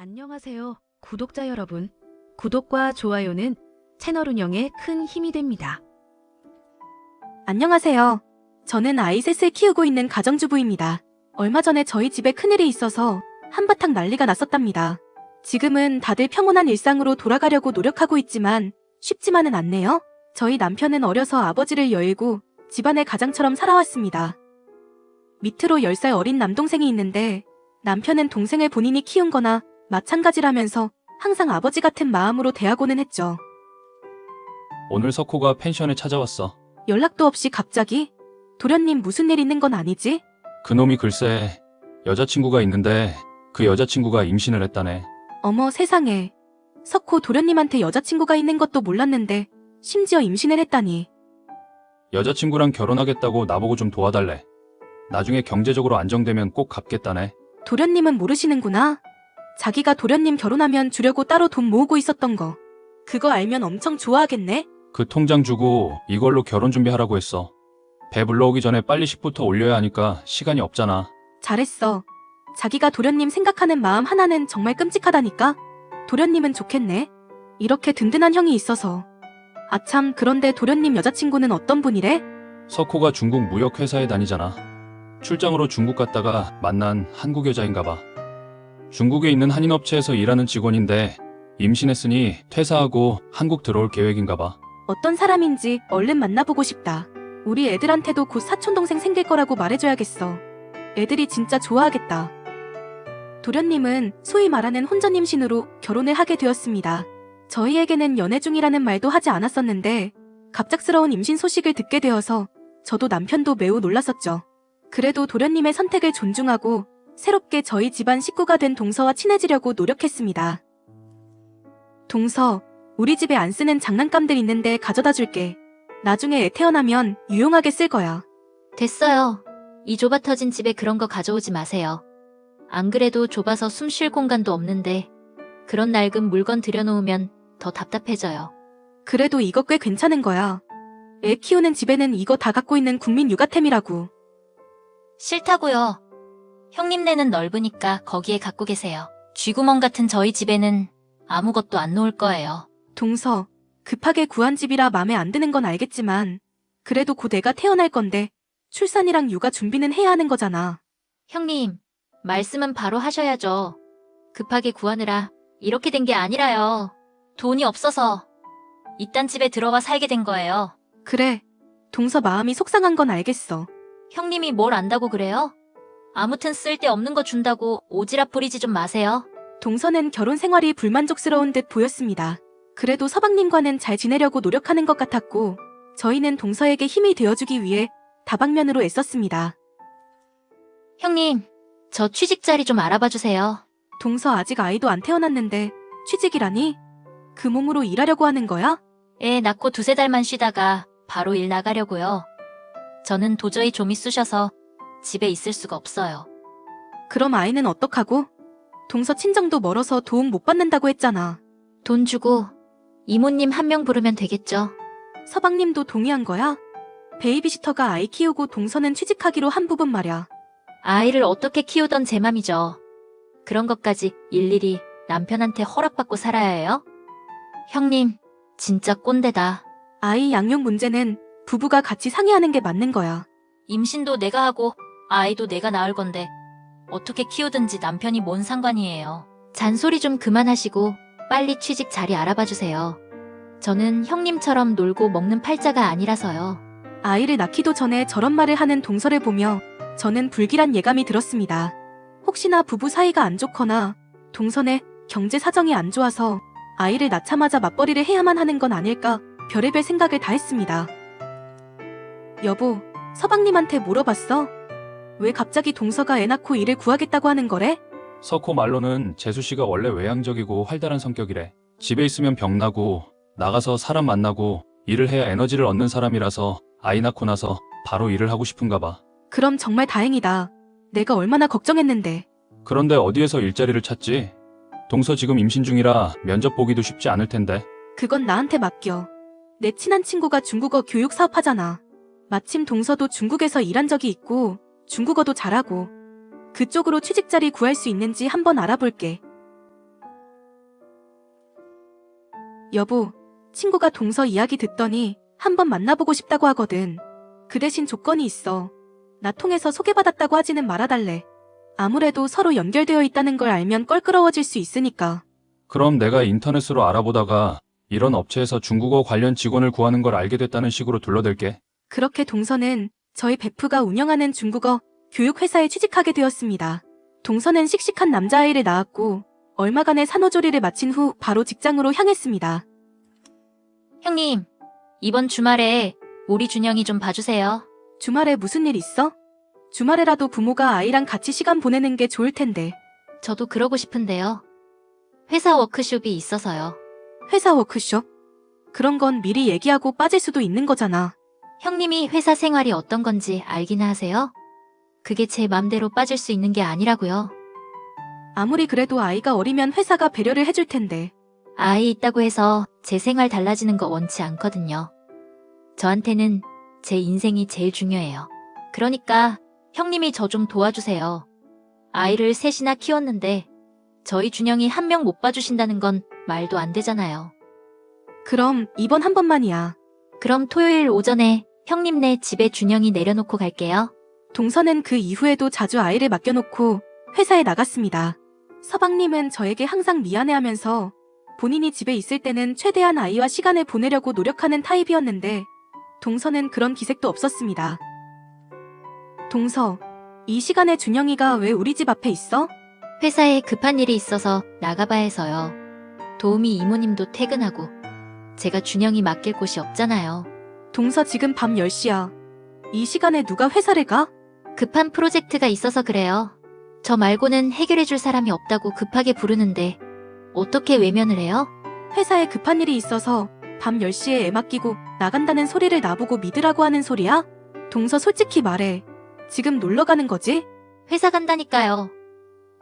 안녕하세요, 구독자 여러분. 구독과 좋아요는 채널 운영에 큰 힘이 됩니다. 안녕하세요. 저는 아이 셋을 키우고 있는 가정주부입니다. 얼마 전에 저희 집에 큰일이 있어서 한바탕 난리가 났었답니다. 지금은 다들 평온한 일상으로 돌아가려고 노력하고 있지만 쉽지만은 않네요. 저희 남편은 어려서 아버지를 여의고 집안의 가장처럼 살아왔습니다. 밑으로 10살 어린 남동생이 있는데 남편은 동생을 본인이 키운 거나 마찬가지라면서 항상 아버지 같은 마음으로 대하고는 했죠. 오늘 석호가 펜션에 찾아왔어. 연락도 없이 갑자기? 도련님 무슨 일 있는 건 아니지? 그놈이 글쎄 여자친구가 있는데 그 여자친구가 임신을 했다네. 어머 세상에. 석호 도련님한테 여자친구가 있는 것도 몰랐는데 심지어 임신을 했다니. 여자친구랑 결혼하겠다고 나보고 좀 도와달래. 나중에 경제적으로 안정되면 꼭 갚겠다네. 도련님은 모르시는구나. 자기가 도련님 결혼하면 주려고 따로 돈 모으고 있었던 거. 그거 알면 엄청 좋아하겠네? 그 통장 주고 이걸로 결혼 준비하라고 했어. 배 불러오기 전에 빨리 식부터 올려야 하니까 시간이 없잖아. 잘했어. 자기가 도련님 생각하는 마음 하나는 정말 끔찍하다니까? 도련님은 좋겠네. 이렇게 든든한 형이 있어서. 아참, 그런데 도련님 여자친구는 어떤 분이래? 석호가 중국 무역회사에 다니잖아. 출장으로 중국 갔다가 만난 한국 여자인가 봐. 중국에 있는 한인업체에서 일하는 직원인데 임신했으니 퇴사하고 한국 들어올 계획인가 봐. 어떤 사람인지 얼른 만나보고 싶다. 우리 애들한테도 곧 사촌동생 생길 거라고 말해줘야겠어. 애들이 진짜 좋아하겠다. 도련님은 소위 말하는 혼전 임신으로 결혼을 하게 되었습니다. 저희에게는 연애 중이라는 말도 하지 않았었는데 갑작스러운 임신 소식을 듣게 되어서 저도 남편도 매우 놀랐었죠. 그래도 도련님의 선택을 존중하고 새롭게 저희 집안 식구가 된 동서와 친해지려고 노력했습니다. 동서, 우리 집에 안 쓰는 장난감들 있는데 가져다 줄게. 나중에 애 태어나면 유용하게 쓸 거야. 됐어요. 이 좁아 터진 집에 그런 거 가져오지 마세요. 안 그래도 좁아서 숨 쉴 공간도 없는데 그런 낡은 물건 들여놓으면 더 답답해져요. 그래도 이거 꽤 괜찮은 거야. 애 키우는 집에는 이거 다 갖고 있는 국민 육아템이라고. 싫다고요. 형님네는 넓으니까 거기에 갖고 계세요. 쥐구멍 같은 저희 집에는 아무것도 안 놓을 거예요. 동서, 급하게 구한 집이라 맘에 안 드는 건 알겠지만 그래도 곧 애가 태어날 건데 출산이랑 육아 준비는 해야 하는 거잖아. 형님, 말씀은 바로 하셔야죠. 급하게 구하느라 이렇게 된 게 아니라요. 돈이 없어서 이딴 집에 들어와 살게 된 거예요. 그래, 동서 마음이 속상한 건 알겠어. 형님이 뭘 안다고 그래요? 아무튼 쓸데없는 거 준다고 오지랖 부리지 좀 마세요. 동서는 결혼 생활이 불만족스러운 듯 보였습니다. 그래도 서방님과는 잘 지내려고 노력하는 것 같았고 저희는 동서에게 힘이 되어주기 위해 다방면으로 애썼습니다. 형님, 저 취직 자리 좀 알아봐 주세요. 동서 아직 아이도 안 태어났는데 취직이라니? 그 몸으로 일하려고 하는 거야? 애 낳고 두세 달만 쉬다가 바로 일 나가려고요. 저는 도저히 좀이 쑤셔서 집에 있을 수가 없어요. 그럼 아이는 어떡하고? 동서 친정도 멀어서 도움 못 받는다고 했잖아. 돈 주고 이모님 한 명 부르면 되겠죠. 서방님도 동의한 거야? 베이비시터가 아이 키우고 동서는 취직하기로 한 부분 말야. 아이를 어떻게 키우던 제 맘이죠. 그런 것까지 일일이 남편한테 허락받고 살아야 해요? 형님, 진짜 꼰대다. 아이 양육 문제는 부부가 같이 상의하는 게 맞는 거야. 임신도 내가 하고 아이도 내가 낳을 건데 어떻게 키우든지 남편이 뭔 상관이에요. 잔소리 좀 그만하시고 빨리 취직 자리 알아봐 주세요. 저는 형님처럼 놀고 먹는 팔자가 아니라서요. 아이를 낳기도 전에 저런 말을 하는 동서를 보며 저는 불길한 예감이 들었습니다. 혹시나 부부 사이가 안 좋거나 동선의 경제 사정이 안 좋아서 아이를 낳자마자 맞벌이를 해야만 하는 건 아닐까 별의별 생각을 다 했습니다. 여보, 서방님한테 물어봤어? 왜 갑자기 동서가 애 낳고 일을 구하겠다고 하는 거래? 석호 말로는 재수씨가 원래 외향적이고 활달한 성격이래. 집에 있으면 병나고 나가서 사람 만나고 일을 해야 에너지를 얻는 사람이라서 아이 낳고 나서 바로 일을 하고 싶은가 봐. 그럼 정말 다행이다. 내가 얼마나 걱정했는데. 그런데 어디에서 일자리를 찾지? 동서 지금 임신 중이라 면접 보기도 쉽지 않을 텐데. 그건 나한테 맡겨. 내 친한 친구가 중국어 교육 사업하잖아. 마침 동서도 중국에서 일한 적이 있고 중국어도 잘하고 그쪽으로 취직자리 구할 수 있는지 한번 알아볼게. 여보, 친구가 동서 이야기 듣더니 한번 만나보고 싶다고 하거든. 그 대신 조건이 있어. 나 통해서 소개받았다고 하지는 말아달래. 아무래도 서로 연결되어 있다는 걸 알면 껄끄러워질 수 있으니까. 그럼 내가 인터넷으로 알아보다가 이런 업체에서 중국어 관련 직원을 구하는 걸 알게 됐다는 식으로 둘러댈게. 그렇게 동서는 저희 베프가 운영하는 중국어 교육회사에 취직하게 되었습니다. 동서는 씩씩한 남자아이를 낳았고 얼마간의 산후조리를 마친 후 바로 직장으로 향했습니다. 형님, 이번 주말에 우리 준영이 좀 봐주세요. 주말에 무슨 일 있어? 주말에라도 부모가 아이랑 같이 시간 보내는 게 좋을 텐데. 저도 그러고 싶은데요. 회사 워크숍이 있어서요. 회사 워크숍? 그런 건 미리 얘기하고 빠질 수도 있는 거잖아. 형님이 회사 생활이 어떤 건지 알긴 하세요? 그게 제 맘대로 빠질 수 있는 게 아니라고요. 아무리 그래도 아이가 어리면 회사가 배려를 해줄 텐데. 아이 있다고 해서 제 생활 달라지는 거 원치 않거든요. 저한테는 제 인생이 제일 중요해요. 그러니까 형님이 저 좀 도와주세요. 아이를 셋이나 키웠는데 저희 준영이 한 명 못 봐주신다는 건 말도 안 되잖아요. 그럼 이번 한 번만이야. 그럼 토요일 오전에 형님네 집에 준영이 내려놓고 갈게요. 동서는 그 이후에도 자주 아이를 맡겨놓고 회사에 나갔습니다. 서방님은 저에게 항상 미안해하면서 본인이 집에 있을 때는 최대한 아이와 시간을 보내려고 노력하는 타입이었는데 동서는 그런 기색도 없었습니다. 동서, 이 시간에 준영이가 왜 우리 집 앞에 있어? 회사에 급한 일이 있어서 나가봐야 해서요. 도우미 이모님도 퇴근하고 제가 준영이 맡길 곳이 없잖아요. 동서 지금 밤 10시야. 이 시간에 누가 회사를 가? 급한 프로젝트가 있어서 그래요. 저 말고는 해결해줄 사람이 없다고 급하게 부르는데 어떻게 외면을 해요? 회사에 급한 일이 있어서 밤 10시에 애 맡기고 나간다는 소리를 나보고 믿으라고 하는 소리야? 동서 솔직히 말해. 지금 놀러 가는 거지? 회사 간다니까요.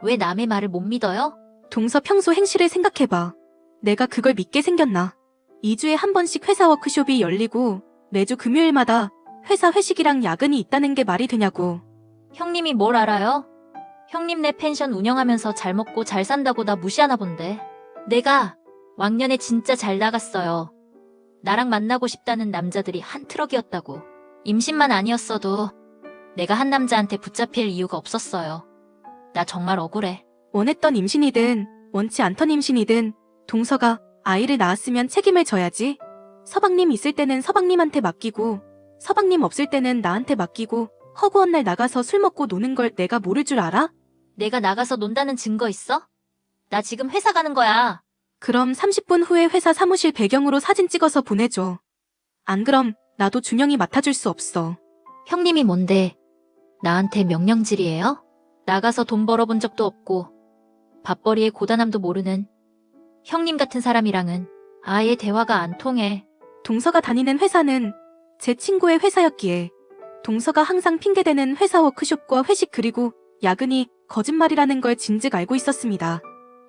왜 남의 말을 못 믿어요? 동서 평소 행실을 생각해봐. 내가 그걸 믿게 생겼나? 2주에 한 번씩 회사 워크숍이 열리고 매주 금요일마다 회사 회식이랑 야근이 있다는 게 말이 되냐고. 형님이 뭘 알아요? 형님네 펜션 운영하면서 잘 먹고 잘 산다고 나 무시하나 본데. 내가 왕년에 진짜 잘 나갔어요. 나랑 만나고 싶다는 남자들이 한 트럭이었다고. 임신만 아니었어도 내가 한 남자한테 붙잡힐 이유가 없었어요. 나 정말 억울해. 원했던 임신이든 원치 않던 임신이든 동서가 아이를 낳았으면 책임을 져야지. 서방님 있을 때는 서방님한테 맡기고 서방님 없을 때는 나한테 맡기고 허구한 날 나가서 술 먹고 노는 걸 내가 모를 줄 알아? 내가 나가서 논다는 증거 있어? 나 지금 회사 가는 거야. 그럼 30분 후에 회사 사무실 배경으로 사진 찍어서 보내줘. 안 그럼 나도 준영이 맡아줄 수 없어. 형님이 뭔데? 나한테 명령질이에요? 나가서 돈 벌어본 적도 없고 밥벌이의 고단함도 모르는 형님 같은 사람이랑은 아예 대화가 안 통해. 동서가 다니는 회사는 제 친구의 회사였기에 동서가 항상 핑계대는 회사 워크숍과 회식 그리고 야근이 거짓말이라는 걸 진즉 알고 있었습니다.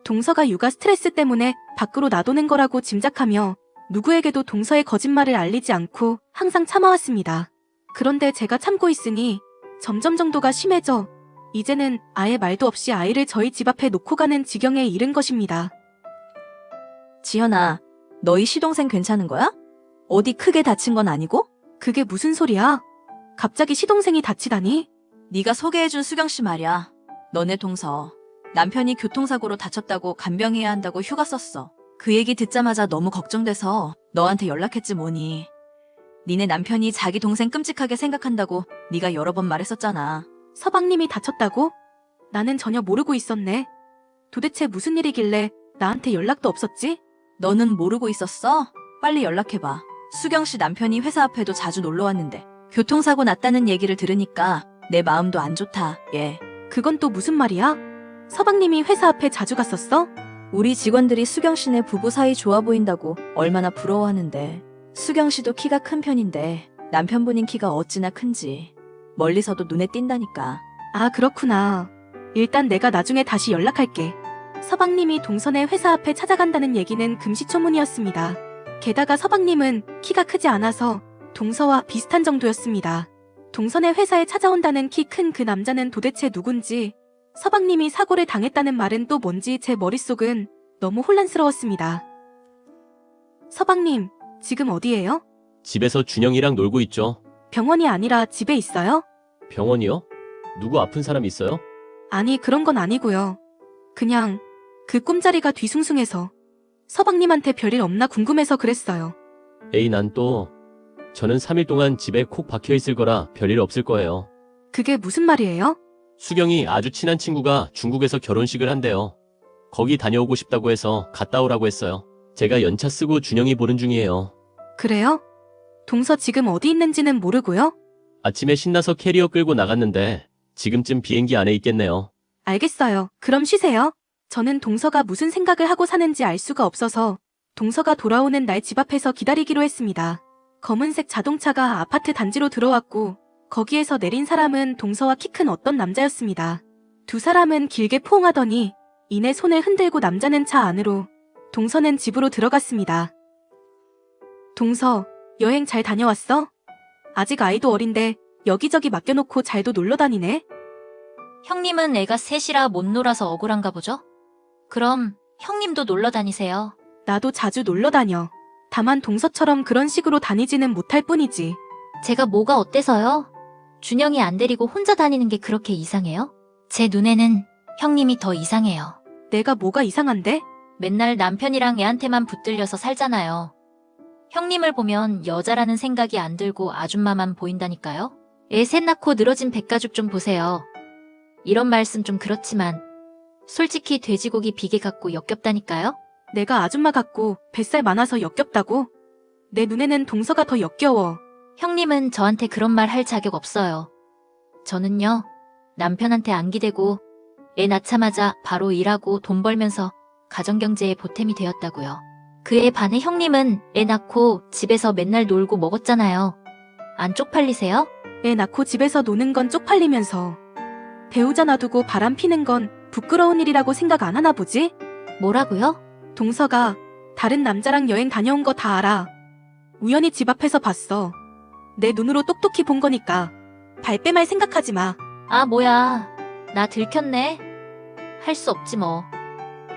동서가 육아 스트레스 때문에 밖으로 나도는 거라고 짐작하며 누구에게도 동서의 거짓말을 알리지 않고 항상 참아왔습니다. 그런데 제가 참고 있으니 점점 정도가 심해져 이제는 아예 말도 없이 아이를 저희 집 앞에 놓고 가는 지경에 이른 것입니다. 지연아, 너희 시동생 괜찮은 거야? 어디 크게 다친 건 아니고? 그게 무슨 소리야? 갑자기 시동생이 다치다니? 네가 소개해준 수경씨 말이야. 너네 동서. 남편이 교통사고로 다쳤다고 간병해야 한다고 휴가 썼어. 그 얘기 듣자마자 너무 걱정돼서 너한테 연락했지 뭐니. 니네 남편이 자기 동생 끔찍하게 생각한다고 네가 여러 번 말했었잖아. 서방님이 다쳤다고? 나는 전혀 모르고 있었네. 도대체 무슨 일이길래 나한테 연락도 없었지? 너는 모르고 있었어? 빨리 연락해봐. 수경씨 남편이 회사 앞에도 자주 놀러왔는데 교통사고 났다는 얘기를 들으니까 내 마음도 안 좋다, 얘. 그건 또 무슨 말이야? 서방님이 회사 앞에 자주 갔었어? 우리 직원들이 수경씨네 부부 사이 좋아 보인다고 얼마나 부러워하는데. 수경씨도 키가 큰 편인데 남편분인 키가 어찌나 큰지 멀리서도 눈에 띈다니까. 아, 그렇구나. 일단 내가 나중에 다시 연락할게. 서방님이 동선의 회사 앞에 찾아간다는 얘기는 금시초문이었습니다. 게다가 서방님은 키가 크지 않아서 동서와 비슷한 정도였습니다. 동선의 회사에 찾아온다는 키 큰 그 남자는 도대체 누군지, 서방님이 사고를 당했다는 말은 또 뭔지 제 머릿속은 너무 혼란스러웠습니다. 서방님, 지금 어디예요? 집에서 준영이랑 놀고 있죠. 병원이 아니라 집에 있어요? 병원이요? 누구 아픈 사람 있어요? 아니, 그런 건 아니고요. 그냥 그 꿈자리가 뒤숭숭해서 서방님한테 별일 없나 궁금해서 그랬어요. 에이, 난 또. 저는 3일 동안 집에 콕 박혀 있을 거라 별일 없을 거예요. 그게 무슨 말이에요? 수경이 아주 친한 친구가 중국에서 결혼식을 한대요. 거기 다녀오고 싶다고 해서 갔다 오라고 했어요. 제가 연차 쓰고 준영이 보는 중이에요. 그래요? 동서 지금 어디 있는지는 모르고요? 아침에 신나서 캐리어 끌고 나갔는데 지금쯤 비행기 안에 있겠네요. 알겠어요. 그럼 쉬세요. 저는 동서가 무슨 생각을 하고 사는지 알 수가 없어서 동서가 돌아오는 날 집 앞에서 기다리기로 했습니다. 검은색 자동차가 아파트 단지로 들어왔고 거기에서 내린 사람은 동서와 키 큰 어떤 남자였습니다. 두 사람은 길게 포옹하더니 이내 손을 흔들고 남자는 차 안으로, 동서는 집으로 들어갔습니다. 동서, 여행 잘 다녀왔어? 아직 아이도 어린데 여기저기 맡겨놓고 잘도 놀러 다니네? 형님은 애가 셋이라 못 놀아서 억울한가 보죠? 그럼 형님도 놀러 다니세요. 나도 자주 놀러 다녀. 다만 동서처럼 그런 식으로 다니지는 못할 뿐이지. 제가 뭐가 어때서요? 준영이 안 데리고 혼자 다니는 게 그렇게 이상해요? 제 눈에는 형님이 더 이상해요. 내가 뭐가 이상한데? 맨날 남편이랑 애한테만 붙들려서 살잖아요. 형님을 보면 여자라는 생각이 안 들고 아줌마만 보인다니까요? 애 셋 낳고 늘어진 백가죽 좀 보세요. 이런 말씀 좀 그렇지만 솔직히 돼지고기 비계 같고 역겹다니까요? 내가 아줌마 같고 뱃살 많아서 역겹다고? 내 눈에는 동서가 더 역겨워. 형님은 저한테 그런 말 할 자격 없어요. 저는요, 남편한테 안 기대고 애 낳자마자 바로 일하고 돈 벌면서 가정경제에 보탬이 되었다고요. 그에 반해 형님은 애 낳고 집에서 맨날 놀고 먹었잖아요. 안 쪽팔리세요? 애 낳고 집에서 노는 건 쪽팔리면서 배우자 놔두고 바람 피는 건 부끄러운 일이라고 생각 안 하나 보지? 뭐라고요? 동서가 다른 남자랑 여행 다녀온 거 다 알아. 우연히 집 앞에서 봤어. 내 눈으로 똑똑히 본 거니까 발뺌할 생각하지 마. 아, 뭐야. 나 들켰네. 할 수 없지 뭐.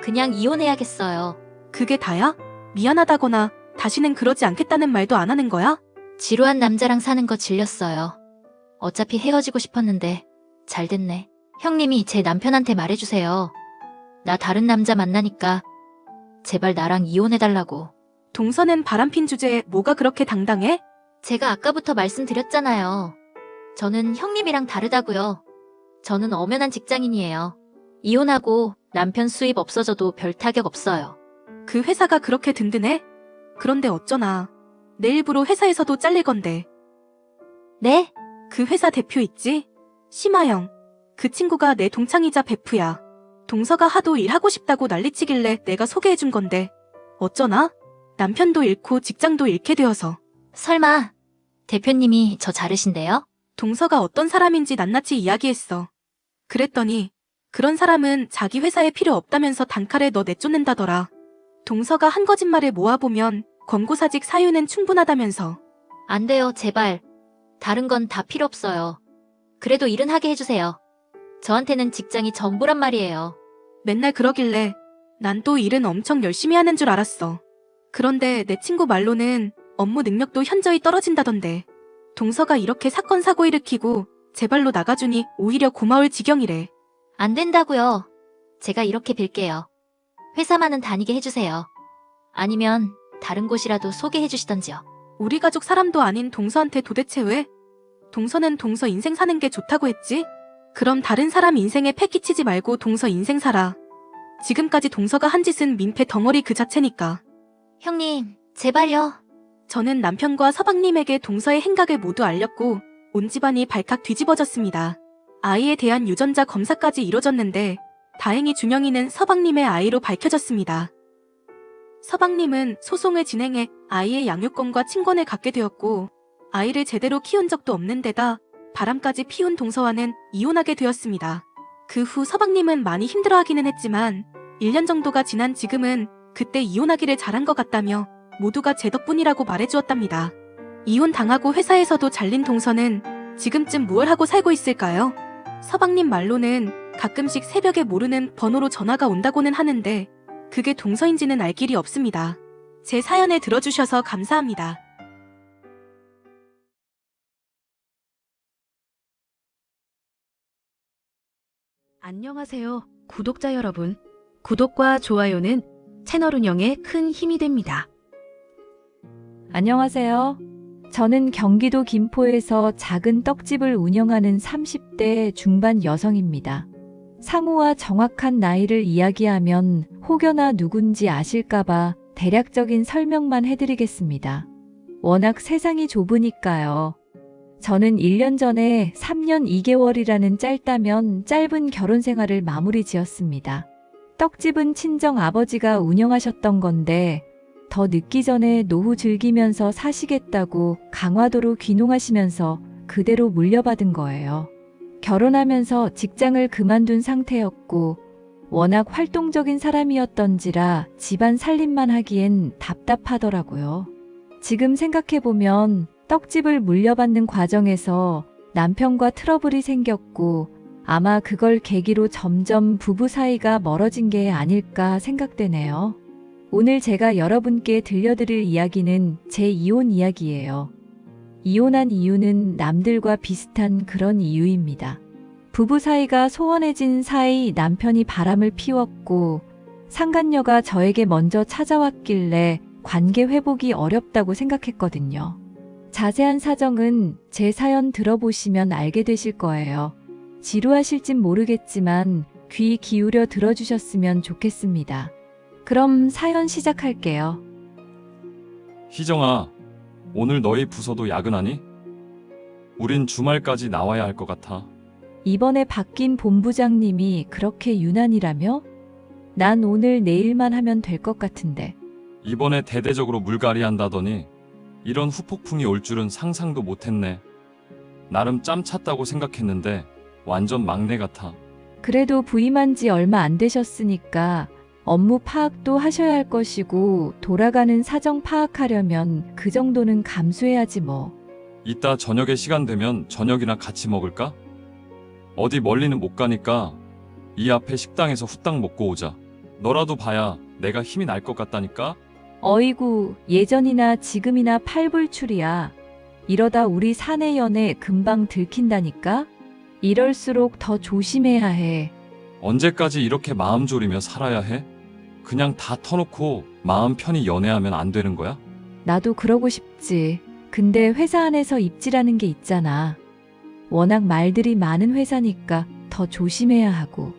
그냥 이혼해야겠어요. 그게 다야? 미안하다거나 다시는 그러지 않겠다는 말도 안 하는 거야? 지루한 남자랑 사는 거 질렸어요. 어차피 헤어지고 싶었는데 잘 됐네. 형님이 제 남편한테 말해주세요. 나 다른 남자 만나니까 제발 나랑 이혼해달라고. 동서는 바람핀 주제에 뭐가 그렇게 당당해? 제가 아까부터 말씀드렸잖아요. 저는 형님이랑 다르다고요. 저는 엄연한 직장인이에요. 이혼하고 남편 수입 없어져도 별 타격 없어요. 그 회사가 그렇게 든든해? 그런데 어쩌나. 내 일부러 회사에서도 잘릴 건데. 네? 그 회사 대표 있지? 심하영. 그 친구가 내 동창이자 베프야. 동서가 하도 일하고 싶다고 난리치길래 내가 소개해준 건데. 어쩌나? 남편도 잃고 직장도 잃게 되어서. 설마 대표님이 저 자르신대요? 동서가 어떤 사람인지 낱낱이 이야기했어. 그랬더니 그런 사람은 자기 회사에 필요 없다면서 단칼에 너 내쫓는다더라. 동서가 한 거짓말을 모아보면 권고사직 사유는 충분하다면서. 안 돼요, 제발. 다른 건 다 필요 없어요. 그래도 일은 하게 해주세요. 저한테는 직장이 전부란 말이에요. 맨날 그러길래 난 또 일은 엄청 열심히 하는 줄 알았어. 그런데 내 친구 말로는 업무 능력도 현저히 떨어진다던데. 동서가 이렇게 사건 사고 일으키고 제발로 나가주니 오히려 고마울 지경이래. 안 된다고요. 제가 이렇게 빌게요. 회사만은 다니게 해주세요. 아니면 다른 곳이라도 소개해주시던지요. 우리 가족 사람도 아닌 동서한테 도대체 왜? 동서는 동서 인생 사는 게 좋다고 했지? 그럼 다른 사람 인생에 패 끼치지 말고 동서 인생 살아. 지금까지 동서가 한 짓은 민폐 덩어리 그 자체니까. 형님, 제발요. 저는 남편과 서방님에게 동서의 행각을 모두 알렸고 온 집안이 발칵 뒤집어졌습니다. 아이에 대한 유전자 검사까지 이뤄졌는데 다행히 준영이는 서방님의 아이로 밝혀졌습니다. 서방님은 소송을 진행해 아이의 양육권과 친권을 갖게 되었고 아이를 제대로 키운 적도 없는 데다 바람까지 피운 동서와는 이혼하게 되었습니다. 그 후 서방님은 많이 힘들어하기는 했지만 1년 정도가 지난 지금은 그때 이혼하기를 잘한 것 같다며 모두가 제 덕분이라고 말해주었답니다. 이혼당하고 회사에서도 잘린 동서는 지금쯤 무얼 하고 살고 있을까요? 서방님 말로는 가끔씩 새벽에 모르는 번호로 전화가 온다고는 하는데 그게 동서인지는 알 길이 없습니다. 제 사연을 들어주셔서 감사합니다. 안녕하세요, 구독자 여러분. 구독과 좋아요는 채널 운영에 큰 힘이 됩니다. 안녕하세요. 저는 경기도 김포에서 작은 떡집을 운영하는 30대 중반 여성입니다. 상호와 정확한 나이를 이야기하면 혹여나 누군지 아실까봐 대략적인 설명만 해드리겠습니다. 워낙 세상이 좁으니까요. 저는 1년 전에 3년 2개월이라는 짧다면 짧은 결혼 생활을 마무리 지었습니다. 떡집은 친정 아버지가 운영하셨던 건데 더 늦기 전에 노후 즐기면서 사시겠다고 강화도로 귀농하시면서 그대로 물려받은 거예요. 결혼하면서 직장을 그만둔 상태였고 워낙 활동적인 사람이었던지라 집안 살림만 하기엔 답답하더라고요. 지금 생각해보면 떡집을 물려받는 과정에서 남편과 트러블이 생겼고 아마 그걸 계기로 점점 부부 사이가 멀어진 게 아닐까 생각되네요. 오늘 제가 여러분께 들려드릴 이야기는 제 이혼 이야기예요. 이혼한 이유는 남들과 비슷한 그런 이유입니다. 부부 사이가 소원해진 사이 남편이 바람을 피웠고 상간녀가 저에게 먼저 찾아왔길래 관계 회복이 어렵다고 생각했거든요. 자세한 사정은 제 사연 들어보시면 알게 되실 거예요. 지루하실진 모르겠지만 귀 기울여 들어주셨으면 좋겠습니다. 그럼 사연 시작할게요. 희정아, 오늘 너희 부서도 야근하니? 우린 주말까지 나와야 할 것 같아. 이번에 바뀐 본부장님이 그렇게 유난이라며? 난 오늘 내일만 하면 될 것 같은데. 이번에 대대적으로 물갈이 한다더니 이런 후폭풍이 올 줄은 상상도 못했네. 나름 짬 찼다고 생각했는데 완전 막내 같아. 그래도 부임한 지 얼마 안 되셨으니까 업무 파악도 하셔야 할 것이고 돌아가는 사정 파악하려면 그 정도는 감수해야지 뭐. 이따 저녁에 시간 되면 저녁이나 같이 먹을까? 어디 멀리는 못 가니까 이 앞에 식당에서 후딱 먹고 오자. 너라도 봐야 내가 힘이 날 것 같다니까? 어이구, 예전이나 지금이나 팔불출이야. 이러다 우리 사내 연애 금방 들킨다니까? 이럴수록 더 조심해야 해. 언제까지 이렇게 마음 졸이며 살아야 해? 그냥 다 터놓고 마음 편히 연애하면 안 되는 거야? 나도 그러고 싶지. 근데 회사 안에서 입지라는 게 있잖아. 워낙 말들이 많은 회사니까 더 조심해야 하고.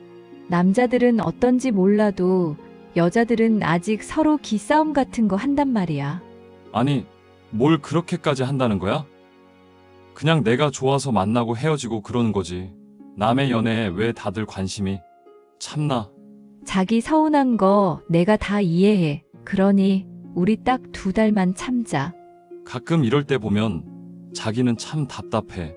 남자들은 어떤지 몰라도 여자들은 아직 서로 기싸움 같은 거 한단 말이야. 아니, 뭘 그렇게까지 한다는 거야? 그냥 내가 좋아서 만나고 헤어지고 그러는 거지. 남의 연애에 왜 다들 관심이? 참나. 자기 서운한 거 내가 다 이해해. 그러니 우리 딱 2달만 참자. 가끔 이럴 때 보면 자기는 참 답답해.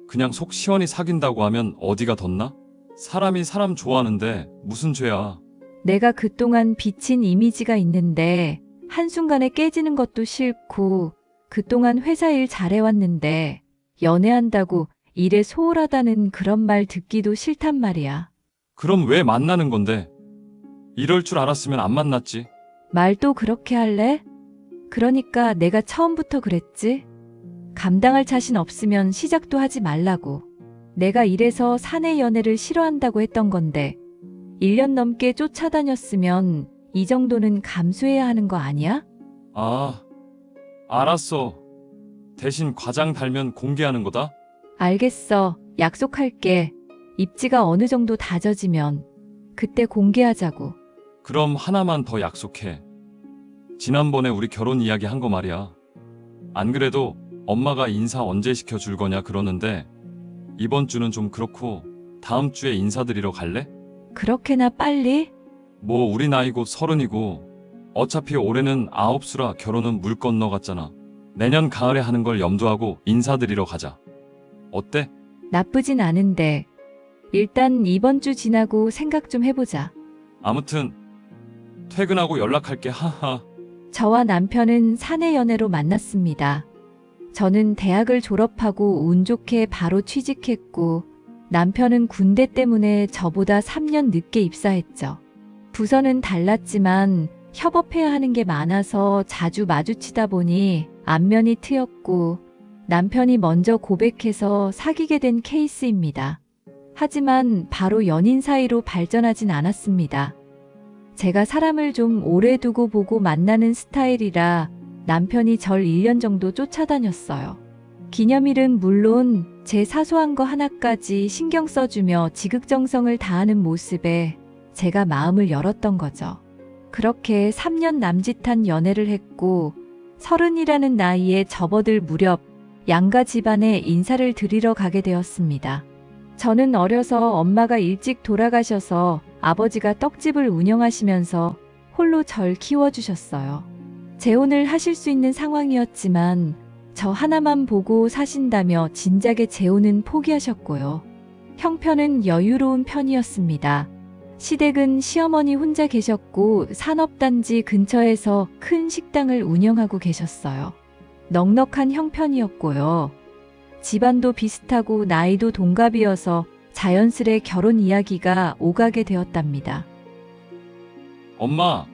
그냥 속 시원히 사귄다고 하면 어디가 덧나? 사람이 사람 좋아하는데 무슨 죄야. 내가 그동안 비친 이미지가 있는데 한순간에 깨지는 것도 싫고 그동안 회사 일 잘해왔는데 연애한다고 일에 소홀하다는 그런 말 듣기도 싫단 말이야. 그럼 왜 만나는 건데? 이럴 줄 알았으면 안 만났지. 말도 그렇게 할래? 그러니까 내가 처음부터 그랬지? 감당할 자신 없으면 시작도 하지 말라고. 내가 이래서 사내 연애를 싫어한다고 했던 건데 1년 넘게 쫓아다녔으면 이 정도는 감수해야 하는 거 아니야? 아, 알았어. 대신 과장 달면 공개하는 거다? 알겠어. 약속할게. 입지가 어느 정도 다져지면 그때 공개하자고. 그럼 하나만 더 약속해. 지난번에 우리 결혼 이야기 한 거 말이야. 안 그래도 엄마가 인사 언제 시켜줄 거냐 그러는데 이번 주는 좀 그렇고 다음 주에 인사드리러 갈래? 그렇게나 빨리? 뭐 우리 나이 곧 30이고 어차피 올해는 9수라 결혼은 물 건너갔잖아. 내년 가을에 하는 걸 염두하고 인사드리러 가자. 어때? 나쁘진 않은데 일단 이번 주 지나고 생각 좀 해보자. 아무튼 퇴근하고 연락할게. 하하. 저와 남편은 사내 연애로 만났습니다. 저는 대학을 졸업하고 운 좋게 바로 취직했고 남편은 군대 때문에 저보다 3년 늦게 입사했죠. 부서는 달랐지만 협업해야 하는 게 많아서 자주 마주치다 보니 안면이 트였고 남편이 먼저 고백해서 사귀게 된 케이스입니다. 하지만 바로 연인 사이로 발전하진 않았습니다. 제가 사람을 좀 오래 두고 보고 만나는 스타일이라 남편이 절 1년 정도 쫓아다녔어요. 기념일은 물론 제 사소한 거 하나까지 신경 써주며 지극정성을 다하는 모습에 제가 마음을 열었던 거죠. 그렇게 3년 남짓한 연애를 했고 30이라는 나이에 접어들 무렵 양가 집안에 인사를 드리러 가게 되었습니다. 저는 어려서 엄마가 일찍 돌아가셔서 아버지가 떡집을 운영하시면서 홀로 절 키워주셨어요. 재혼을 하실 수 있는 상황이었지만 저 하나만 보고 사신다며 진작에 재혼은 포기하셨고요. 형편은 여유로운 편이었습니다. 시댁은 시어머니 혼자 계셨고 산업단지 근처에서 큰 식당을 운영하고 계셨어요. 넉넉한 형편이었고요. 집안도 비슷하고 나이도 동갑이어서 자연스레 결혼 이야기가 오가게 되었답니다. 엄마,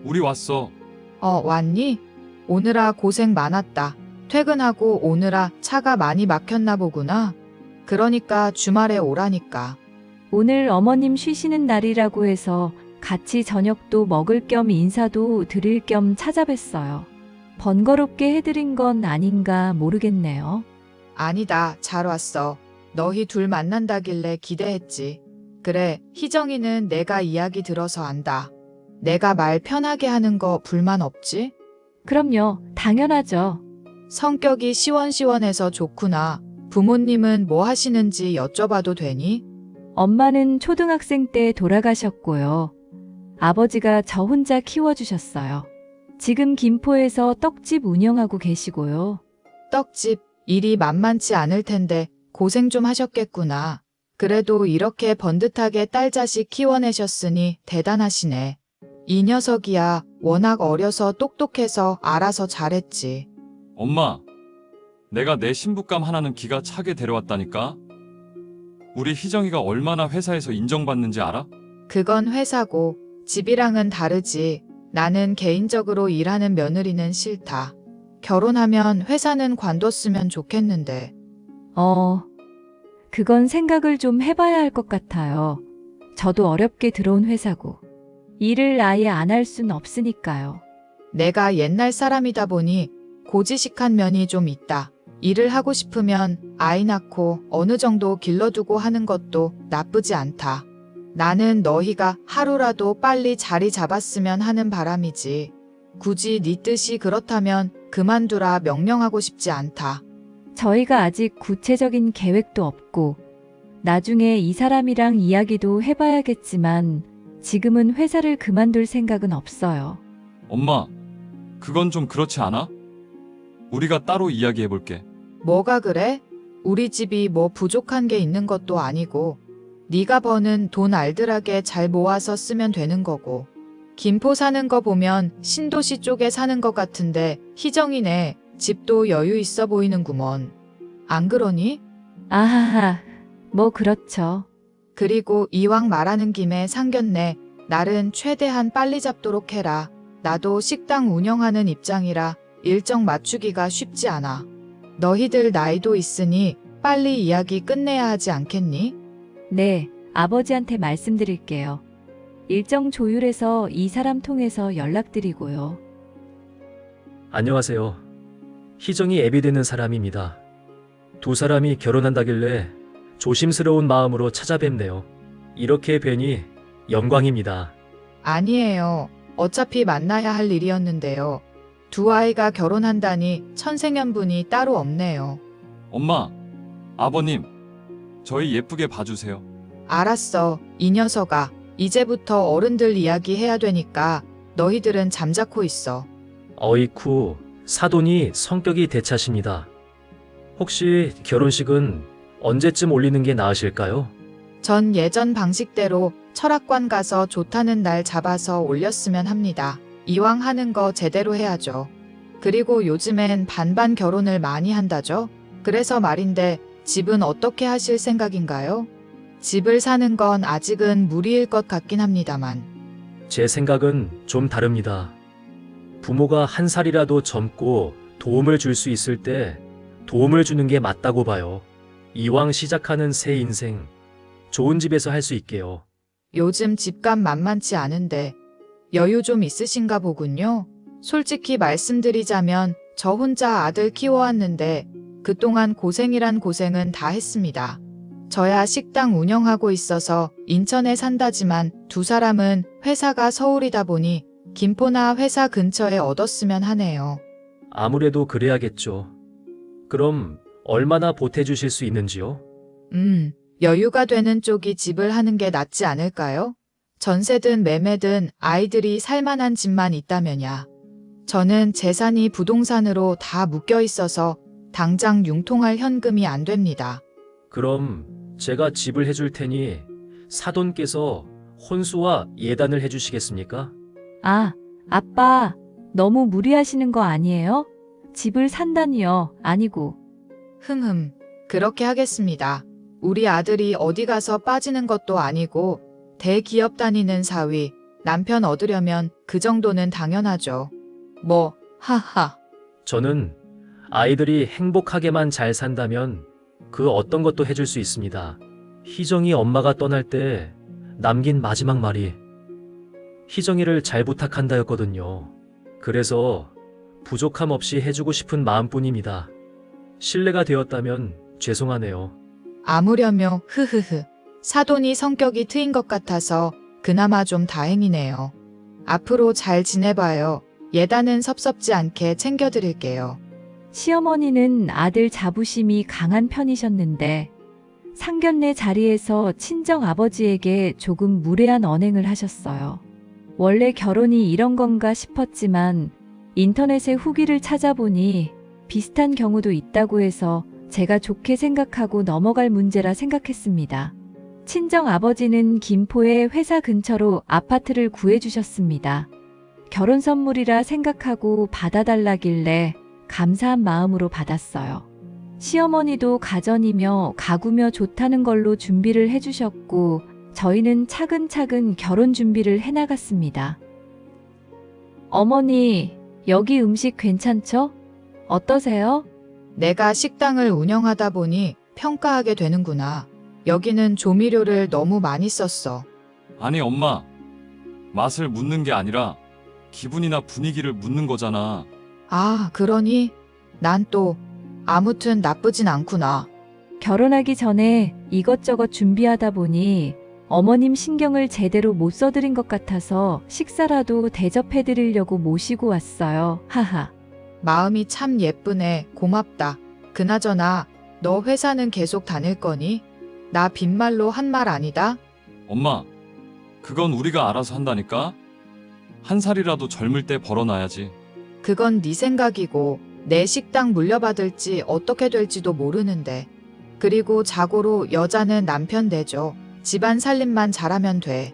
우리 왔어. 왔니? 오느라 고생 많았다. 퇴근하고 오느라 차가 많이 막혔나 보구나. 그러니까 주말에 오라니까. 오늘 어머님 쉬시는 날이라고 해서 같이 저녁도 먹을 겸 인사도 드릴 겸 찾아뵀어요. 번거롭게 해드린 건 아닌가 모르겠네요. 아니다, 잘 왔어. 너희 둘 만난다길래 기대했지. 그래, 희정이는 내가 이야기 들어서 안다. 내가 말 편하게 하는 거 불만 없지? 그럼요, 당연하죠. 성격이 시원시원해서 좋구나. 부모님은 뭐 하시는지 여쭤봐도 되니? 엄마는 초등학생 때 돌아가셨고요. 아버지가 저 혼자 키워주셨어요. 지금 김포에서 떡집 운영하고 계시고요. 떡집, 일이 만만치 않을 텐데 고생 좀 하셨겠구나. 그래도 이렇게 번듯하게 딸 자식 키워내셨으니 대단하시네. 이 녀석이야 워낙 어려서 똑똑해서 알아서 잘했지. 엄마, 내가 내 신부감 하나는 기가 차게 데려왔다니까? 우리 희정이가 얼마나 회사에서 인정받는지 알아? 그건 회사고 집이랑은 다르지. 나는 개인적으로 일하는 며느리는 싫다. 결혼하면 회사는 관뒀으면 좋겠는데. 그건 생각을 좀 해봐야 할 것 같아요. 저도 어렵게 들어온 회사고. 일을 아예 안 할 순 없으니까요. 내가 옛날 사람이다 보니 고지식한 면이 좀 있다. 일을 하고 싶으면 아이 낳고 어느 정도 길러두고 하는 것도 나쁘지 않다. 나는 너희가 하루라도 빨리 자리 잡았으면 하는 바람이지. 굳이 네 뜻이 그렇다면 그만두라 명령하고 싶지 않다. 저희가 아직 구체적인 계획도 없고, 나중에 이 사람이랑 이야기도 해봐야겠지만, 지금은 회사를 그만둘 생각은 없어요. 엄마, 그건 좀 그렇지 않아? 우리가 따로 이야기해볼게. 뭐가 그래? 우리 집이 뭐 부족한 게 있는 것도 아니고 네가 버는 돈 알뜰하게 잘 모아서 쓰면 되는 거고. 김포 사는 거 보면 신도시 쪽에 사는 것 같은데 희정이네. 집도 여유 있어 보이는구먼. 안 그러니? 아하하, 뭐 그렇죠. 그리고 이왕 말하는 김에 상견례 날은 최대한 빨리 잡도록 해라. 나도 식당 운영하는 입장이라 일정 맞추기가 쉽지 않아. 너희들 나이도 있으니 빨리 이야기 끝내야 하지 않겠니? 네, 아버지한테 말씀드릴게요. 일정 조율해서 이 사람 통해서 연락드리고요. 안녕하세요. 희정이 애비되는 사람입니다. 두 사람이 결혼한다길래 조심스러운 마음으로 찾아뵙네요. 이렇게 뵈니 영광입니다. 아니에요. 어차피 만나야 할 일이었는데요. 두 아이가 결혼한다니 천생연분이 따로 없네요. 엄마, 아버님, 저희 예쁘게 봐주세요. 알았어, 이 녀석아. 이제부터 어른들 이야기 해야 되니까 너희들은 잠자코 있어. 어이쿠, 사돈이 성격이 대차십니다. 혹시 결혼식은 언제쯤 올리는 게 나으실까요? 전 예전 방식대로 철학관 가서 좋다는 날 잡아서 올렸으면 합니다. 이왕 하는 거 제대로 해야죠. 그리고 요즘엔 반반 결혼을 많이 한다죠? 그래서 말인데 집은 어떻게 하실 생각인가요? 집을 사는 건 아직은 무리일 것 같긴 합니다만. 제 생각은 좀 다릅니다. 부모가 한 살이라도 젊고 도움을 줄 수 있을 때 도움을 주는 게 맞다고 봐요. 이왕 시작하는 새 인생, 좋은 집에서 할 수 있게요. 요즘 집값 만만치 않은데 여유 좀 있으신가 보군요. 솔직히 말씀드리자면 저 혼자 아들 키워왔는데 그동안 고생이란 고생은 다 했습니다. 저야 식당 운영하고 있어서 인천에 산다지만 두 사람은 회사가 서울이다 보니 김포나 회사 근처에 얻었으면 하네요. 아무래도 그래야겠죠. 그럼 얼마나 보태주실 수 있는지요? 여유가 되는 쪽이 집을 하는 게 낫지 않을까요? 전세든 매매든 아이들이 살만한 집만 있다면야. 저는 재산이 부동산으로 다 묶여 있어서 당장 융통할 현금이 안 됩니다. 그럼 제가 집을 해줄 테니 사돈께서 혼수와 예단을 해주시겠습니까? 아, 아빠, 너무 무리하시는 거 아니에요? 집을 산다니요. 아니고. 그렇게 하겠습니다. 우리 아들이 어디 가서 빠지는 것도 아니고 대기업 다니는 사위, 남편 얻으려면 그 정도는 당연하죠. 뭐, 하하. 저는 아이들이 행복하게만 잘 산다면 그 어떤 것도 해줄 수 있습니다. 희정이 엄마가 떠날 때 남긴 마지막 말이 희정이를 잘 부탁한다였거든요. 그래서 부족함 없이 해주고 싶은 마음뿐입니다. 신뢰가 되었다면 죄송하네요. 아무렴요, 사돈이 성격이 트인 것 같아서 그나마 좀 다행이네요. 앞으로 잘 지내봐요. 예단은 섭섭지 않게 챙겨드릴게요. 시어머니는 아들 자부심이 강한 편이셨는데 상견례 자리에서 친정 아버지에게 조금 무례한 언행을 하셨어요. 원래 결혼이 이런 건가 싶었지만 인터넷에 후기를 찾아보니 비슷한 경우도 있다고 해서 제가 좋게 생각하고 넘어갈 문제라 생각했습니다. 친정 아버지는 김포의 회사 근처로 아파트를 구해주셨습니다. 결혼 선물이라 생각하고 받아달라길래 감사한 마음으로 받았어요. 시어머니도 가전이며 가구며 좋다는 걸로 준비를 해주셨고 저희는 차근차근 결혼 준비를 해나갔습니다. 어머니, 여기 음식 괜찮죠? 어떠세요? 내가 식당을 운영하다 보니 평가하게 되는구나. 여기는 조미료를 너무 많이 썼어. 아니 엄마, 맛을 묻는 게 아니라 기분이나 분위기를 묻는 거잖아. 아, 그러니? 난 또 아무튼 나쁘진 않구나. 결혼하기 전에 이것저것 준비하다 보니 어머님 신경을 제대로 못 써드린 것 같아서 식사라도 대접해드리려고 모시고 왔어요. 하하. 마음이 참 예쁘네. 고맙다. 그나저나 너 회사는 계속 다닐 거니? 나 빈말로 한 말 아니다. 엄마, 그건 우리가 알아서 한다니까? 한 살이라도 젊을 때 벌어놔야지. 그건 네 생각이고 내 식당 물려받을지 어떻게 될지도 모르는데. 그리고 자고로 여자는 남편 대죠. 집안 살림만 잘하면 돼.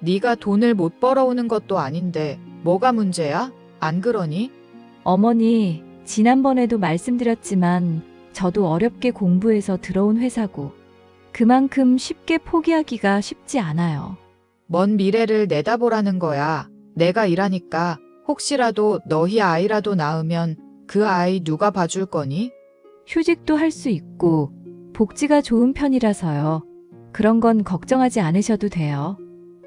네가 돈을 못 벌어오는 것도 아닌데 뭐가 문제야? 안 그러니? 어머니, 지난번에도 말씀드렸지만 저도 어렵게 공부해서 들어온 회사고 그만큼 쉽게 포기하기가 쉽지 않아요. 먼 미래를 내다보라는 거야. 내가 일하니까 혹시라도 너희 아이라도 낳으면 그 아이 누가 봐줄 거니? 휴직도 할 수 있고 복지가 좋은 편이라서요. 그런 건 걱정하지 않으셔도 돼요.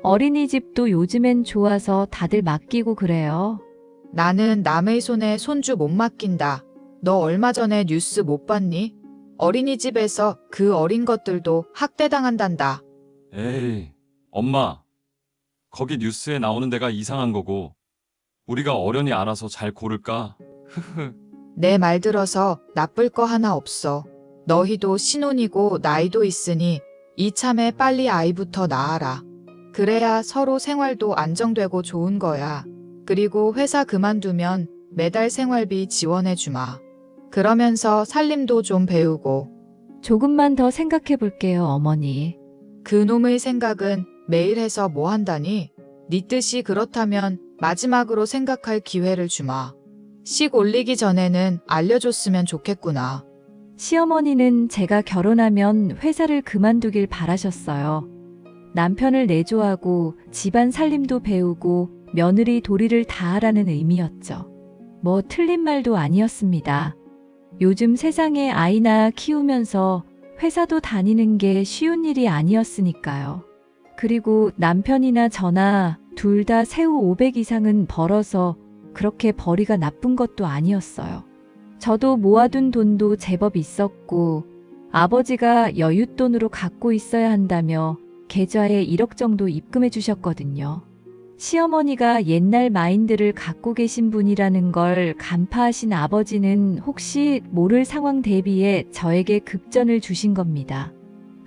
어린이집도 요즘엔 좋아서 다들 맡기고 그래요. 나는 남의 손에 손주 못 맡긴다. 너 얼마 전에 뉴스 못 봤니? 어린이집에서 그 어린 것들도 학대당한단다. 에이, 엄마. 거기 뉴스에 나오는 데가 이상한 거고 우리가 어련히 알아서 잘 고를까? 내 말 들어서 나쁠 거 하나 없어. 너희도 신혼이고 나이도 있으니 이참에 빨리 아이부터 낳아라. 그래야 서로 생활도 안정되고 좋은 거야. 그리고 회사 그만두면 매달 생활비 지원해 주마. 그러면서 살림도 좀 배우고. 조금만 더 생각해 볼게요, 어머니. 그놈의 생각은 매일 해서 뭐 한다니? 네 뜻이 그렇다면 마지막으로 생각할 기회를 주마. 식 올리기 전에는 알려줬으면 좋겠구나. 시어머니는 제가 결혼하면 회사를 그만두길 바라셨어요. 남편을 내조하고 집안 살림도 배우고 며느리 도리를 다하라는 의미였죠. 뭐 틀린 말도 아니었습니다. 요즘 세상에 아이나 키우면서 회사도 다니는 게 쉬운 일이 아니었으니까요. 그리고 남편이나 저나 둘 다 세후 500 이상은 벌어서 그렇게 벌이가 나쁜 것도 아니었어요. 저도 모아둔 돈도 제법 있었고 아버지가 여윳돈으로 갖고 있어야 한다며 계좌에 1억 정도 입금해 주셨거든요. 시어머니가 옛날 마인드를 갖고 계신 분이라는 걸 간파하신 아버지는 혹시 모를 상황 대비해 저에게 급전을 주신 겁니다.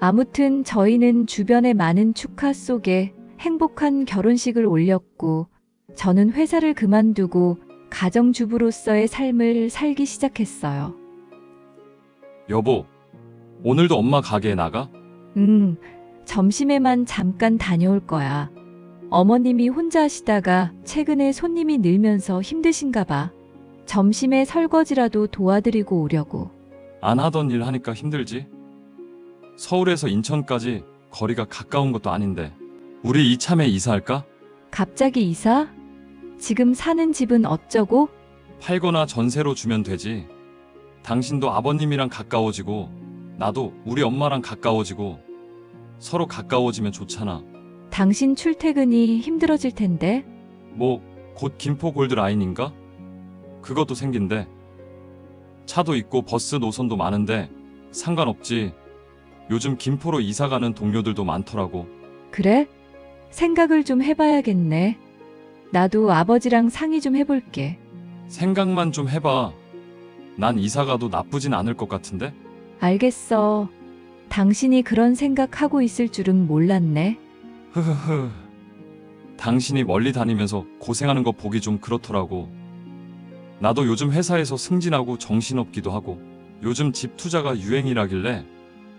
아무튼 저희는 주변의 많은 축하 속에 행복한 결혼식을 올렸고 저는 회사를 그만두고 가정주부로서의 삶을 살기 시작했어요. 여보, 오늘도 엄마 가게에 나가? 점심에만 잠깐 다녀올 거야. 어머님이 혼자 하시다가 최근에 손님이 늘면서 힘드신가 봐. 점심에 설거지라도 도와드리고 오려고. 안 하던 일 하니까 힘들지? 서울에서 인천까지 거리가 가까운 것도 아닌데 우리 이참에 이사할까? 갑자기 이사? 지금 사는 집은 어쩌고? 팔거나 전세로 주면 되지. 당신도 아버님이랑 가까워지고 나도 우리 엄마랑 가까워지고 서로 가까워지면 좋잖아. 당신 출퇴근이 힘들어질 텐데. 뭐 곧 김포 골드라인인가? 그것도 생긴대. 차도 있고 버스 노선도 많은데 상관없지. 요즘 김포로 이사가는 동료들도 많더라고. 그래? 생각을 좀 해봐야겠네. 나도 아버지랑 상의 좀 해볼게. 생각만 좀 해봐. 난 이사가도 나쁘진 않을 것 같은데? 알겠어. 당신이 그런 생각하고 있을 줄은 몰랐네. 흐흐흐. 당신이 멀리 다니면서 고생하는 거 보기 좀 그렇더라고. 나도 요즘 회사에서 승진하고 정신없기도 하고 요즘 집 투자가 유행이라길래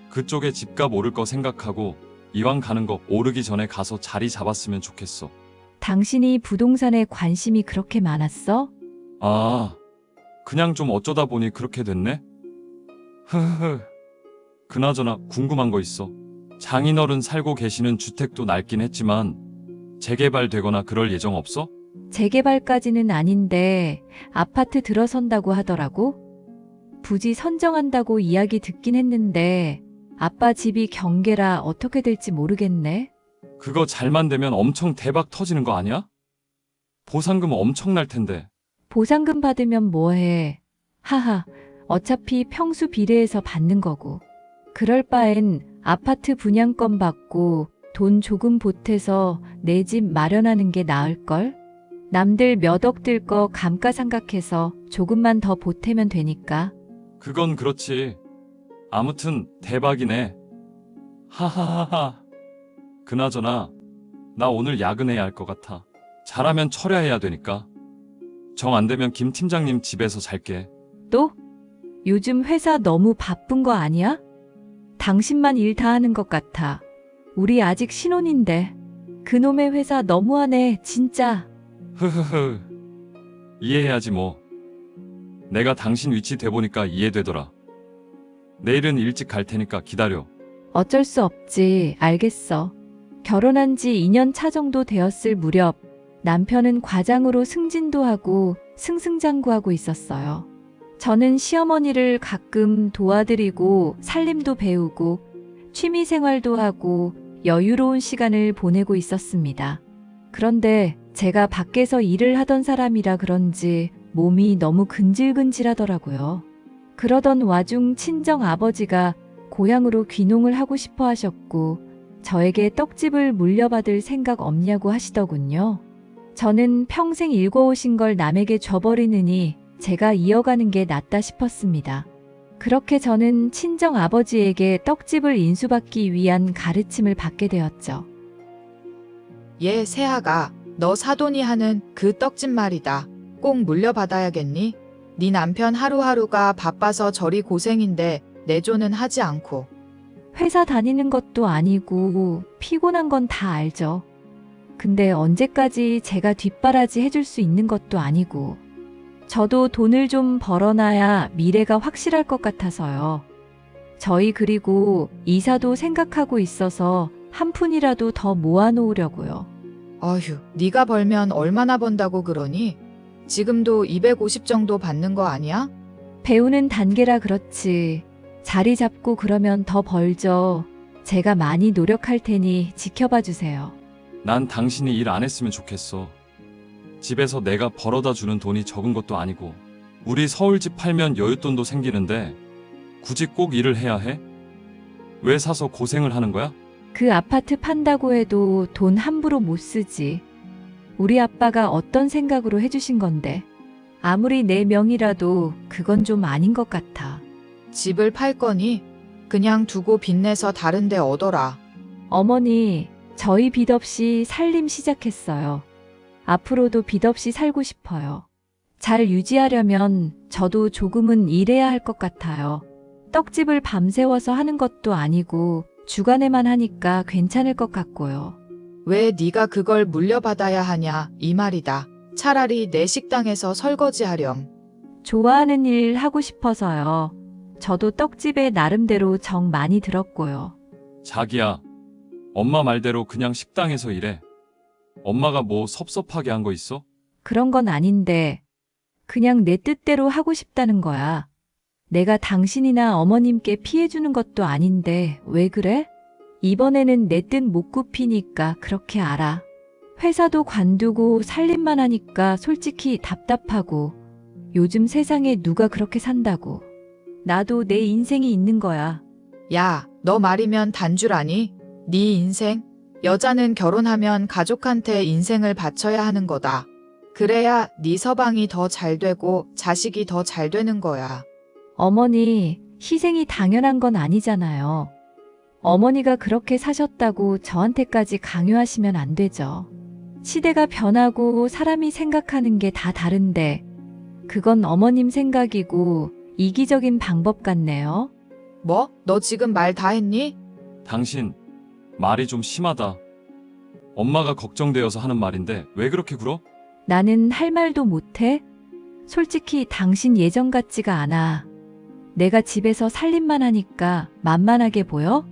그쪽에 집값 오를 거 생각하고 이왕 가는 거 오르기 전에 가서 자리 잡았으면 좋겠어. 당신이 부동산에 관심이 그렇게 많았어? 아, 그냥 좀 어쩌다 보니 그렇게 됐네? 흐흐흐. 그나저나 궁금한 거 있어. 장인어른 살고 계시는 주택도 낡긴 했지만 재개발되거나 그럴 예정 없어? 재개발까지는 아닌데 아파트 들어선다고 하더라고. 부지 선정한다고 이야기 듣긴 했는데 아빠 집이 경계라 어떻게 될지 모르겠네. 그거 잘만 되면 엄청 대박 터지는 거 아니야? 보상금 엄청날 텐데. 보상금 받으면 뭐해. 하하, 어차피 평수 비례해서 받는 거고. 그럴 바엔 아파트 분양권 받고 돈 조금 보태서 내 집 마련하는 게 나을걸? 남들 몇 억 들 거 감가상각해서 조금만 더 보태면 되니까. 그건 그렇지. 아무튼 대박이네. 하하하하. 그나저나 나 오늘 야근해야 할 것 같아. 잘하면 철야해야 되니까. 정 안 되면 김 팀장님 집에서 잘게. 또? 요즘 회사 너무 바쁜 거 아니야? 당신만 일 다 하는 것 같아. 우리 아직 신혼인데. 그놈의 회사 너무하네, 진짜. 흐흐흐. 이해해야지 뭐. 내가 당신 위치 돼보니까 이해되더라. 내일은 일찍 갈 테니까 기다려. 어쩔 수 없지, 알겠어. 결혼한 지 2년 차 정도 되었을 무렵 남편은 과장으로 승진도 하고 승승장구하고 있었어요. 저는 시어머니를 가끔 도와드리고 살림도 배우고 취미생활도 하고 여유로운 시간을 보내고 있었습니다. 그런데 제가 밖에서 일을 하던 사람이라 그런지 몸이 너무 근질근질하더라고요. 그러던 와중 친정 아버지가 고향으로 귀농을 하고 싶어 하셨고 저에게 떡집을 물려받을 생각 없냐고 하시더군요. 저는 평생 일궈오신 걸 남에게 줘버리느니 제가 이어가는 게 낫다 싶었습니다. 그렇게 저는 친정 아버지에게 떡집을 인수받기 위한 가르침을 받게 되었죠. 얘 세아가 너 사돈이 하는 그 떡집 말이다. 꼭 물려받아야겠니? 네 남편 하루하루가 바빠서 저리 고생인데 내조는 하지 않고. 회사 다니는 것도 아니고 피곤한 건 다 알죠. 근데 언제까지 제가 뒷바라지 해줄 수 있는 것도 아니고. 저도 돈을 좀 벌어놔야 미래가 확실할 것 같아서요. 저희 그리고 이사도 생각하고 있어서 한 푼이라도 더 모아놓으려고요. 어휴, 네가 벌면 얼마나 번다고 그러니? 지금도 250 정도 받는 거 아니야? 배우는 단계라 그렇지. 자리 잡고 그러면 더 벌죠. 제가 많이 노력할 테니 지켜봐 주세요. 난 당신이 일 안 했으면 좋겠어. 집에서 내가 벌어다 주는 돈이 적은 것도 아니고 우리 서울집 팔면 여윳돈도 생기는데 굳이 꼭 일을 해야 해? 왜 사서 고생을 하는 거야? 그 아파트 판다고 해도 돈 함부로 못 쓰지. 우리 아빠가 어떤 생각으로 해주신 건데. 아무리 내 명이라도 그건 좀 아닌 것 같아. 집을 팔 거니? 그냥 두고 빚내서 다른 데 얻어라. 어머니, 저희 빚 없이 살림 시작했어요. 앞으로도 빚 없이 살고 싶어요. 잘 유지하려면 저도 조금은 일해야 할 것 같아요. 떡집을 밤새워서 하는 것도 아니고 주간에만 하니까 괜찮을 것 같고요. 왜 네가 그걸 물려받아야 하냐 이 말이다. 차라리 내 식당에서 설거지하렴. 좋아하는 일 하고 싶어서요. 저도 떡집에 나름대로 정 많이 들었고요. 자기야, 엄마 말대로 그냥 식당에서 일해. 엄마가 뭐 섭섭하게 한 거 있어? 그런 건 아닌데 그냥 내 뜻대로 하고 싶다는 거야. 내가 당신이나 어머님께 피해주는 것도 아닌데 왜 그래? 이번에는 내 뜻 못 굽히니까 그렇게 알아. 회사도 관두고 살림만 하니까 솔직히 답답하고 요즘 세상에 누가 그렇게 산다고. 나도 내 인생이 있는 거야. 야, 너 말이면 단줄 아니? 네 인생? 여자는 결혼하면 가족한테 인생을 바쳐야 하는 거다. 그래야 네 서방이 더 잘 되고 자식이 더 잘 되는 거야. 어머니, 희생이 당연한 건 아니잖아요. 어머니가 그렇게 사셨다고 저한테까지 강요하시면 안 되죠. 시대가 변하고 사람이 생각하는 게 다 다른데 그건 어머님 생각이고 이기적인 방법 같네요. 뭐? 너 지금 말 다 했니? 당신, 말이 좀 심하다. 엄마가 걱정되어서 하는 말인데 왜 그렇게 굴어? 나는 할 말도 못해? 솔직히 당신 예전 같지가 않아. 내가 집에서 살림만 하니까 만만하게 보여?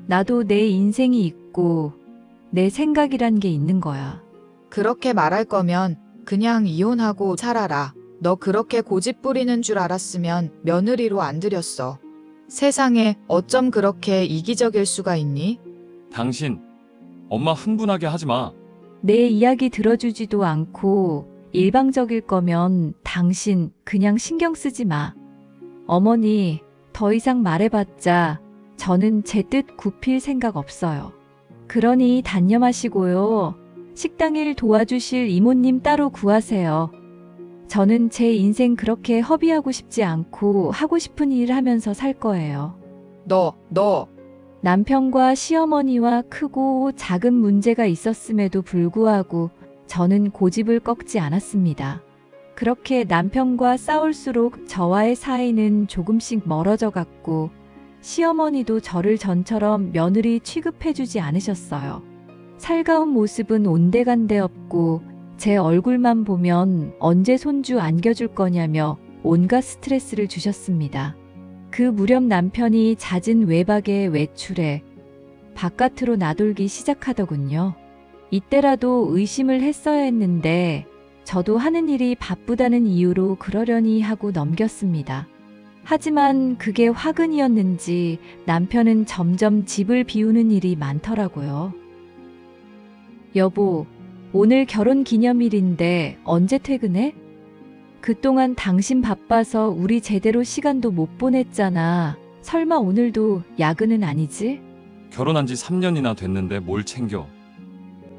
나도 내 인생이 있고 내 생각이란 게 있는 거야. 그렇게 말할 거면 그냥 이혼하고 살아라. 너 그렇게 고집 부리는 줄 알았으면 며느리로 안 들였어. 세상에 어쩜 그렇게 이기적일 수가 있니? 당신, 엄마 흥분하게 하지 마. 내 이야기 들어주지도 않고 일방적일 거면 당신 그냥 신경 쓰지 마. 어머니, 더 이상 말해봤자 저는 제 뜻 굽힐 생각 없어요. 그러니 단념하시고요. 식당 일 도와주실 이모님 따로 구하세요. 저는 제 인생 그렇게 허비하고 싶지 않고 하고 싶은 일 하면서 살 거예요. 너 남편과 시어머니와 크고 작은 문제가 있었음에도 불구하고 저는 고집을 꺾지 않았습니다. 그렇게 남편과 싸울수록 저와의 사이는 조금씩 멀어져 갔고 시어머니도 저를 전처럼 며느리 취급해주지 않으셨어요. 살가운 모습은 온데간데 없고 제 얼굴만 보면 언제 손주 안겨줄 거냐며 온갖 스트레스를 주셨습니다. 그 무렵 남편이 잦은 외박에 외출해 바깥으로 나돌기 시작하더군요. 이때라도 의심을 했어야 했는데 저도 하는 일이 바쁘다는 이유로 그러려니 하고 넘겼습니다. 하지만 그게 화근이었는지 남편은 점점 집을 비우는 일이 많더라고요. 여보, 오늘 결혼 기념일인데 언제 퇴근해? 그동안 당신 바빠서 우리 제대로 시간도 못 보냈잖아. 설마 오늘도 야근은 아니지? 결혼한 지 3년이나 됐는데 뭘 챙겨.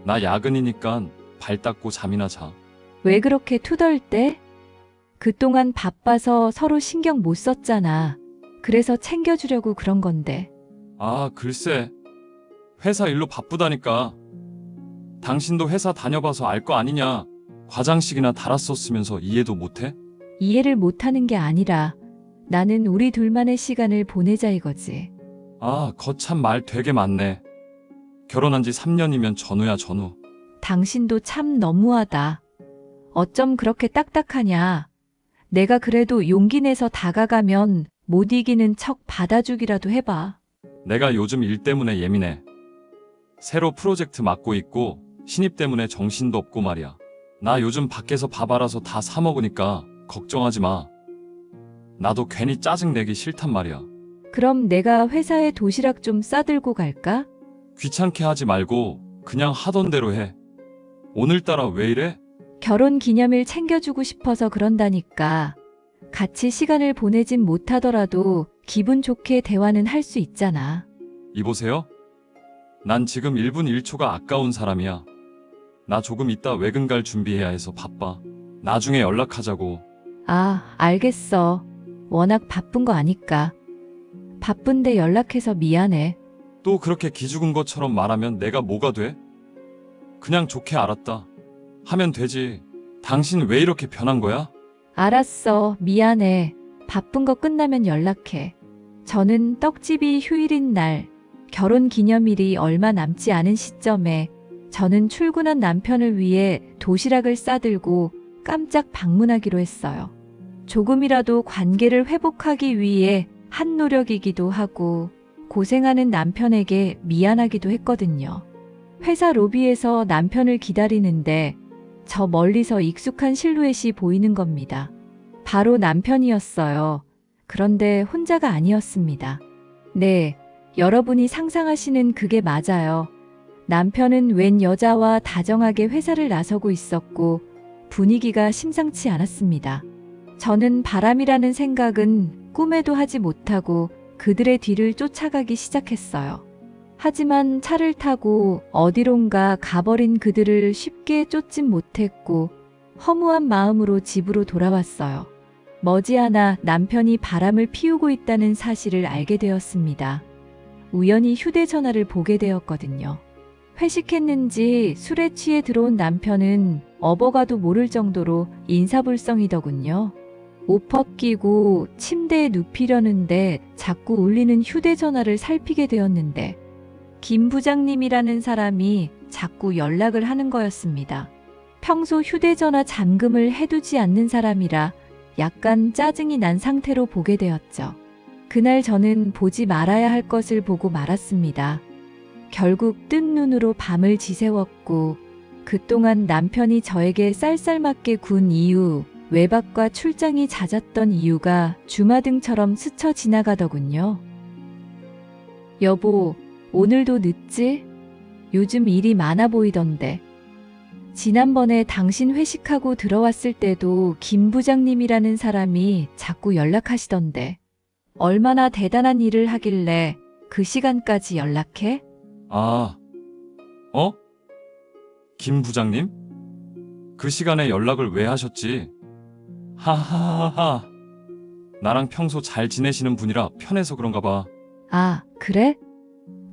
나 야근이니까 발 닦고 잠이나 자. 왜 그렇게 투덜대? 그동안 바빠서 서로 신경 못 썼잖아. 그래서 챙겨주려고 그런 건데. 아, 글쎄. 회사 일로 바쁘다니까. 당신도 회사 다녀봐서 알 거 아니냐. 과장식이나 달았었으면서 이해도 못해? 이해를 못하는 게 아니라 나는 우리 둘만의 시간을 보내자 이거지. 아, 거참 말 되게 많네. 결혼한 지 3년이면 전우야, 전우. 당신도 참 너무하다. 어쩜 그렇게 딱딱하냐. 내가 그래도 용기 내서 다가가면 못 이기는 척 받아주기라도 해봐. 내가 요즘 일 때문에 예민해. 새로 프로젝트 맡고 있고 신입 때문에 정신도 없고 말이야. 나 요즘 밖에서 밥 알아서 다 사 먹으니까 걱정하지 마. 나도 괜히 짜증 내기 싫단 말이야. 그럼 내가 회사에 도시락 좀 싸들고 갈까? 귀찮게 하지 말고 그냥 하던 대로 해. 오늘따라 왜 이래? 결혼 기념일 챙겨주고 싶어서 그런다니까. 같이 시간을 보내진 못하더라도 기분 좋게 대화는 할 수 있잖아. 이보세요. 난 지금 1분 1초가 아까운 사람이야. 나 조금 이따 외근 갈 준비해야 해서 바빠. 나중에 연락하자고. 아, 알겠어. 워낙 바쁜 거 아니까. 바쁜데 연락해서 미안해. 또 그렇게 기죽은 것처럼 말하면 내가 뭐가 돼? 그냥 좋게 알았다 하면 되지. 당신 왜 이렇게 변한 거야? 알았어. 미안해. 바쁜 거 끝나면 연락해. 저는 떡집이 휴일인 날, 결혼 기념일이 얼마 남지 않은 시점에 저는 출근한 남편을 위해 도시락을 싸들고 깜짝 방문하기로 했어요. 조금이라도 관계를 회복하기 위해 한 노력이기도 하고 고생하는 남편에게 미안하기도 했거든요. 회사 로비에서 남편을 기다리는데 저 멀리서 익숙한 실루엣이 보이는 겁니다. 바로 남편이었어요. 그런데 혼자가 아니었습니다. 네, 여러분이 상상하시는 그게 맞아요. 남편은 웬 여자와 다정하게 회사를 나서고 있었고 분위기가 심상치 않았습니다. 저는 바람이라는 생각은 꿈에도 하지 못하고 그들의 뒤를 쫓아가기 시작했어요. 하지만 차를 타고 어디론가 가버린 그들을 쉽게 쫓진 못했고 허무한 마음으로 집으로 돌아왔어요. 머지않아 남편이 바람을 피우고 있다는 사실을 알게 되었습니다. 우연히 휴대전화를 보게 되었거든요. 회식했는지 술에 취해 들어온 남편은 업어가도 모를 정도로 인사불성이더군요. 옷 벗기고 침대에 눕히려는데 자꾸 울리는 휴대전화를 살피게 되었는데 김 부장님이라는 사람이 자꾸 연락을 하는 거였습니다. 평소 휴대전화 잠금을 해두지 않는 사람이라 약간 짜증이 난 상태로 보게 되었죠. 그날 저는 보지 말아야 할 것을 보고 말았습니다. 결국 뜬 눈으로 밤을 지새웠고 그동안 남편이 저에게 쌀쌀맞게 군 이유, 외박과 출장이 잦았던 이유가 주마등처럼 스쳐 지나가더군요. 여보, 오늘도 늦지? 요즘 일이 많아 보이던데. 지난번에 당신 회식하고 들어왔을 때도 김 부장님이라는 사람이 자꾸 연락하시던데. 얼마나 대단한 일을 하길래 그 시간까지 연락해? 김 부장님? 그 시간에 연락을 왜 하셨지? 하하하하. 나랑 평소 잘 지내시는 분이라 편해서 그런가 봐. 아, 그래?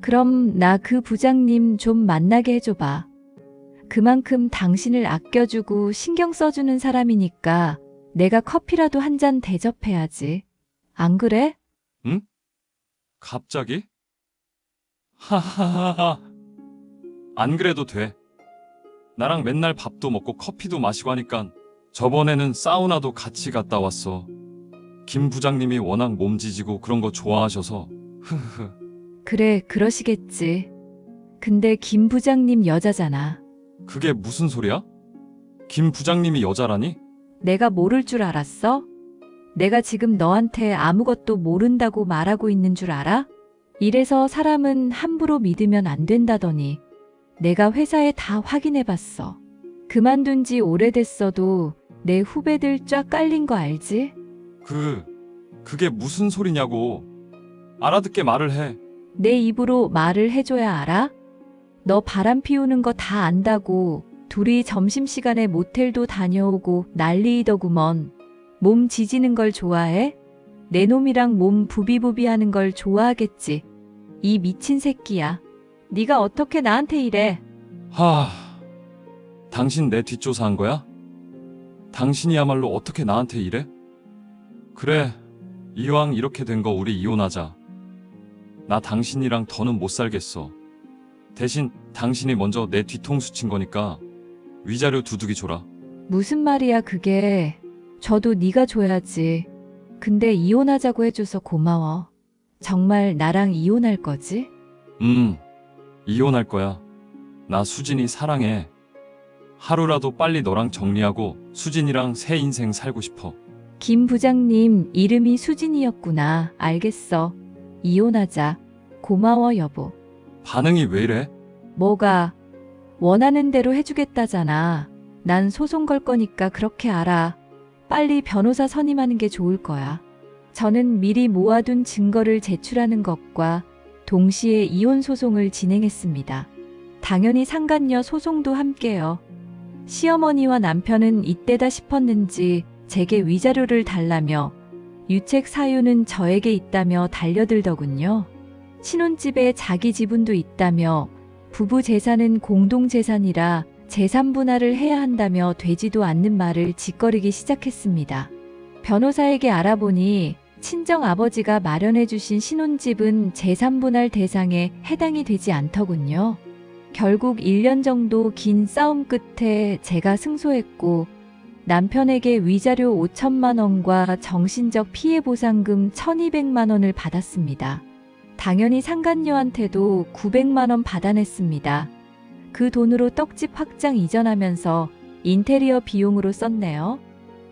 그럼 나 그 부장님 좀 만나게 해줘봐. 그만큼 당신을 아껴주고 신경 써주는 사람이니까 내가 커피라도 한 잔 대접해야지. 안 그래? 갑자기? 하하하하. 안 그래도 돼. 나랑 맨날 밥도 먹고 커피도 마시고 하니까 저번에는 사우나도 같이 갔다 왔어. 김 부장님이 워낙 몸지지고 그런 거 좋아하셔서 흐흐흐. 그래, 그러시겠지. 근데 김 부장님 여자잖아. 그게 무슨 소리야? 김 부장님이 여자라니? 내가 모를 줄 알았어? 내가 지금 너한테 아무것도 모른다고 말하고 있는 줄 알아? 이래서 사람은 함부로 믿으면 안 된다더니 내가 회사에 다 확인해봤어. 그만둔 지 오래됐어도 내 후배들 쫙 깔린 거 알지? 그게 무슨 소리냐고. 알아듣게 말을 해. 내 입으로 말을 해줘야 알아? 너 바람 피우는 거 다 안다고 둘이 점심시간에 모텔도 다녀오고 난리이더구먼. 몸 지지는 걸 좋아해? 내 놈이랑 몸 부비부비하는 걸 좋아하겠지. 이 미친 새끼야. 네가 어떻게 나한테 이래? 당신 내 뒷조사한 거야? 당신이야말로 어떻게 나한테 이래? 그래, 이왕 이렇게 된 거 우리 이혼하자. 나 당신이랑 더는 못 살겠어. 대신 당신이 먼저 내 뒤통수 친 거니까 위자료 두둑이 줘라. 무슨 말이야 그게. 저도 네가 줘야지. 근데 이혼하자고 해줘서 고마워. 정말 나랑 이혼할 거지? 이혼할 거야. 나 수진이 사랑해. 하루라도 빨리 너랑 정리하고 수진이랑 새 인생 살고 싶어. 김 부장님 이름이 수진이었구나. 알겠어. 이혼하자. 고마워 여보. 반응이 왜 이래? 뭐가? 원하는 대로 해주겠다잖아. 난 소송 걸 거니까 그렇게 알아. 빨리 변호사 선임하는 게 좋을 거야. 저는 미리 모아둔 증거를 제출하는 것과 동시에 이혼 소송을 진행했습니다. 당연히 상간녀 소송도 함께요. 시어머니와 남편은 이때다 싶었는지 제게 위자료를 달라며 유책 사유는 저에게 있다며 달려들더군요. 신혼집에 자기 지분도 있다며 부부 재산은 공동재산이라 재산 분할을 해야 한다며 되지도 않는 말을 짓거리기 시작했습니다. 변호사에게 알아보니 친정 아버지가 마련해 주신 신혼집은 재산 분할 대상에 해당이 되지 않더군요. 결국 1년 정도 긴 싸움 끝에 제가 승소했고 남편에게 위자료 5천만 원과 정신적 피해 보상금 1,200만 원을 받았습니다. 당연히 상간녀한테도 900만 원 받아냈습니다. 그 돈으로 떡집 확장 이전하면서 인테리어 비용으로 썼네요.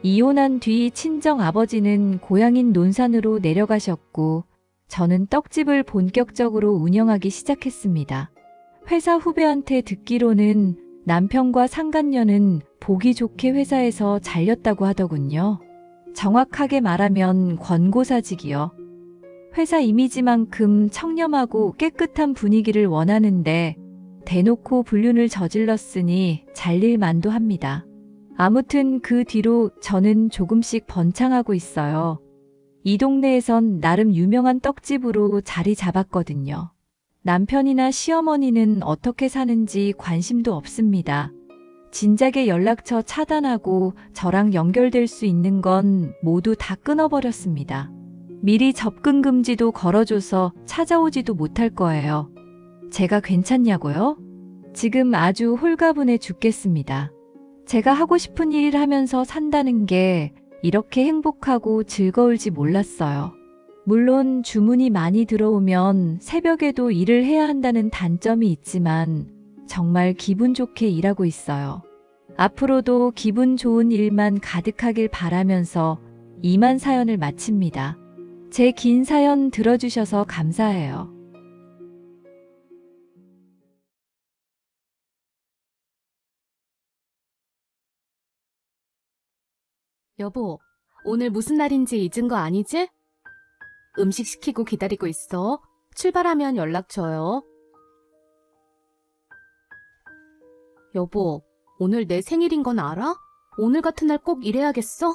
이혼한 뒤 친정 아버지는 고향인 논산으로 내려가셨고 저는 떡집을 본격적으로 운영하기 시작했습니다. 회사 후배한테 듣기로는 남편과 상간녀는 보기 좋게 회사에서 잘렸다고 하더군요. 정확하게 말하면 권고사직이요. 회사 이미지만큼 청렴하고 깨끗한 분위기를 원하는데 대놓고 불륜을 저질렀으니 잘릴 만도 합니다. 아무튼 그 뒤로 저는 조금씩 번창하고 있어요. 이 동네에선 나름 유명한 떡집으로 자리 잡았거든요. 남편이나 시어머니는 어떻게 사는지 관심도 없습니다. 진작에 연락처 차단하고 저랑 연결될 수 있는 건 모두 다 끊어버렸습니다. 미리 접근 금지도 걸어줘서 찾아오지도 못할 거예요. 제가 괜찮냐고요? 지금 아주 홀가분해 죽겠습니다. 제가 하고 싶은 일 하면서 산다는 게 이렇게 행복하고 즐거울지 몰랐어요. 물론 주문이 많이 들어오면 새벽에도 일을 해야 한다는 단점이 있지만 정말 기분 좋게 일하고 있어요. 앞으로도 기분 좋은 일만 가득하길 바라면서 이만 사연을 마칩니다. 제 긴 사연 들어주셔서 감사해요. 여보, 오늘 무슨 날인지 잊은 거 아니지? 음식 시키고 기다리고 있어. 출발하면 연락 줘요. 여보, 오늘 내 생일인 건 알아? 오늘 같은 날 꼭 일해야겠어?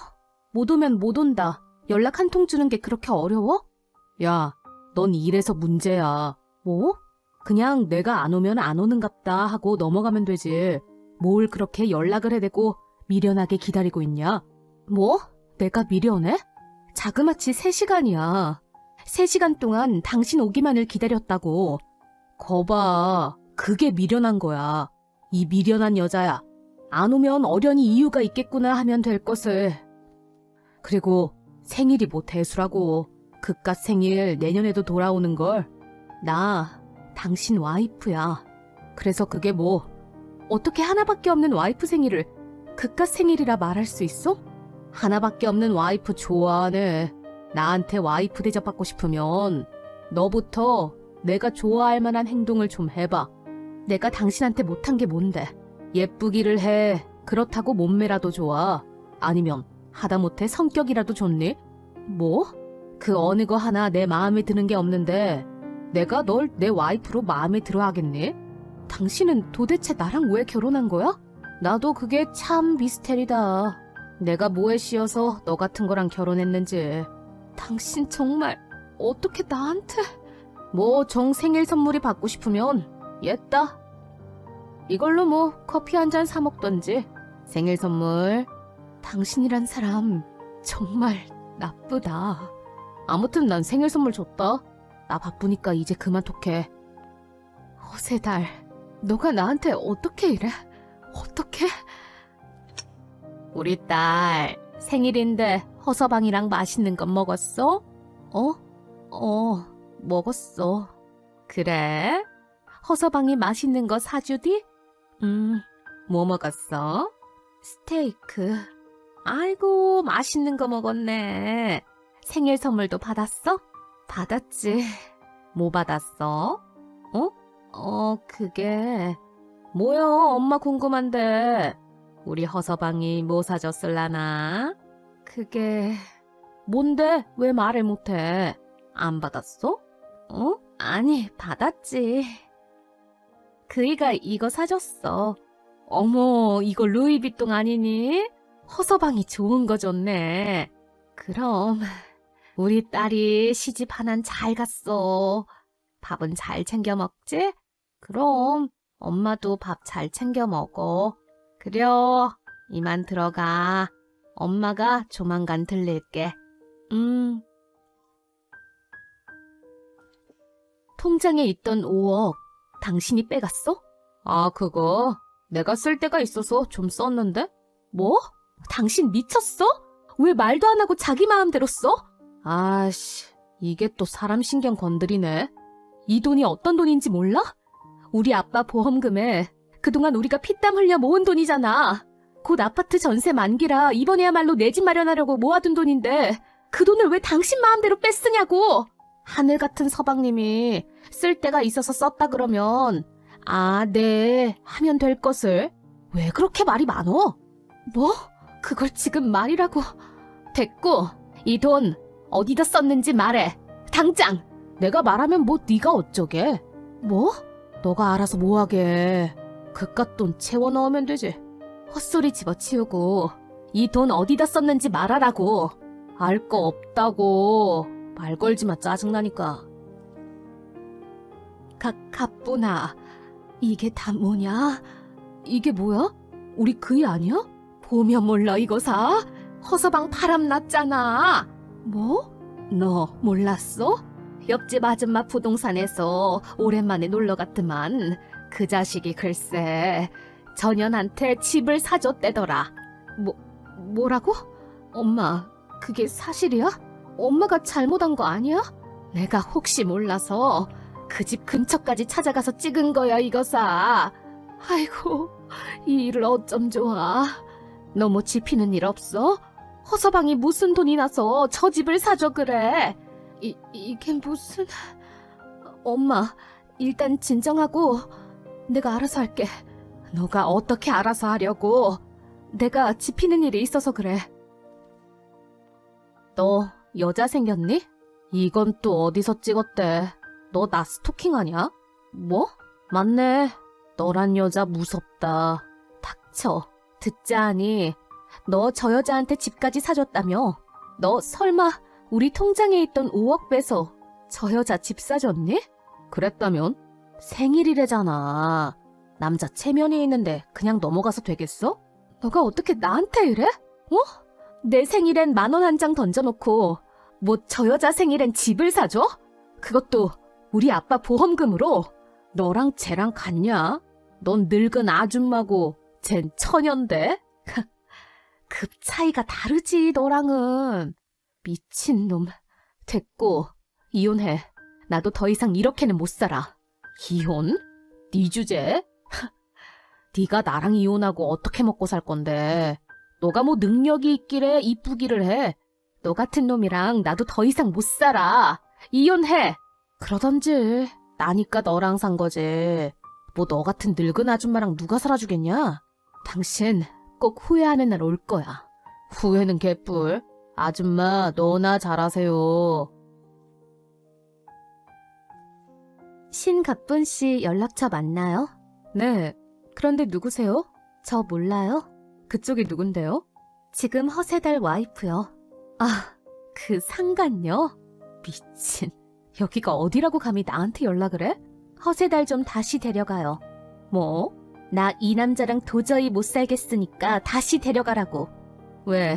못 오면 못 온다. 연락 한 통 주는 게 그렇게 어려워? 야, 넌 일해서 문제야. 뭐? 그냥 내가 안 오면 안 오는갑다 하고 넘어가면 되지. 뭘 그렇게 연락을 해대고 미련하게 기다리고 있냐? 뭐? 내가 미련해? 자그마치 3시간이야. 3시간 동안 당신 오기만을 기다렸다고. 거봐, 그게 미련한 거야. 이 미련한 여자야. 안 오면 어련히 이유가 있겠구나 하면 될 것을. 그리고 생일이 뭐 대수라고. 그깟 생일 내년에도 돌아오는걸. 나 당신 와이프야. 그래서 그게 뭐 어떻게 하나밖에 없는 와이프 생일을 그깟 생일이라 말할 수 있어? 하나밖에 없는 와이프 좋아하네. 나한테 와이프 대접받고 싶으면 너부터 내가 좋아할 만한 행동을 좀 해봐. 내가 당신한테 못한 게 뭔데? 예쁘기를 해. 그렇다고 몸매라도 좋아. 아니면 하다못해 성격이라도 좋니? 뭐? 그 어느 거 하나 내 마음에 드는 게 없는데 내가 널 내 와이프로 마음에 들어 하겠니? 당신은 도대체 나랑 왜 결혼한 거야? 나도 그게 참 미스테리다. 내가 뭐에 씌어서 너 같은 거랑 결혼했는지. 당신 정말 어떻게 나한테. 뭐 정 생일 선물이 받고 싶으면 옛다. 이걸로 뭐 커피 한 잔 사 먹던지. 생일 선물. 당신이란 사람 정말 나쁘다. 아무튼 난 생일 선물 줬다. 나 바쁘니까 이제 그만 톡해. 허세달, 너가 나한테 어떻게 이래? 어떻게? 우리 딸 생일인데 허서방이랑 맛있는 거 먹었어? 먹었어. 그래? 허서방이 맛있는 거 사주디? 뭐 먹었어? 스테이크. 아이고, 맛있는 거 먹었네. 생일 선물도 받았어? 받았지. 뭐 받았어? 그게... 뭐야, 엄마 궁금한데. 우리 허서방이 뭐 사줬을라나? 그게... 뭔데? 왜 말을 못해? 안 받았어? 아니, 받았지. 그이가 이거 사줬어. 어머, 이거 루이비통 아니니? 허서방이 좋은 거 줬네. 그럼 우리 딸이 시집 하나는 잘 갔어. 밥은 잘 챙겨 먹지? 그럼 엄마도 밥 잘 챙겨 먹어. 그려, 이만 들어가. 엄마가 조만간 들릴게. 통장에 있던 5억 당신이 빼갔어? 아, 그거 내가 쓸 데가 있어서 좀 썼는데? 뭐? 당신 미쳤어? 왜 말도 안 하고 자기 마음대로 써? 아씨, 이게 또 사람 신경 건드리네. 이 돈이 어떤 돈인지 몰라? 우리 아빠 보험금에 그동안 우리가 피땀 흘려 모은 돈이잖아. 곧 아파트 전세 만기라 이번에야말로 내 집 마련하려고 모아둔 돈인데 그 돈을 왜 당신 마음대로 뺐으냐고! 하늘 같은 서방님이 쓸 데가 있어서 썼다 그러면 아, 네 하면 될 것을 왜 그렇게 말이 많어? 뭐? 그걸 지금 말이라고. 됐고, 이 돈 어디다 썼는지 말해. 당장! 내가 말하면 뭐 네가 어쩌게? 뭐? 너가 알아서 뭐하게. 그깟 돈 채워 넣으면 되지. 헛소리 집어치우고 이 돈 어디다 썼는지 말하라고. 알 거 없다고. 말 걸지 마, 짜증나니까. 가뿐아, 이게 다 뭐냐? 이게 뭐야? 우리 그이 아니야? 보면 몰라 이거 사? 허서방 바람 났잖아. 뭐? 너 몰랐어? 옆집 아줌마 부동산에서 오랜만에 놀러 갔더만 그 자식이 글쎄 전현한테 집을 사줬대더라. 뭐라고? 엄마, 그게 사실이야? 엄마가 잘못한 거 아니야? 내가 혹시 몰라서 그 집 근처까지 찾아가서 찍은 거야, 이거사. 아이고, 이 일을 어쩜 좋아. 너 뭐 지피는 일 없어? 허서방이 무슨 돈이 나서 저 집을 사줘 그래? 이게 무슨... 엄마, 일단 진정하고 내가 알아서 할게. 너가 어떻게 알아서 하려고. 내가 지피는 일이 있어서 그래. 너 여자 생겼니? 이건 또 어디서 찍었대? 너 나 스토킹하냐? 뭐? 맞네. 너란 여자 무섭다. 닥쳐. 듣자 하니 너 저 여자한테 집까지 사줬다며? 너 설마 우리 통장에 있던 5억 빼서 저 여자 집 사줬니? 그랬다면? 생일이래잖아. 남자 체면이 있는데 그냥 넘어가서 되겠어? 너가 어떻게 나한테 이래? 내 생일엔 10,000원 한 장 던져놓고 뭐 저 여자 생일엔 집을 사줘? 그것도 우리 아빠 보험금으로? 너랑 쟤랑 같냐? 넌 늙은 아줌마고 쟨 처년데? 급 차이가 다르지 너랑은. 미친놈. 됐고 이혼해. 나도 더 이상 이렇게는 못 살아. 이혼? 네 주제? 네가 나랑 이혼하고 어떻게 먹고 살 건데. 너가 뭐 능력이 있기래 이쁘기를 해. 너 같은 놈이랑 나도 더 이상 못 살아. 이혼해. 그러던지 나니까 너랑 산 거지. 뭐 너 같은 늙은 아줌마랑 누가 살아주겠냐? 당신 꼭 후회하는 날 올 거야. 후회는 개뿔. 아줌마 너나 잘하세요. 신가쁜 씨 연락처 맞나요? 네. 그런데 누구세요? 저 몰라요. 그쪽이 누군데요? 지금 허세달 와이프요. 아, 그 상간녀? 미친. 여기가 어디라고 감히 나한테 연락을 해? 허세달 좀 다시 데려가요. 뭐? 나 이 남자랑 도저히 못 살겠으니까 다시 데려가라고. 왜?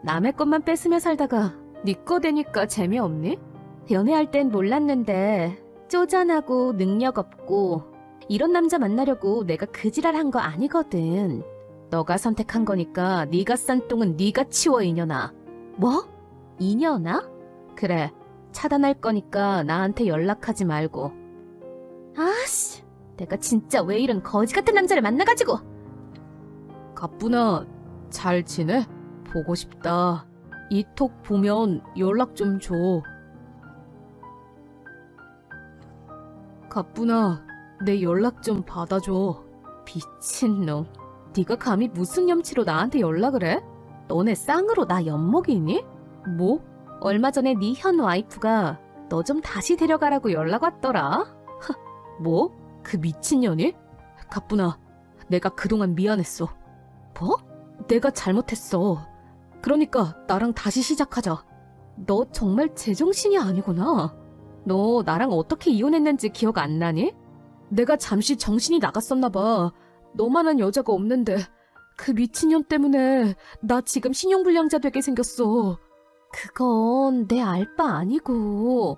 남의 것만 뺏으며 살다가 네 거 되니까 재미없니? 연애할 땐 몰랐는데 쪼잔하고 능력 없고 이런 남자 만나려고 내가 그 지랄 한 거 아니거든. 너가 선택한 거니까 네가 싼 똥은 네가 치워 이년아. 뭐? 이년아? 그래. 차단할 거니까 나한테 연락하지 말고. 아씨, 내가 진짜 왜 이런 거지 같은 남자를 만나가지고. 가뿐아, 잘 지내? 보고 싶다. 이 톡 보면 연락 좀 줘. 가뿐아, 내 연락 좀 받아줘. 미친놈. 네가 감히 무슨 염치로 나한테 연락을 해? 너네 쌍으로 나 엿먹이니? 뭐? 얼마 전에 네 현 와이프가 너 좀 다시 데려가라고 연락 왔더라. 뭐? 그 미친년이? 가뿐아, 내가 그동안 미안했어. 뭐? 내가 잘못했어. 그러니까 나랑 다시 시작하자. 너 정말 제정신이 아니구나. 너 나랑 어떻게 이혼했는지 기억 안 나니? 내가 잠시 정신이 나갔었나 봐. 너만한 여자가 없는데 그 미친년 때문에 나 지금 신용불량자 되게 생겼어. 그건 내 알바 아니고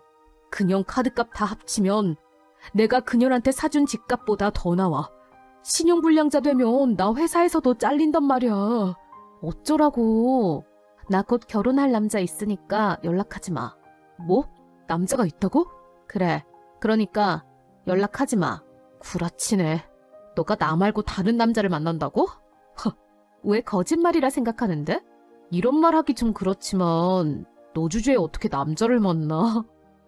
그년 카드값 다 합치면 내가 그년한테 사준 집값보다 더 나와. 신용불량자 되면 나 회사에서도 잘린단 말이야. 어쩌라고. 나 곧 결혼할 남자 있으니까 연락하지 마. 뭐? 남자가 있다고? 그래. 그러니까 연락하지 마. 구라치네. 너가 나 말고 다른 남자를 만난다고? 왜 거짓말이라 생각하는데? 이런 말 하기 좀 그렇지만 너 주제에 어떻게 남자를 만나?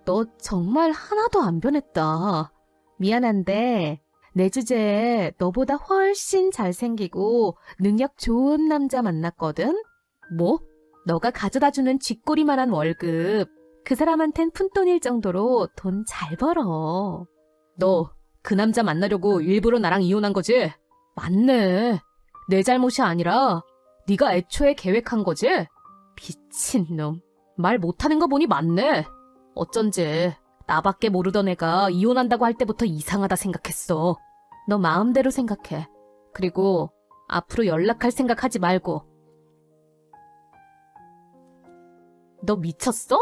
너 정말 하나도 안 변했다. 미안한데 내 주제에 너보다 훨씬 잘생기고 능력 좋은 남자 만났거든? 뭐? 너가 가져다주는 쥐꼬리만한 월급 그 사람한텐 푼돈일 정도로 돈 잘 벌어. 너 그 남자 만나려고 일부러 나랑 이혼한 거지? 맞네. 내 잘못이 아니라 네가 애초에 계획한 거지? 미친놈. 말 못하는 거 보니 맞네. 어쩐지 나밖에 모르던 애가 이혼한다고 할 때부터 이상하다 생각했어. 너 마음대로 생각해. 그리고 앞으로 연락할 생각하지 말고. 너 미쳤어?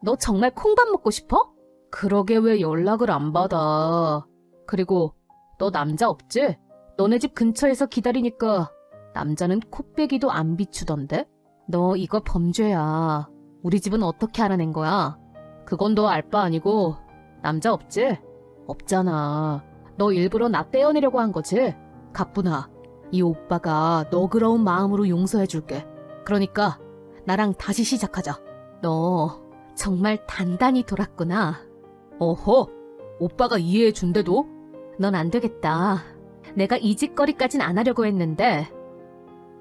너 정말 콩밥 먹고 싶어? 그러게 왜 연락을 안 받아. 그리고 너 남자 없지? 너네 집 근처에서 기다리니까 남자는 코빼기도 안 비추던데? 너 이거 범죄야. 우리 집은 어떻게 알아낸 거야? 그건 너 알 바 아니고 남자 없지? 없잖아. 너 일부러 나 떼어내려고 한 거지? 가뿐아. 이 오빠가 너그러운 마음으로 용서해줄게. 그러니까 나랑 다시 시작하자. 너 정말 단단히 돌았구나. 어허, 오빠가 이해해준대도? 넌 안 되겠다. 내가 이 짓거리까진 안 하려고 했는데.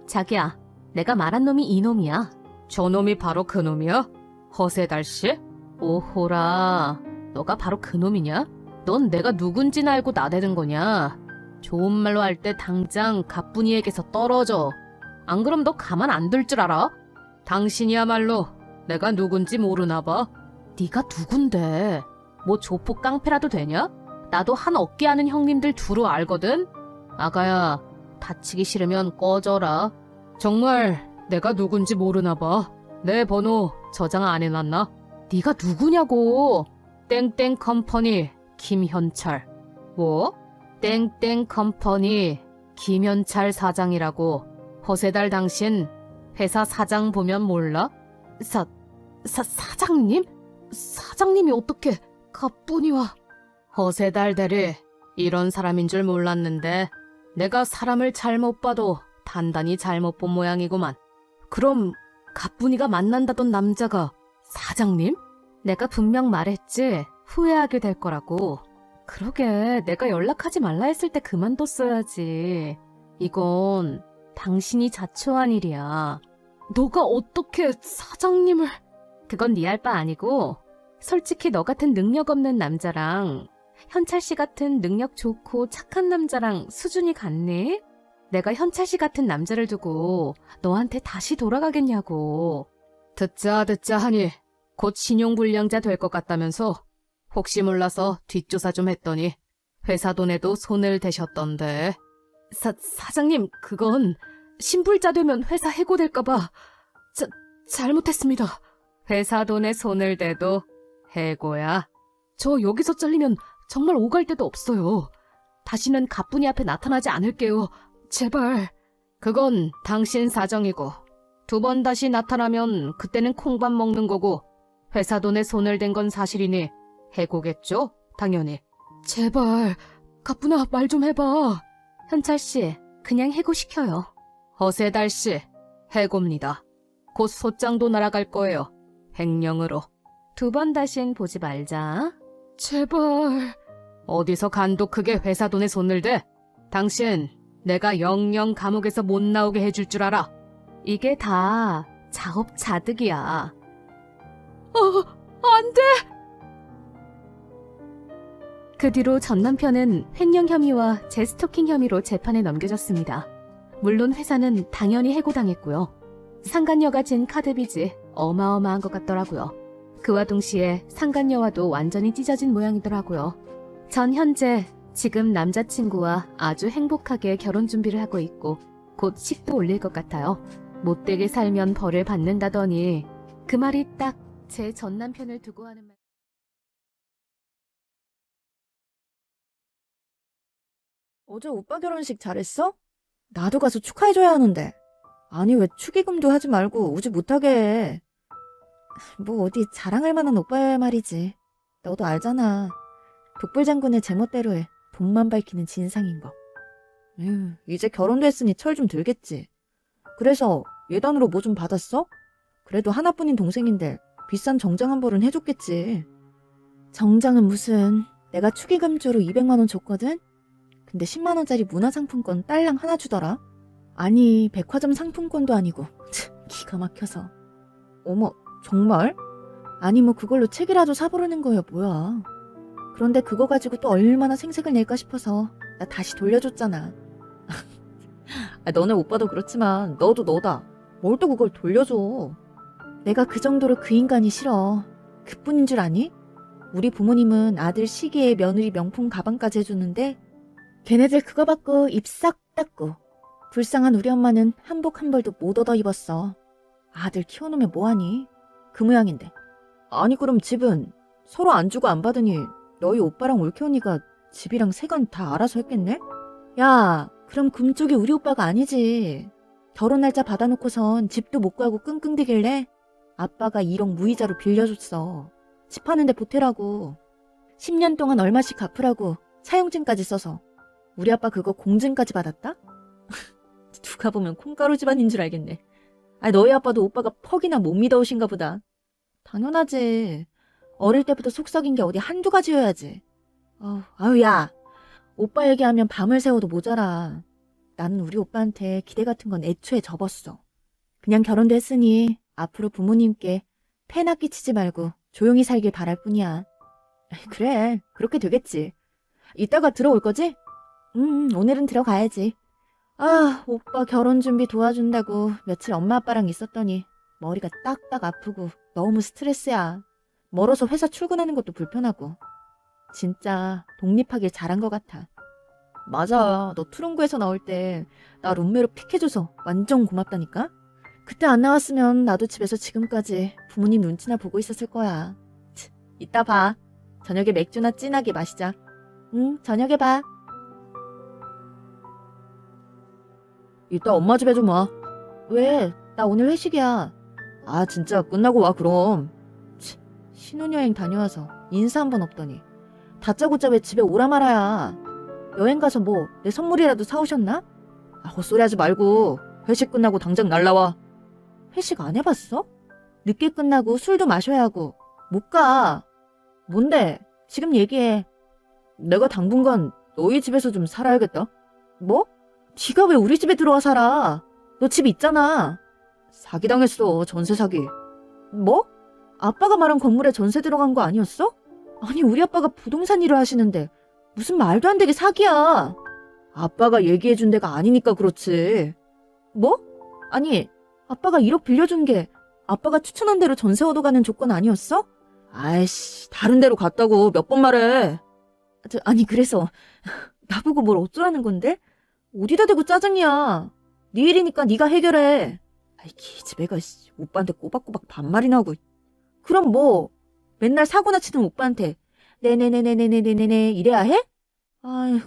자기야, 내가 말한 놈이 이 놈이야. 저 놈이 바로 그 놈이야? 허세달씨? 오호라, 너가 바로 그 놈이냐? 넌 내가 누군지는 알고 나대는 거냐? 좋은 말로 할 때 당장 가뿐이에게서 떨어져. 안 그럼 너 가만 안 둘 줄 알아? 당신이야말로 내가 누군지 모르나 봐. 네가 누군데? 뭐 조폭 깡패라도 되냐? 나도 한 어깨 아는 형님들 두루 알거든? 아가야, 다치기 싫으면 꺼져라. 정말 내가 누군지 모르나 봐. 내 번호 저장 안 해놨나? 네가 누구냐고. 땡땡 컴퍼니 김현철. 뭐? 땡땡 컴퍼니 김현철 사장이라고. 허세달 당신 회사 사장 보면 몰라? 사장님? 사장님이 어떻게 가뿐이와. 허세달 대리, 이런 사람인 줄 몰랐는데 내가 사람을 잘못 봐도 단단히 잘못 본 모양이구만. 그럼 가뿐이가 만난다던 남자가 사장님? 내가 분명 말했지. 후회하게 될 거라고. 그러게 내가 연락하지 말라 했을 때 그만뒀어야지. 이건 당신이 자초한 일이야. 너가 어떻게 사장님을... 그건 네 할 바 아니고 솔직히 너 같은 능력 없는 남자랑 현철 씨 같은 능력 좋고 착한 남자랑 수준이 같니? 내가 현철 씨 같은 남자를 두고 너한테 다시 돌아가겠냐고. 듣자 하니 곧 신용불량자 될 것 같다면서 혹시 몰라서 뒷조사 좀 했더니 회사 돈에도 손을 대셨던데. 사장님, 그건 신불자 되면 회사 해고될까봐 잘못했습니다. 회사 돈에 손을 대도 해고야. 저 여기서 잘리면 정말 오갈 데도 없어요. 다시는 가뿐이 앞에 나타나지 않을게요. 제발. 그건 당신 사정이고 2번 다시 나타나면 그때는 콩밥 먹는 거고 회사 돈에 손을 댄 건 사실이니 해고겠죠? 당연히. 제발 가뿐아, 말 좀 해봐. 현철 씨, 그냥 해고시켜요. 허세달 씨, 해고입니다. 곧 소장도 날아갈 거예요. 행령으로. 2번 다신 보지 말자. 제발. 어디서 간도 크게 회사 돈에 손을 대? 당신, 내가 영영 감옥에서 못 나오게 해줄 줄 알아. 이게 다 자업자득이야. 안 돼! 그 뒤로 전 남편은 횡령 혐의와 재스토킹 혐의로 재판에 넘겨졌습니다. 물론 회사는 당연히 해고당했고요. 상간녀가 진 카드빚이 어마어마한 것 같더라고요. 그와 동시에 상간녀와도 완전히 찢어진 모양이더라고요. 전 현재 지금 남자친구와 아주 행복하게 결혼 준비를 하고 있고 곧 식도 올릴 것 같아요. 못되게 살면 벌을 받는다더니 그 말이 딱 제 전 남편을 두고 하는 말. 어제 오빠 결혼식 잘했어? 나도 가서 축하해줘야 하는데. 아니, 왜 축의금도 하지 말고 오지 못하게 해. 뭐 어디 자랑할 만한 오빠야 말이지. 너도 알잖아. 독불장군의 제멋대로 해. 돈만 밝히는 진상인 거. 에휴, 이제 결혼도 했으니 철 좀 들겠지. 그래서 예단으로 뭐 좀 받았어? 그래도 하나뿐인 동생인데 비싼 정장 한 벌은 해줬겠지. 정장은 무슨, 내가 축의금조로 200만 원 줬거든? 근데 10만 원짜리 문화상품권 딸랑 하나 주더라. 아니, 백화점 상품권도 아니고. 기가 막혀서. 어머, 정말? 아니 뭐 그걸로 책이라도 사보려는 거야 뭐야. 그런데 그거 가지고 또 얼마나 생색을 낼까 싶어서 나 다시 돌려줬잖아. 너네 오빠도 그렇지만 너도 너다. 뭘 또 그걸 돌려줘. 내가 그 정도로 그 인간이 싫어. 그뿐인 줄 아니? 우리 부모님은 아들 시계에 며느리 명품 가방까지 해주는데 걔네들 그거 받고 입 싹 닫고 불쌍한 우리 엄마는 한복 한 벌도 못 얻어 입었어. 아들 키워놓으면 뭐하니? 그 모양인데. 아니 그럼 집은 서로 안 주고 안 받으니 너희 오빠랑 올케 언니가 집이랑 세관 다 알아서 했겠네? 야, 그럼 금쪽이 우리 오빠가 아니지. 결혼 날짜 받아놓고선 집도 못 가고 끙끙대길래 아빠가 1억 무이자로 빌려줬어. 집 파는데 보태라고. 10년 동안 얼마씩 갚으라고 사용증까지 써서. 우리 아빠 그거 공증까지 받았다? 누가 보면 콩가루 집안인 줄 알겠네. 너희 아빠도 오빠가 퍽이나 못 믿어오신가 보다. 당연하지. 어릴 때부터 속 썩인 게 어디 한두 가지여야지. 아유, 야. 오빠 얘기하면 밤을 새워도 모자라. 나는 우리 오빠한테 기대 같은 건 애초에 접었어. 그냥 결혼도 했으니 앞으로 부모님께 폐나 끼치지 말고 조용히 살길 바랄 뿐이야. 그래, 그렇게 되겠지. 이따가 들어올 거지? 오늘은 들어가야지. 오빠 결혼 준비 도와준다고 며칠 엄마 아빠랑 있었더니 머리가 딱딱 아프고 너무 스트레스야. 멀어서 회사 출근하는 것도 불편하고. 진짜 독립하길 잘한 것 같아. 맞아, 너 투룸구에서 나올 때 나 룸메로 픽해줘서 완전 고맙다니까? 그때 안 나왔으면 나도 집에서 지금까지 부모님 눈치나 보고 있었을 거야. 이따 봐. 저녁에 맥주나 진하게 마시자. 응, 저녁에 봐. 이따 엄마 집에 좀 와. 왜? 나 오늘 회식이야. 진짜 끝나고 와 그럼. 신혼여행 다녀와서 인사 한 번 없더니 다짜고짜 왜 집에 오라 말아야. 여행 가서 뭐 내 선물이라도 사오셨나? 헛소리 하지 말고 회식 끝나고 당장 날라와. 회식 안 해봤어? 늦게 끝나고 술도 마셔야 하고 못 가. 뭔데? 지금 얘기해. 내가 당분간 너희 집에서 좀 살아야겠다. 뭐? 네가 왜 우리 집에 들어와 살아? 너 집 있잖아. 사기당했어, 전세 사기. 뭐? 아빠가 말한 건물에 전세 들어간 거 아니었어? 아니 우리 아빠가 부동산 일을 하시는데 무슨 말도 안 되게 사기야. 아빠가 얘기해준 데가 아니니까 그렇지. 뭐? 아니 아빠가 1억 빌려준 게 아빠가 추천한 대로 전세 얻어가는 조건 아니었어? 아이씨, 다른 데로 갔다고 몇 번 말해. 아니 그래서 나보고 뭘 어쩌라는 건데? 어디다 대고 짜증이야. 네 일이니까 네가 해결해. 기집애가 오빠한테 꼬박꼬박 반말이나 하고. 그럼 뭐 맨날 사고나 치는 오빠한테 네네네네네네네네 이래야 해? 아이고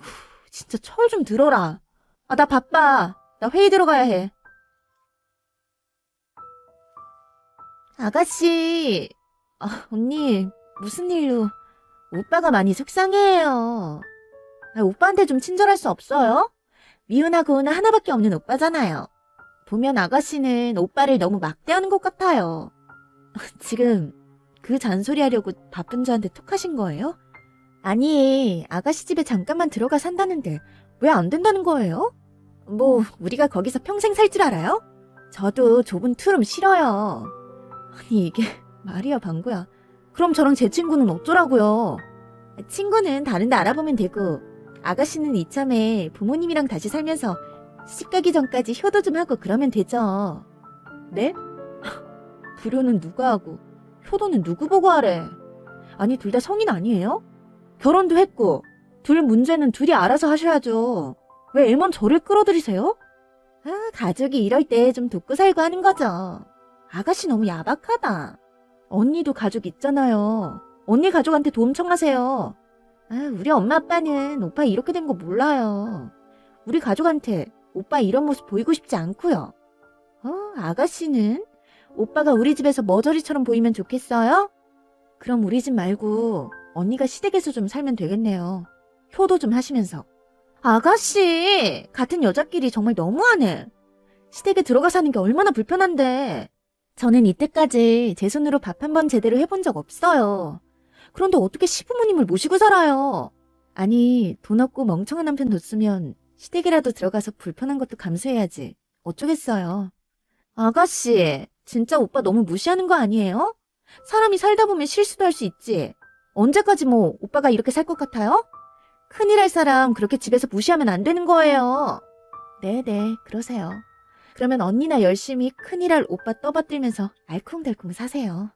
진짜 철 좀 들어라. 나 바빠. 나 회의 들어가야 해. 아가씨. 언니 무슨 일로. 오빠가 많이 속상해해요. 오빠한테 좀 친절할 수 없어요? 미우나 고우나 하나밖에 없는 오빠잖아요. 보면 아가씨는 오빠를 너무 막대하는 것 같아요. 지금 그 잔소리 하려고 바쁜 저한테 톡하신 거예요? 아니, 아가씨 집에 잠깐만 들어가 산다는데 왜 안 된다는 거예요? 뭐 우리가 거기서 평생 살 줄 알아요? 저도 좁은 투룸 싫어요. 아니 이게 말이야 방구야. 그럼 저랑 제 친구는 어쩌라고요? 친구는 다른 데 알아보면 되고 아가씨는 이참에 부모님이랑 다시 살면서 시집 가기 전까지 효도 좀 하고 그러면 되죠. 네? 불효는 누가 하고 효도는 누구 보고 하래? 아니 둘 다 성인 아니에요? 결혼도 했고 둘 문제는 둘이 알아서 하셔야죠. 왜 애만 저를 끌어들이세요? 가족이 이럴 때 좀 돕고 살고 하는 거죠. 아가씨 너무 야박하다. 언니도 가족 있잖아요. 언니 가족한테 도움 청하세요. 우리 엄마 아빠는 오빠 이렇게 된 거 몰라요. 우리 가족한테 오빠 이런 모습 보이고 싶지 않고요. 아가씨는 오빠가 우리 집에서 머저리처럼 보이면 좋겠어요? 그럼 우리 집 말고 언니가 시댁에서 좀 살면 되겠네요. 효도 좀 하시면서. 아가씨, 같은 여자끼리 정말 너무하네. 시댁에 들어가 사는 게 얼마나 불편한데. 저는 이때까지 제 손으로 밥 한 번 제대로 해본 적 없어요. 그런데 어떻게 시부모님을 모시고 살아요? 아니, 돈 없고 멍청한 남편 뒀으면 시댁이라도 들어가서 불편한 것도 감수해야지. 어쩌겠어요. 아가씨, 진짜 오빠 너무 무시하는 거 아니에요? 사람이 살다 보면 실수도 할 수 있지. 언제까지 뭐 오빠가 이렇게 살 것 같아요? 큰일 할 사람 그렇게 집에서 무시하면 안 되는 거예요. 네네, 그러세요. 그러면 언니나 열심히 큰일 할 오빠 떠받들면서 알콩달콩 사세요.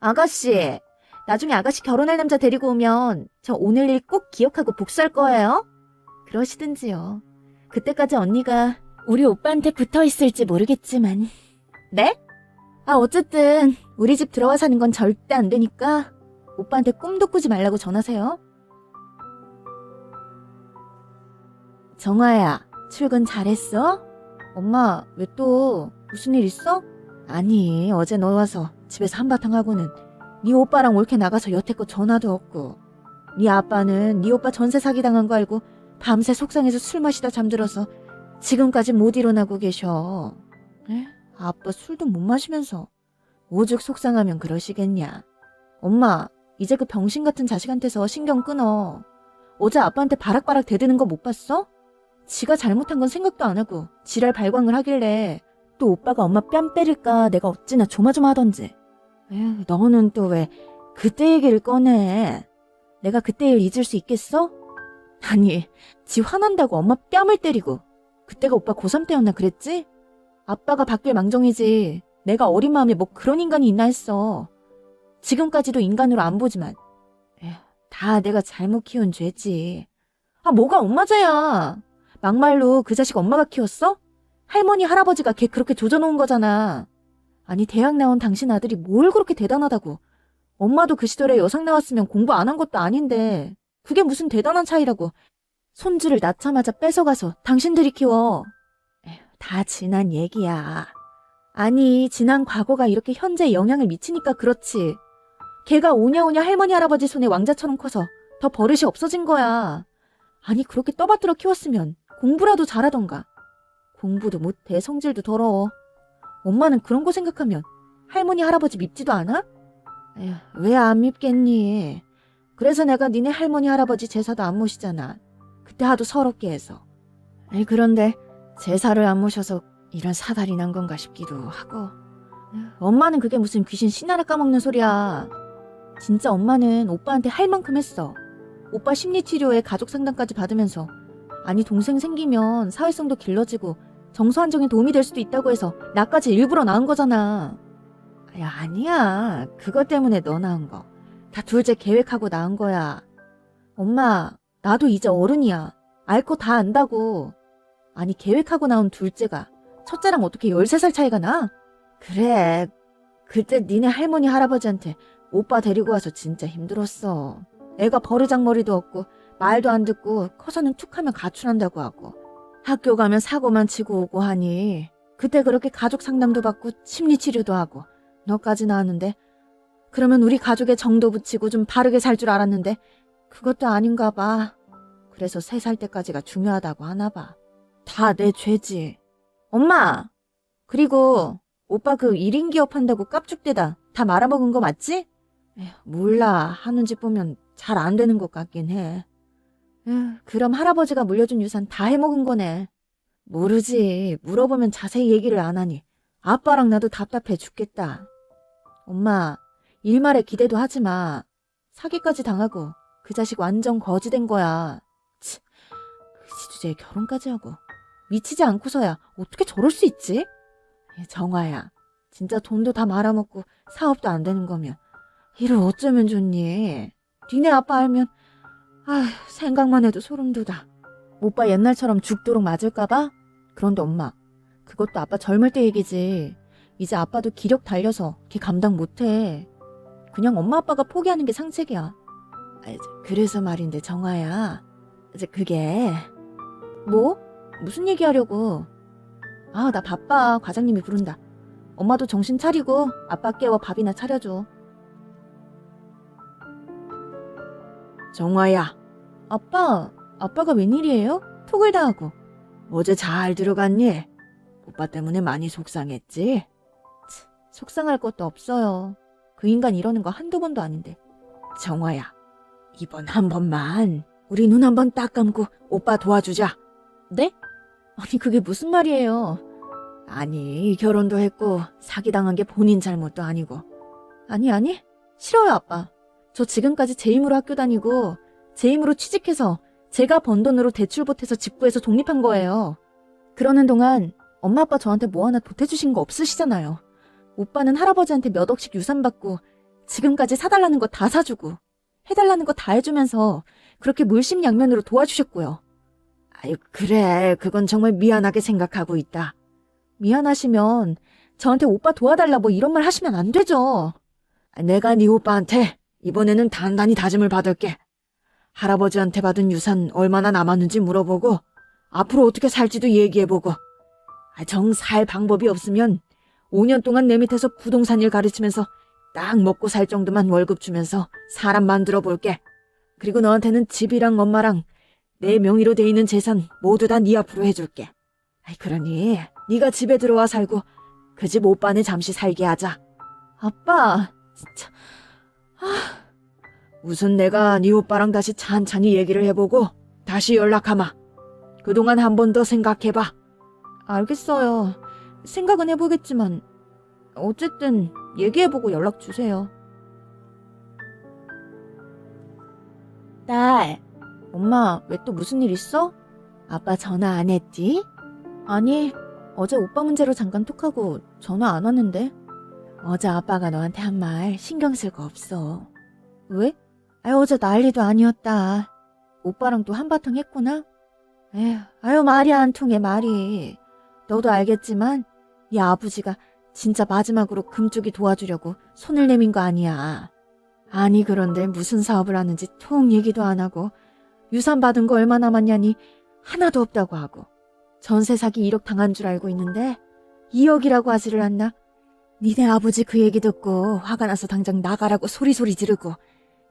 아가씨, 나중에 아가씨 결혼할 남자 데리고 오면 저 오늘 일 꼭 기억하고 복수할 거예요. 그러시든지요. 그때까지 언니가 우리 오빠한테 붙어 있을지 모르겠지만. 네? 어쨌든 우리 집 들어와 사는 건 절대 안 되니까 오빠한테 꿈도 꾸지 말라고 전하세요. 정화야, 출근 잘했어? 엄마, 왜 또 무슨 일 있어? 아니, 어제 너 와서 집에서 한바탕 하고는 네 오빠랑 올케 나가서 여태껏 전화도 없고 네 아빠는 네 오빠 전세 사기당한 거 알고 밤새 속상해서 술 마시다 잠들어서 지금까지 못 일어나고 계셔. 에? 아빠 술도 못 마시면서 오죽 속상하면 그러시겠냐. 엄마, 이제 그 병신 같은 자식한테서 신경 끊어. 어제 아빠한테 바락바락 대드는 거 못 봤어? 지가 잘못한 건 생각도 안 하고 지랄 발광을 하길래 또 오빠가 엄마 뺨 때릴까 내가 어찌나 조마조마하던지. 에휴, 너는 또 왜 그때 얘기를 꺼내. 내가 그때 일 잊을 수 있겠어? 아니, 지 화난다고 엄마 뺨을 때리고 그때가 오빠 고3 때였나 그랬지? 아빠가 바뀔 망정이지 내가 어린 마음에 뭐 그런 인간이 있나 했어. 지금까지도 인간으로 안 보지만 에휴, 다 내가 잘못 키운 죄지. 뭐가 엄마 죄야. 막말로 그 자식 엄마가 키웠어? 할머니 할아버지가 걔 그렇게 조져놓은 거잖아. 아니 대학 나온 당신 아들이 뭘 그렇게 대단하다고. 엄마도 그 시절에 여상 나왔으면 공부 안 한 것도 아닌데 그게 무슨 대단한 차이라고. 손주를 낳자마자 뺏어가서 당신들이 키워. 에휴, 다 지난 얘기야. 아니 지난 과거가 이렇게 현재에 영향을 미치니까 그렇지. 걔가 오냐오냐 할머니 할아버지 손에 왕자처럼 커서 더 버릇이 없어진 거야. 아니 그렇게 떠받들어 키웠으면 공부라도 잘하던가. 공부도 못해 성질도 더러워. 엄마는 그런 거 생각하면 할머니 할아버지 밉지도 않아? 에휴, 왜 안 밉겠니? 그래서 내가 니네 할머니 할아버지 제사도 안 모시잖아. 그때 하도 서럽게 해서. 그런데 제사를 안 모셔서 이런 사달이 난 건가 싶기도 하고. 엄마는 그게 무슨 귀신 씨나라 까먹는 소리야. 진짜 엄마는 오빠한테 할 만큼 했어. 오빠 심리치료에 가족 상담까지 받으면서 아니 동생 생기면 사회성도 길러지고 정서 안정에 도움이 될 수도 있다고 해서 나까지 일부러 낳은 거잖아. 야, 아니야. 그것 때문에 너 낳은 거. 다 둘째 계획하고 낳은 거야. 엄마, 나도 이제 어른이야. 알 거 다 안다고. 아니 계획하고 낳은 둘째가 첫째랑 어떻게 13살 차이가 나? 그래. 그때 니네 할머니 할아버지한테 오빠 데리고 와서 진짜 힘들었어. 애가 버르장머리도 없고 말도 안 듣고 커서는 툭하면 가출한다고 하고 학교 가면 사고만 치고 오고 하니 그때 그렇게 가족 상담도 받고 심리치료도 하고 너까지 나왔는데 그러면 우리 가족에 정도 붙이고 좀 바르게 살 줄 알았는데 그것도 아닌가 봐. 그래서 3살 때까지가 중요하다고 하나 봐. 다 내 죄지. 엄마! 그리고 오빠 그 1인 기업 한다고 깝죽대다 다 말아먹은 거 맞지? 에휴, 몰라. 하는 짓 보면 잘 안 되는 것 같긴 해. 에휴, 그럼 할아버지가 물려준 유산 다 해먹은 거네. 모르지. 물어보면 자세히 얘기를 안 하니 아빠랑 나도 답답해 죽겠다. 엄마, 일말에 기대도 하지 마. 사기까지 당하고 그 자식 완전 거지된 거야. 치, 그 시주제에 결혼까지 하고 미치지 않고서야 어떻게 저럴 수 있지? 정아야, 진짜 돈도 다 말아먹고 사업도 안 되는 거면 이를 어쩌면 좋니? 니네 아빠 알면 아휴, 생각만 해도 소름 돋아. 오빠 옛날처럼 죽도록 맞을까봐? 그런데 엄마, 그것도 아빠 젊을 때 얘기지. 이제 아빠도 기력 달려서 걔 감당 못해. 그냥 엄마 아빠가 포기하는 게 상책이야. 그래서 말인데 정아야, 그게 뭐? 무슨 얘기하려고? 아, 나 바빠. 과장님이 부른다. 엄마도 정신 차리고 아빠 깨워 밥이나 차려줘. 정아야. 아빠가 웬일이에요? 톡을 다 하고. 어제 잘 들어갔니? 오빠 때문에 많이 속상했지? 속상할 것도 없어요. 그 인간 이러는 거 한두 번도 아닌데. 정아야, 이번 한 번만 우리 눈 한 번 딱 감고 오빠 도와주자. 네? 아니 그게 무슨 말이에요? 아니 결혼도 했고 사기당한 게 본인 잘못도 아니고. 아니 싫어요 아빠. 저 지금까지 제 힘으로 학교 다니고 제 힘으로 취직해서 제가 번 돈으로 대출 보태서 집 구해서 독립한 거예요. 그러는 동안 엄마 아빠 저한테 뭐 하나 보태주신 거 없으시잖아요. 오빠는 할아버지한테 몇 억씩 유산 받고 지금까지 사달라는 거 다 사주고 해달라는 거 다 해주면서 그렇게 물심양면으로 도와주셨고요. 아유 그래, 그건 정말 미안하게 생각하고 있다. 미안하시면 저한테 오빠 도와달라 뭐 이런 말 하시면 안 되죠. 내가 네 오빠한테 이번에는 단단히 다짐을 받을게. 할아버지한테 받은 유산 얼마나 남았는지 물어보고 앞으로 어떻게 살지도 얘기해보고, 정 살 방법이 없으면 5년 동안 내 밑에서 부동산 일 가르치면서 딱 먹고 살 정도만 월급 주면서 사람 만들어 볼게. 그리고 너한테는 집이랑 엄마랑 내 명의로 돼 있는 재산 모두 다 네 앞으로 해줄게. 그러니 네가 집에 들어와 살고 그 집 오빠네 잠시 살게 하자. 아빠, 진짜. 우선 내가 네 오빠랑 다시 찬찬히 얘기를 해보고 다시 연락하마. 그동안 한 번 더 생각해봐. 알겠어요. 생각은 해보겠지만 어쨌든 얘기해보고 연락 주세요. 딸, 엄마 왜 또 무슨 일 있어? 아빠 전화 안 했지? 아니, 어제 오빠 문제로 잠깐 톡하고 전화 안 왔는데. 어제 아빠가 너한테 한 말 신경 쓸 거 없어. 왜? 어제 난리도 아니었다. 오빠랑 또 한바탕 했구나? 에휴, 말이 안 통해 말이. 너도 알겠지만 네 아버지가 진짜 마지막으로 금쪽이 도와주려고 손을 내민 거 아니야. 아니 그런데 무슨 사업을 하는지 통 얘기도 안 하고 유산 받은 거 얼마 남았냐니 하나도 없다고 하고 전세 사기 1억 당한 줄 알고 있는데 2억이라고 하지를 않나? 니네 아버지 그 얘기 듣고 화가 나서 당장 나가라고 소리소리 지르고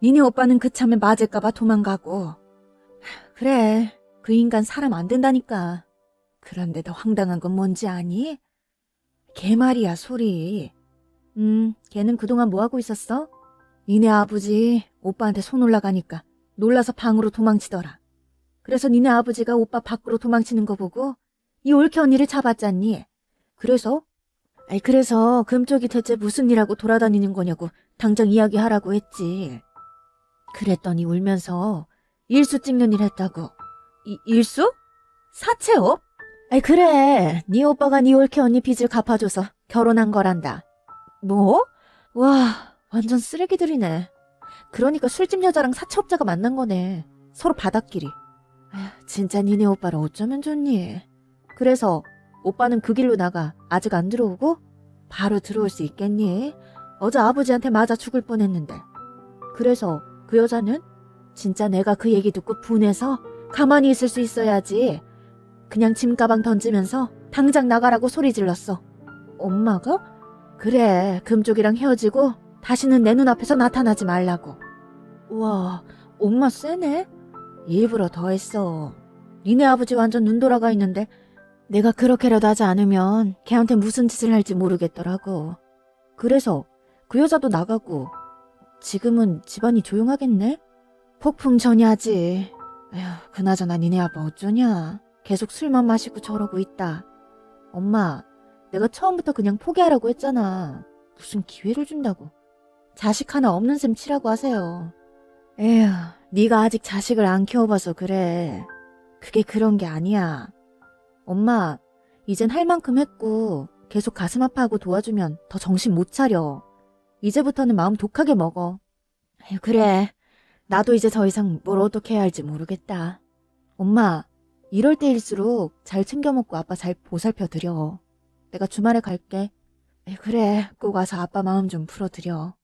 니네 오빠는 그참에 맞을까봐 도망가고. 그래, 그 인간 사람 안 된다니까. 그런데 더 황당한 건 뭔지 아니? 걔 말이야, 소리. 걔는 그동안 뭐하고 있었어? 니네 아버지 오빠한테 손 올라가니까 놀라서 방으로 도망치더라. 그래서 니네 아버지가 오빠 밖으로 도망치는 거 보고 이 올케 언니를 잡았잖니. 그래서 금쪽이 대체 무슨 일하고 돌아다니는 거냐고 당장 이야기하라고 했지. 그랬더니 울면서 일수 찍는 일 했다고. 일수? 사채업? 그래. 네 오빠가 네 올케 언니 빚을 갚아줘서 결혼한 거란다. 뭐? 와, 완전 쓰레기들이네. 그러니까 술집 여자랑 사채업자가 만난 거네. 서로 바닥끼리. 진짜 니네 오빠를 어쩌면 좋니? 그래서 오빠는 그 길로 나가 아직 안 들어오고? 바로 들어올 수 있겠니? 어제 아버지한테 맞아 죽을 뻔했는데. 그래서 그 여자는? 진짜 내가 그 얘기 듣고 분해서 가만히 있을 수 있어야지. 그냥 짐 가방 던지면서 당장 나가라고 소리 질렀어. 엄마가? 그래, 금쪽이랑 헤어지고 다시는 내 눈앞에서 나타나지 말라고. 와, 엄마 세네? 일부러 더 했어. 니네 아버지 완전 눈 돌아가 있는데 내가 그렇게라도 하지 않으면 걔한테 무슨 짓을 할지 모르겠더라고. 그래서 그 여자도 나가고 지금은 집안이 조용하겠네? 폭풍 전야지. 에휴, 그나저나 니네 아빠 어쩌냐. 계속 술만 마시고 저러고 있다. 엄마, 내가 처음부터 그냥 포기하라고 했잖아. 무슨 기회를 준다고. 자식 하나 없는 셈 치라고 하세요. 에휴, 네가 아직 자식을 안 키워봐서 그래. 그게 그런 게 아니야. 엄마, 이젠 할 만큼 했고 계속 가슴 아파하고 도와주면 더 정신 못 차려. 이제부터는 마음 독하게 먹어. 에휴, 그래. 나도 이제 더 이상 뭘 어떻게 해야 할지 모르겠다. 엄마, 이럴 때일수록 잘 챙겨 먹고 아빠 잘 보살펴 드려. 내가 주말에 갈게. 에휴, 그래, 꼭 와서 아빠 마음 좀 풀어드려.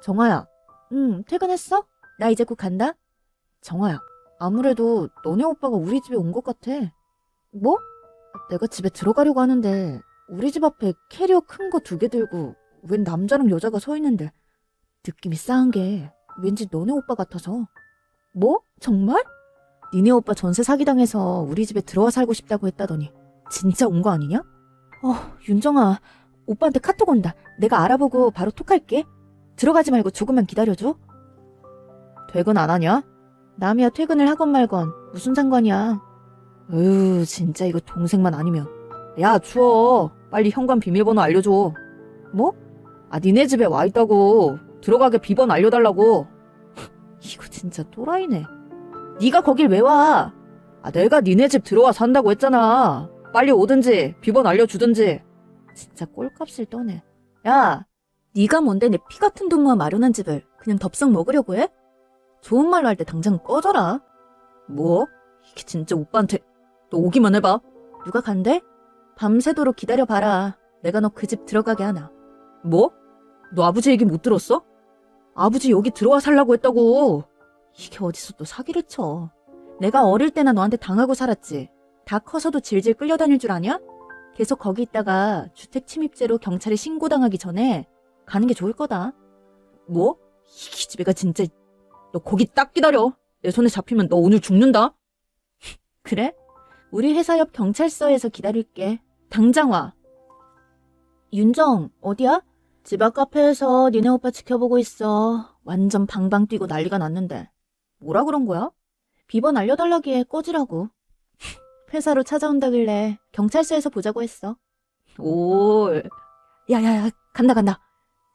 정아야, 퇴근했어? 나 이제 곧 간다? 정아야, 아무래도 너네 오빠가 우리 집에 온 것 같아. 뭐? 내가 집에 들어가려고 하는데 우리 집 앞에 캐리어 큰 거 2개 들고 웬 남자랑 여자가 서 있는데 느낌이 싸한 게 왠지 너네 오빠 같아서. 뭐? 정말? 니네 오빠 전세 사기당해서 우리 집에 들어와 살고 싶다고 했다더니 진짜 온 거 아니냐? 윤정아, 오빠한테 카톡 온다. 내가 알아보고 바로 톡할게. 들어가지 말고 조금만 기다려줘. 퇴근 안 하냐? 남이야 퇴근을 하건 말건 무슨 상관이야. 진짜 이거 동생만 아니면. 야, 추워. 빨리 현관 비밀번호 알려줘. 뭐? 니네 집에 와 있다고. 들어가게 비번 알려달라고. 이거 진짜 또라이네. 네가 거길 왜 와? 내가 니네 집 들어와 산다고 했잖아. 빨리 오든지 비번 알려주든지. 진짜 꼴값을 떠네. 야, 네가 뭔데 내 피 같은 돈 모아 마련한 집을 그냥 덥석 먹으려고 해? 좋은 말로 할 때 당장 꺼져라. 뭐? 이게 진짜 오빠한테. 너 오기만 해봐. 누가 간대? 밤새도록 기다려봐라. 내가 너 그 집 들어가게 하나. 뭐? 너 아버지 얘기 못 들었어? 아버지 여기 들어와 살라고 했다고. 이게 어디서 또 사기를 쳐. 내가 어릴 때나 너한테 당하고 살았지. 다 커서도 질질 끌려다닐 줄 아냐? 계속 거기 있다가 주택 침입죄로 경찰에 신고당하기 전에 가는 게 좋을 거다. 뭐? 이 기집애가 진짜. 너 거기 딱 기다려. 내 손에 잡히면 너 오늘 죽는다. 그래? 우리 회사 옆 경찰서에서 기다릴게. 당장 와. 윤정, 어디야? 집 앞 카페에서 니네 오빠 지켜보고 있어. 완전 방방 뛰고 난리가 났는데. 뭐라 그런 거야? 비번 알려달라기에 꺼지라고. 회사로 찾아온다길래 경찰서에서 보자고 했어. 올. 야야야, 간다.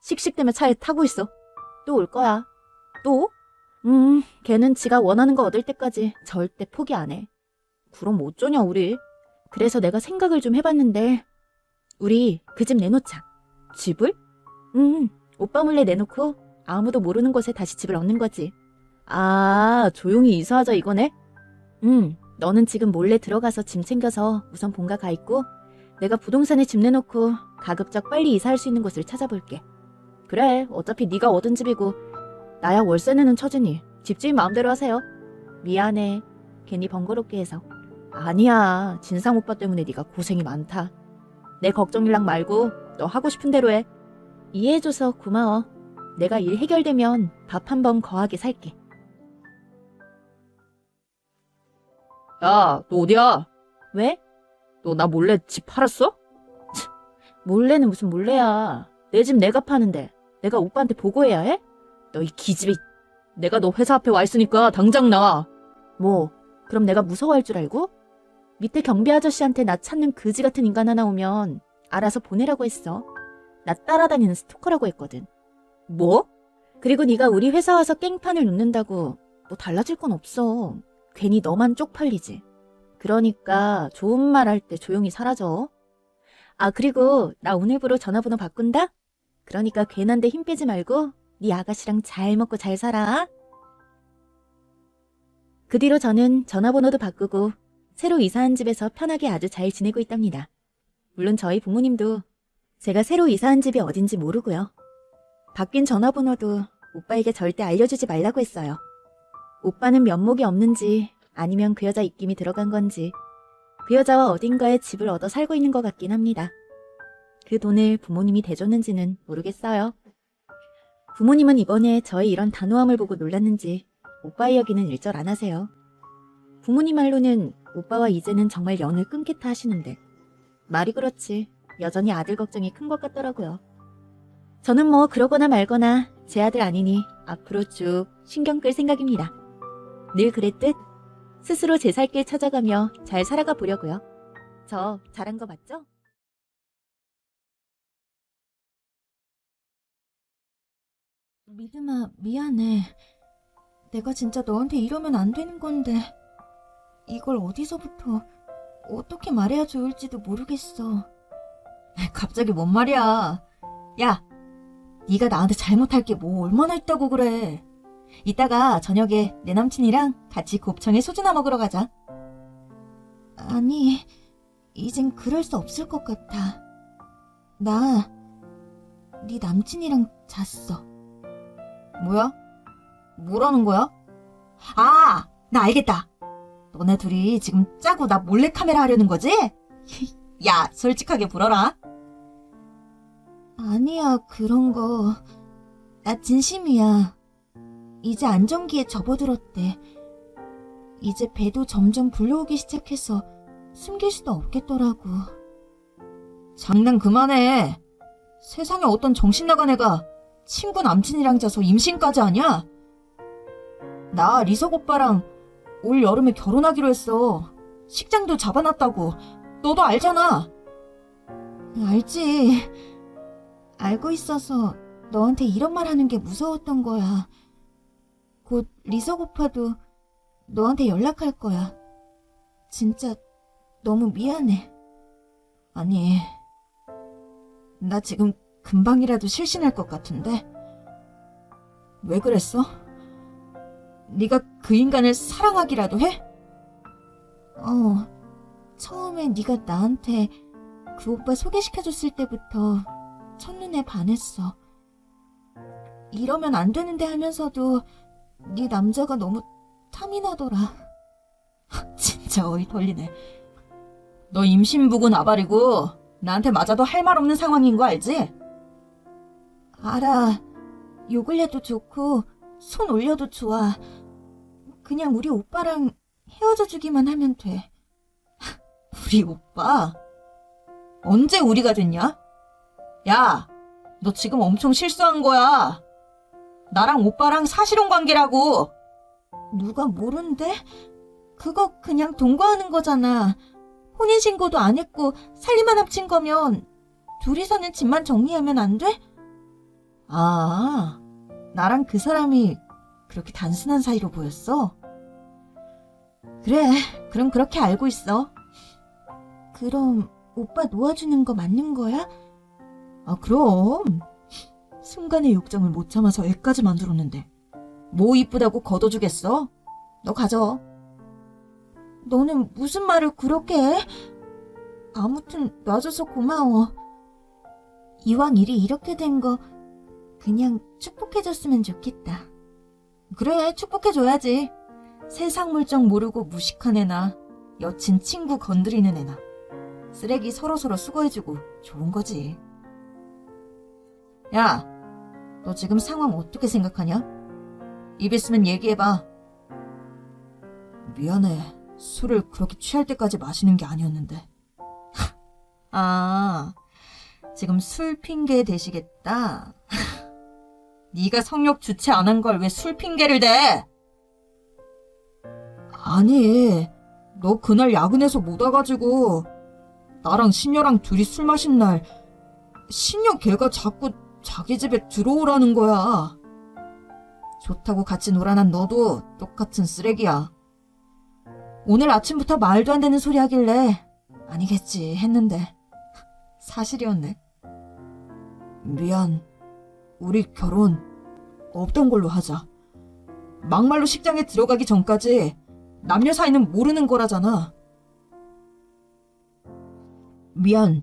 씩씩대며 차에 타고 있어. 또 올 거야. 또? 걔는 지가 원하는 거 얻을 때까지 절대 포기 안 해. 그럼 어쩌냐 우리. 그래서 내가 생각을 좀 해봤는데 우리 그 집 내놓자. 집을? 오빠 몰래 내놓고 아무도 모르는 곳에 다시 집을 얻는 거지. 조용히 이사하자 이거네? 너는 지금 몰래 들어가서 짐 챙겨서 우선 본가 가 있고 내가 부동산에 집 내놓고 가급적 빨리 이사할 수 있는 곳을 찾아볼게. 그래, 어차피 네가 얻은 집이고 나야 월세 내는 처지니 집주인 마음대로 하세요. 미안해. 괜히 번거롭게 해서. 아니야, 진상 오빠 때문에 네가 고생이 많다. 내 걱정일랑 말고 너 하고 싶은 대로 해. 이해해줘서 고마워. 내가 일 해결되면 밥 한 번 거하게 살게. 야, 너 어디야? 왜? 너 나 몰래 집 팔았어? 몰래는 무슨 몰래야. 내 집 내가 파는데 내가 오빠한테 보고해야 해? 너 이 기집애. 내가 너 회사 앞에 와 있으니까 당장 나와. 뭐, 그럼 내가 무서워할 줄 알고? 밑에 경비 아저씨한테 나 찾는 그지 같은 인간 하나 오면 알아서 보내라고 했어. 나 따라다니는 스토커라고 했거든. 뭐? 그리고 네가 우리 회사 와서 깽판을 놓는다고 뭐 달라질 건 없어. 괜히 너만 쪽팔리지. 그러니까 좋은 말 할 때 조용히 사라져. 그리고 나 오늘부로 전화번호 바꾼다? 그러니까 괜한 데 힘 빼지 말고 네 아가씨랑 잘 먹고 잘 살아. 그 뒤로 저는 전화번호도 바꾸고 새로 이사한 집에서 편하게 아주 잘 지내고 있답니다. 물론 저희 부모님도 제가 새로 이사한 집이 어딘지 모르고요. 바뀐 전화번호도 오빠에게 절대 알려주지 말라고 했어요. 오빠는 면목이 없는지 아니면 그 여자 입김이 들어간 건지 그 여자와 어딘가에 집을 얻어 살고 있는 것 같긴 합니다. 그 돈을 부모님이 대줬는지는 모르겠어요. 부모님은 이번에 저의 이런 단호함을 보고 놀랐는지 오빠 이야기는 일절 안 하세요. 부모님 말로는 오빠와 이제는 정말 연을 끊겠다 하시는데 말이 그렇지 여전히 아들 걱정이 큰 것 같더라고요. 저는 뭐 그러거나 말거나 제 아들 아니니 앞으로 쭉 신경 끌 생각입니다. 늘 그랬듯 스스로 제 살 길 찾아가며 잘 살아가 보려고요. 저 잘한 거 맞죠? 믿음아, 미안해. 내가 진짜 너한테 이러면 안 되는 건데 이걸 어디서부터 어떻게 말해야 좋을지도 모르겠어. 갑자기 뭔 말이야. 야, 네가 나한테 잘못할 게 뭐 얼마나 있다고 그래. 이따가 저녁에 내 남친이랑 같이 곱창에 소주나 먹으러 가자. 아니, 이젠 그럴 수 없을 것 같아. 나 네 남친이랑 잤어. 뭐야? 뭐라는 거야? 아, 나 알겠다. 너네 둘이 지금 짜고 나 몰래카메라 하려는 거지? 야, 솔직하게 불어라. 아니야, 그런 거. 나 진심이야. 이제 안정기에 접어들었대. 이제 배도 점점 불러오기 시작해서 숨길 수도 없겠더라고. 장난 그만해. 세상에 어떤 정신 나간 애가 친구 남친이랑 자서 임신까지 하냐? 나 리석 오빠랑 올 여름에 결혼하기로 했어. 식장도 잡아놨다고. 너도 알잖아. 알지. 알고 있어서 너한테 이런 말 하는 게 무서웠던 거야. 곧 리석 오빠도 너한테 연락할 거야. 진짜 너무 미안해. 아니, 나 지금 금방이라도 실신할 것 같은데. 왜 그랬어? 네가 그 인간을 사랑하기라도 해? 처음에 네가 나한테 그 오빠 소개시켜줬을 때부터 첫눈에 반했어. 이러면 안 되는데 하면서도 네 남자가 너무 탐이 나더라. 진짜 어이 털리네. 너 임신부고 나발이고 나한테 맞아도 할 말 없는 상황인 거 알지? 알아. 욕을 해도 좋고 손 올려도 좋아. 그냥 우리 오빠랑 헤어져 주기만 하면 돼. 우리 오빠? 언제 우리가 됐냐? 야, 너 지금 엄청 실수한 거야. 나랑 오빠랑 사실혼 관계라고. 누가 모른대? 그거 그냥 동거하는 거잖아. 혼인신고도 안 했고 살림만 합친 거면 둘이서는 집만 정리하면 안 돼? 아, 나랑 그 사람이 그렇게 단순한 사이로 보였어? 그래, 그럼 그렇게 알고 있어. 그럼 오빠 놓아주는 거 맞는 거야? 아, 그럼. 순간의 욕정을 못 참아서 애까지 만들었는데 뭐 이쁘다고 걷어주겠어? 너 가져. 너는 무슨 말을 그렇게 해? 아무튼 놔줘서 고마워. 이왕 일이 이렇게 된 거 그냥 축복해줬으면 좋겠다. 그래, 축복해줘야지. 세상 물정 모르고 무식한 애나 여친 친구 건드리는 애나 쓰레기 서로서로 수거해주고 좋은 거지. 야, 너 지금 상황 어떻게 생각하냐? 입 있으면 얘기해봐. 미안해. 술을 그렇게 취할 때까지 마시는 게 아니었는데. 아, 지금 술 핑계 대시겠다. 네가 성욕 주체 안 한 걸 왜 술 핑계를 대? 아니, 너 그날 야근해서 못 와가지고 나랑 신녀랑 둘이 술 마신 날 신녀 걔가 자꾸 자기 집에 들어오라는 거야. 좋다고 같이 놀아난 너도 똑같은 쓰레기야. 오늘 아침부터 말도 안 되는 소리 하길래 아니겠지 했는데 사실이었네. 미안. 우리 결혼 없던 걸로 하자. 막말로 식장에 들어가기 전까지 남녀 사이는 모르는 거라잖아. 미안.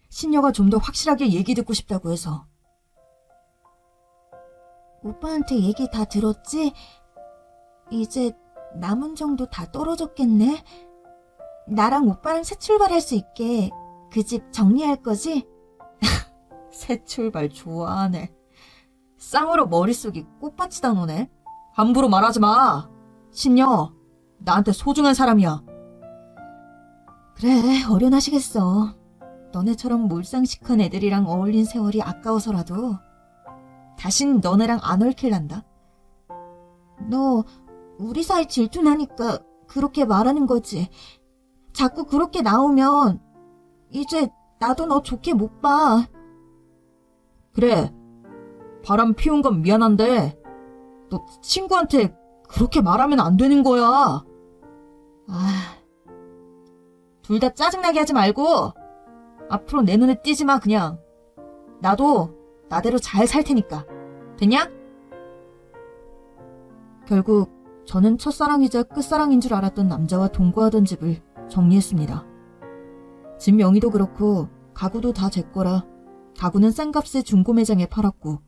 신녀가 좀 더 확실하게 얘기 듣고 싶다고 해서. 오빠한테 얘기 다 들었지? 이제 남은 정도 다 떨어졌겠네? 나랑 오빠랑 새 출발할 수 있게 그 집 정리할 거지? 새 출발 좋아하네. 쌍으로 머릿속이 꽃밭이다 너네. 함부로 말하지 마. 신녀, 나한테 소중한 사람이야. 그래, 어련하시겠어. 너네처럼 몰상식한 애들이랑 어울린 세월이 아까워서라도 다신 너네랑 안 얽힐란다. 너 우리 사이 질투나니까 그렇게 말하는 거지. 자꾸 그렇게 나오면 이제 나도 너 좋게 못 봐. 그래, 바람 피운 건 미안한데 너 친구한테 그렇게 말하면 안 되는 거야. 둘 다 짜증나게 하지 말고 앞으로 내 눈에 띄지 마 그냥. 나도 나대로 잘 살 테니까. 됐냐? 결국 저는 첫사랑이자 끝사랑인 줄 알았던 남자와 동거하던 집을 정리했습니다. 집 명의도 그렇고 가구도 다 제 거라 가구는 싼 값에 중고 매장에 팔았고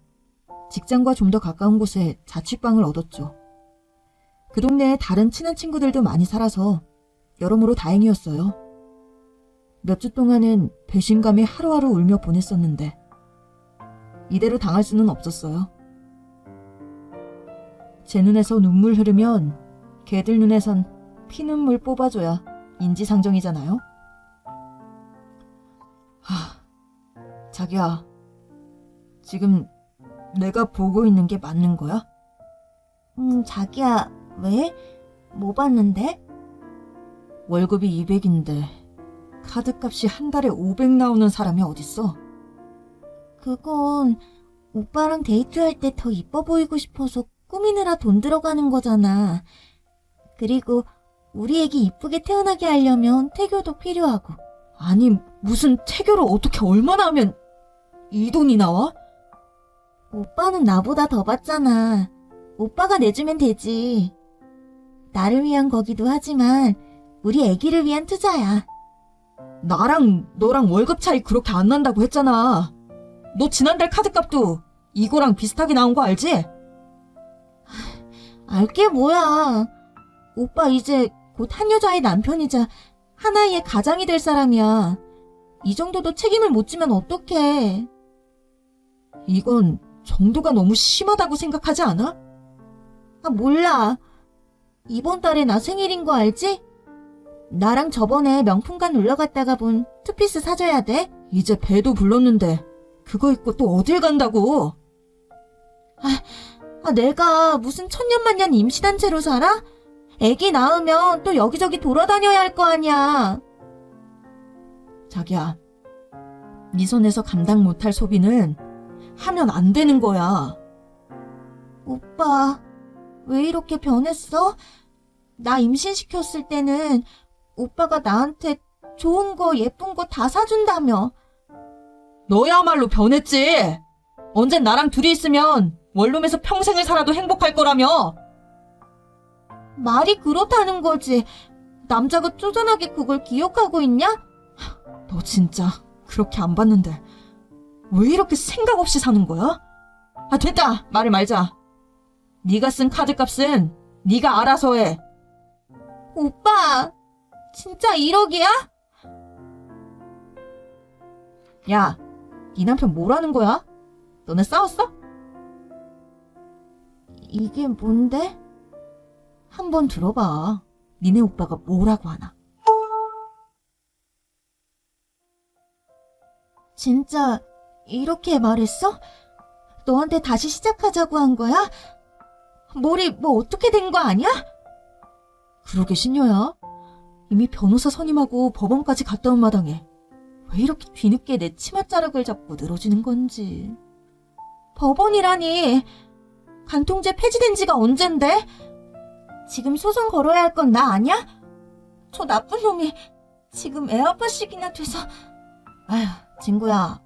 직장과 좀 더 가까운 곳에 자취방을 얻었죠. 그 동네에 다른 친한 친구들도 많이 살아서 여러모로 다행이었어요. 몇 주 동안은 배신감에 하루하루 울며 보냈었는데 이대로 당할 수는 없었어요. 제 눈에서 눈물 흐르면 걔들 눈에선 피눈물 뽑아줘야 인지상정이잖아요. 자기야, 지금 내가 보고 있는 게 맞는 거야? 자기야, 왜? 뭐 봤는데? 월급이 200인데 카드값이 한 달에 500 나오는 사람이 어딨어? 그건 오빠랑 데이트할 때 더 이뻐 보이고 싶어서 꾸미느라 돈 들어가는 거잖아. 그리고 우리 애기 이쁘게 태어나게 하려면 태교도 필요하고. 아니, 무슨 태교를 어떻게 얼마나 하면 이 돈이 나와? 오빠는 나보다 더 받잖아. 오빠가 내주면 되지. 나를 위한 거기도 하지만 우리 애기를 위한 투자야. 나랑 너랑 월급 차이 그렇게 안 난다고 했잖아. 너 지난달 카드값도 이거랑 비슷하게 나온 거 알지? 알게 뭐야. 오빠 이제 곧 한 여자의 남편이자 하나의 가장이 될 사람이야. 이 정도도 책임을 못 지면 어떡해. 이건 정도가 너무 심하다고 생각하지 않아? 몰라. 이번 달에 나 생일인 거 알지? 나랑 저번에 명품관 놀러 갔다가 본 투피스 사줘야 돼. 이제 배도 불렀는데 그거 입고 또 어딜 간다고? 내가 무슨 천년만년 임신한 채로 살아? 애기 낳으면 또 여기저기 돌아다녀야 할 거 아니야. 자기야, 네 손에서 감당 못할 소비는 하면 안 되는 거야. 오빠, 왜 이렇게 변했어? 나 임신시켰을 때는 오빠가 나한테 좋은 거, 예쁜 거 다 사준다며. 너야말로 변했지. 언젠 나랑 둘이 있으면 원룸에서 평생을 살아도 행복할 거라며. 말이 그렇다는 거지. 남자가 쪼잔하게 그걸 기억하고 있냐? 너 진짜 그렇게 안 봤는데 왜 이렇게 생각 없이 사는 거야? 됐다. 말을 말자. 네가 쓴 카드값은 네가 알아서 해. 오빠, 진짜 1억이야? 야, 네 남편 뭐라는 거야? 너네 싸웠어? 이게 뭔데? 한번 들어봐. 니네 오빠가 뭐라고 하나. 진짜 이렇게 말했어? 너한테 다시 시작하자고 한 거야? 머리 뭐 어떻게 된 거 아니야? 그러게 신녀야. 이미 변호사 선임하고 법원까지 갔다 온 마당에 왜 이렇게 뒤늦게 내 치맛자락을 잡고 늘어지는 건지. 법원이라니. 간통죄 폐지된 지가 언젠데? 지금 소송 걸어야 할 건 나 아냐? 저 나쁜 놈이 지금 애 아빠씩이나 돼서. 아휴, 친구야.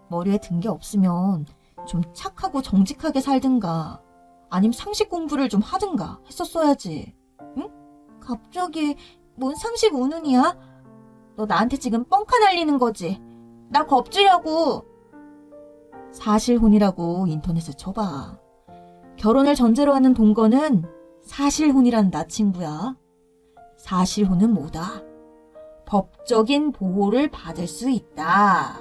머리에 든 게 없으면 좀 착하고 정직하게 살든가 아님 상식 공부를 좀 하든가 했었어야지. 응? 갑자기 뭔 상식 운운이야? 너 나한테 지금 뻥카 날리는 거지? 나 겁주려고. 사실혼이라고 인터넷에 쳐봐. 결혼을 전제로 하는 동거는 사실혼이란다, 친구야. 사실혼은 뭐다? 법적인 보호를 받을 수 있다.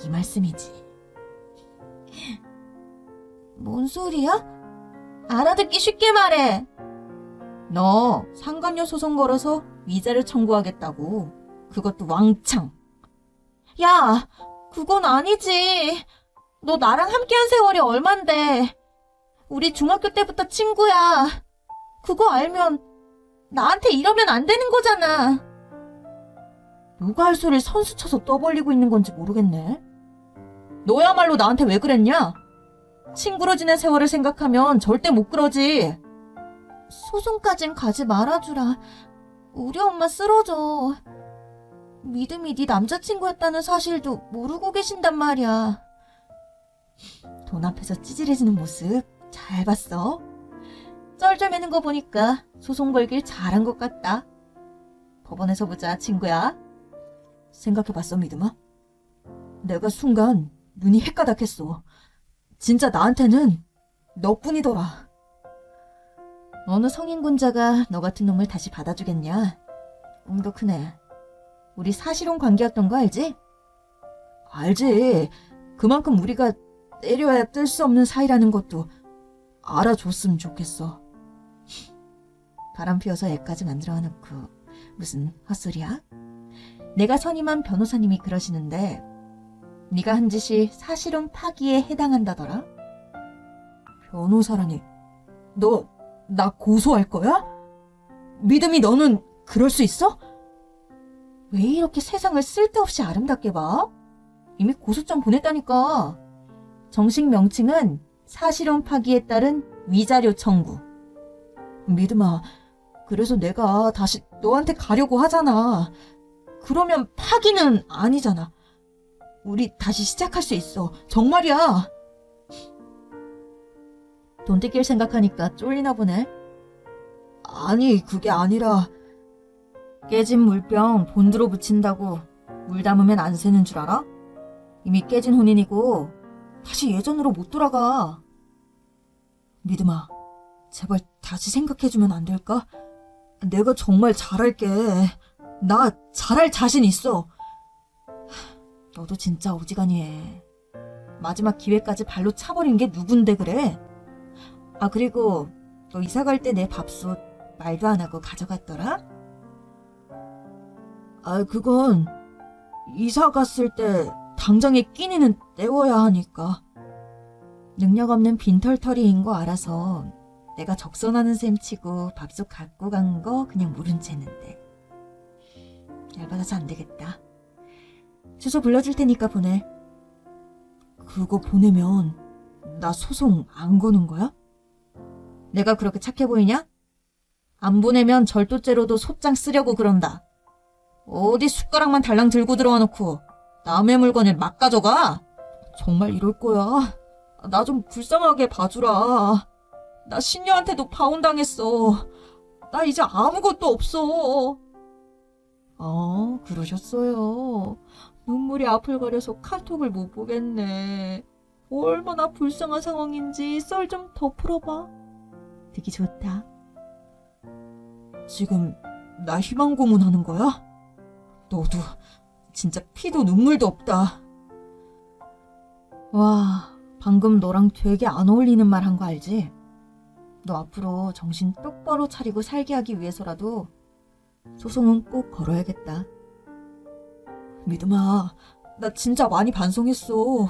이 말씀이지. 뭔 소리야? 알아듣기 쉽게 말해. 너 상간녀 소송 걸어서 위자료 청구하겠다고. 그것도 왕창. 야, 그건 아니지. 너 나랑 함께한 세월이 얼만데. 우리 중학교 때부터 친구야. 그거 알면 나한테 이러면 안 되는 거잖아. 누가 할 소리를 선수 쳐서 떠벌리고 있는 건지 모르겠네. 너야말로 나한테 왜 그랬냐? 친구로 지낸 세월을 생각하면 절대 못 그러지. 소송까진 가지 말아주라. 우리 엄마 쓰러져. 믿음이 네 남자친구였다는 사실도 모르고 계신단 말이야. 돈 앞에서 찌질해지는 모습 잘 봤어. 쩔쩔매는 거 보니까 소송 걸길 잘한 것 같다. 법원에서 보자, 친구야. 생각해봤어, 믿음아? 내가 순간 눈이 헷가닥했어. 진짜 나한테는 너뿐이더라. 어느 성인군자가 너 같은 놈을 다시 받아주겠냐? 꿈도 크네. 우리 사실혼 관계였던 거 알지? 알지. 그만큼 우리가 때려야 뜰 수 없는 사이라는 것도 알아줬으면 좋겠어. 바람 피워서 애까지 만들어놓고 무슨 헛소리야? 내가 선임한 변호사님이 그러시는데 네가 한 짓이 사실혼 파기에 해당한다더라? 변호사라니. 너 나 고소할 거야? 믿음이 너는 그럴 수 있어? 왜 이렇게 세상을 쓸데없이 아름답게 봐? 이미 고소장 보냈다니까. 정식 명칭은 사실혼 파기에 따른 위자료 청구. 믿음아, 그래서 내가 다시 너한테 가려고 하잖아. 그러면 파기는 아니잖아. 우리 다시 시작할 수 있어. 정말이야. 돈 뜯길 생각하니까 쫄리나 보네. 아니, 그게 아니라 깨진 물병 돈 들어 붙인다고 물 담으면 안 새는 줄 알아? 이미 깨진 혼인이고 다시 예전으로 못 돌아가. 믿음아, 제발 다시 생각해주면 안 될까? 내가 정말 잘할게. 나 잘할 자신 있어. 너도 진짜 어지간히해. 마지막 기회까지 발로 차버린 게 누군데 그래? 아, 그리고 너 이사 갈 때 내 밥솥 말도 안 하고 가져갔더라? 아, 그건 이사 갔을 때 당장에 끼니는 때워야 하니까. 능력 없는 빈털터리인 거 알아서 내가 적선하는 셈 치고 밥솥 갖고 간 거 그냥 모른 채 했는데. 열받아서 안 되겠다. 주소 불러줄 테니까 보내. 그거 보내면 나 소송 안 거는 거야? 내가 그렇게 착해 보이냐? 안 보내면 절도죄로도 소장 쓰려고 그런다. 어디 숟가락만 달랑 들고 들어와 놓고 남의 물건을 막 가져가? 정말 이럴 거야? 나 좀 불쌍하게 봐주라. 나 신녀한테도 파혼당했어. 나 이제 아무것도 없어. 그러셨어요. 눈물이 앞을 가려서 카톡을 못 보겠네. 얼마나 불쌍한 상황인지 썰 좀 더 풀어봐. 되게 좋다. 지금 나 희망 고문하는 거야? 너도 진짜 피도 눈물도 없다. 와, 방금 너랑 되게 안 어울리는 말 한 거 알지? 너 앞으로 정신 똑바로 차리고 살게 하기 위해서라도 소송은 꼭 걸어야겠다. 믿음아, 나 진짜 많이 반성했어.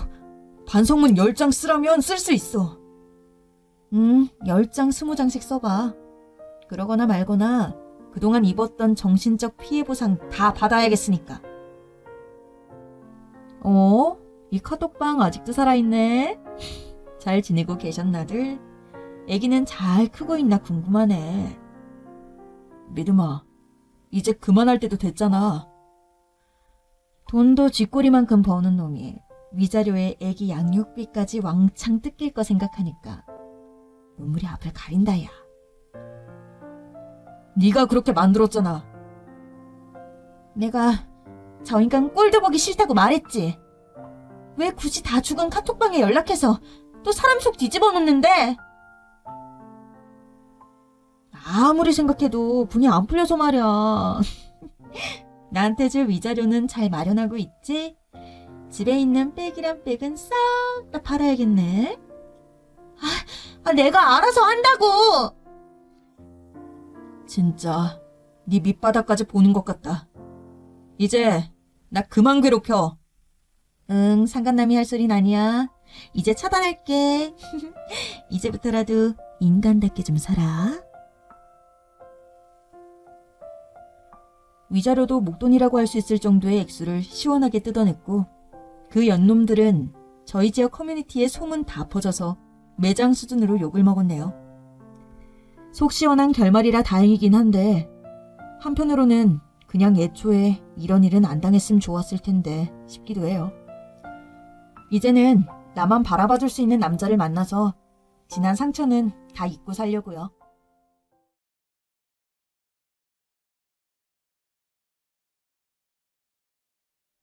반성문 10장 쓰라면 쓸 수 있어. 10장 20장씩 써봐. 그러거나 말거나 그동안 입었던 정신적 피해 보상 다 받아야겠으니까. 이 카톡방 아직도 살아있네. 잘 지내고 계셨나들? 애기는 잘 크고 있나 궁금하네. 믿음아, 이제 그만할 때도 됐잖아. 돈도 쥐꼬리만큼 버는 놈이 위자료에 애기 양육비까지 왕창 뜯길 거 생각하니까 눈물이 앞을 가린다, 야. 네가 그렇게 만들었잖아. 내가 저 인간 꼴도 보기 싫다고 말했지. 왜 굳이 다 죽은 카톡방에 연락해서 또 사람 속 뒤집어 놓는데? 아무리 생각해도 분이 안 풀려서 말이야. 나한테 줄 위자료는 잘 마련하고 있지? 집에 있는 백이란 백은 싹 다 팔아야겠네. 내가 알아서 한다고! 진짜 네 밑바닥까지 보는 것 같다. 이제 나 그만 괴롭혀. 응, 상간남이 할 소린 아니야. 이제 차단할게. 이제부터라도 인간답게 좀 살아. 위자료도 목돈이라고 할 수 있을 정도의 액수를 시원하게 뜯어냈고 그 연놈들은 저희 지역 커뮤니티에 소문 다 퍼져서 매장 수준으로 욕을 먹었네요. 속 시원한 결말이라 다행이긴 한데 한편으로는 그냥 애초에 이런 일은 안 당했으면 좋았을 텐데 싶기도 해요. 이제는 나만 바라봐줄 수 있는 남자를 만나서 지난 상처는 다 잊고 살려고요.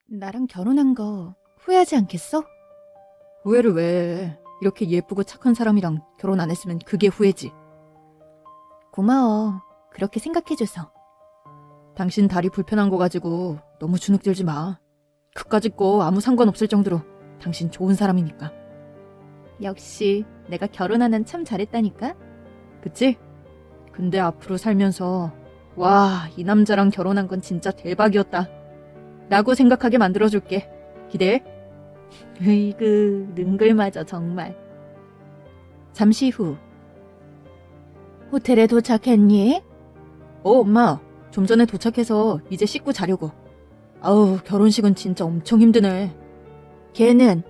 나랑 결혼한 거 후회하지 않겠어? 후회를 왜 해? 이렇게 예쁘고 착한 사람이랑 결혼 안 했으면 그게 후회지. 고마워. 그렇게 생각해줘서. 당신 다리 불편한 거 가지고 너무 주눅들지 마. 그까짓 거 아무 상관없을 정도로 당신 좋은 사람이니까. 역시 내가 결혼하는 참 잘했다니까? 그치? 근데 앞으로 살면서 와, 이 남자랑 결혼한 건 진짜 대박이었다 라고 생각하게 만들어줄게. 기대해. 으이그, 능글맞아 정말. 잠시 후. 호텔에 도착했니? 엄마. 좀 전에 도착해서 이제 씻고 자려고. 아우, 결혼식은 진짜 엄청 힘드네. 걔는?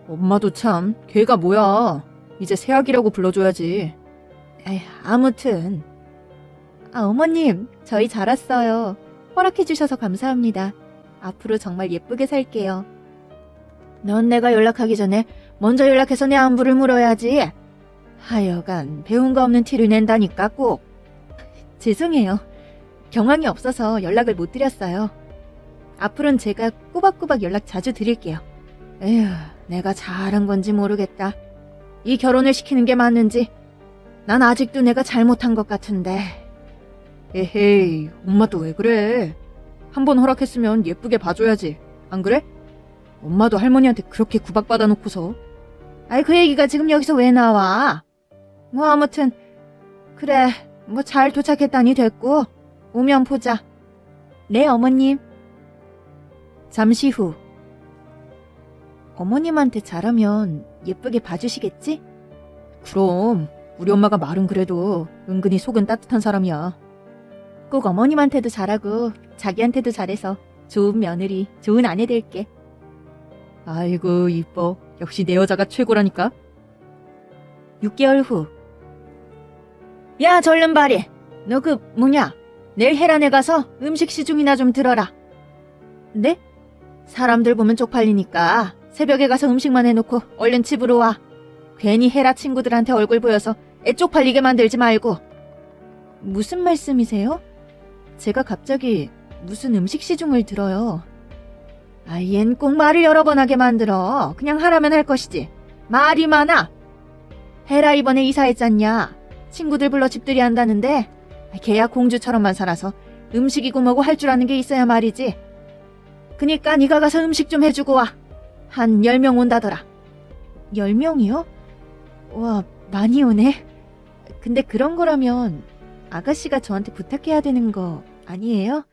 엄마도 참, 걔가 뭐야. 이제 새아기라고 불러줘야지. 에휴, 아무튼. 어머님, 저희 잘 왔어요. 허락해주셔서 감사합니다. 앞으로 정말 예쁘게 살게요. 넌 내가 연락하기 전에 먼저 연락해서 내 안부를 물어야지. 하여간 배운 거 없는 티를 낸다니까 꼭. 죄송해요. 경황이 없어서 연락을 못 드렸어요. 앞으로는 제가 꼬박꼬박 연락 자주 드릴게요. 에휴, 내가 잘한 건지 모르겠다. 이 결혼을 시키는 게 맞는지 난 아직도 내가 잘못한 것 같은데. 에헤이, 엄마 또 왜 그래? 한번 허락했으면 예쁘게 봐줘야지. 안 그래? 엄마도 할머니한테 그렇게 구박받아 놓고서. 아이, 그 얘기가 지금 여기서 왜 나와? 뭐 아무튼 그래, 뭐 잘 도착했다니 됐고 오면 보자. 네, 어머님. 잠시 후. 어머님한테 잘하면 예쁘게 봐주시겠지? 그럼 우리 엄마가 말은 그래도 은근히 속은 따뜻한 사람이야. 꼭 어머님한테도 잘하고 자기한테도 잘해서 좋은 며느리, 좋은 아내 될게. 아이고, 이뻐. 역시 내 여자가 최고라니까. 6개월 후. 야, 절름발이. 너 그 뭐냐? 내일 헤란에 가서 음식 시중이나 좀 들어라. 네? 사람들 보면 쪽팔리니까 새벽에 가서 음식만 해놓고 얼른 집으로 와. 괜히 헤라 친구들한테 얼굴 보여서 애 쪽팔리게 만들지 말고. 무슨 말씀이세요? 제가 갑자기 무슨 음식 시중을 들어요. 아, 얜 꼭 말을 여러 번 하게 만들어. 그냥 하라면 할 것이지. 말이 많아. 헤라 이번에 이사했잖냐. 친구들 불러 집들이 한다는데 걔야 공주처럼만 살아서 음식이고 뭐고 할 줄 아는 게 있어야 말이지. 그니까 네가 가서 음식 좀 해주고 와. 한 10명 온다더라. 10명이요? 와, 많이 오네. 근데 그런 거라면 아가씨가 저한테 부탁해야 되는 거 아니에요?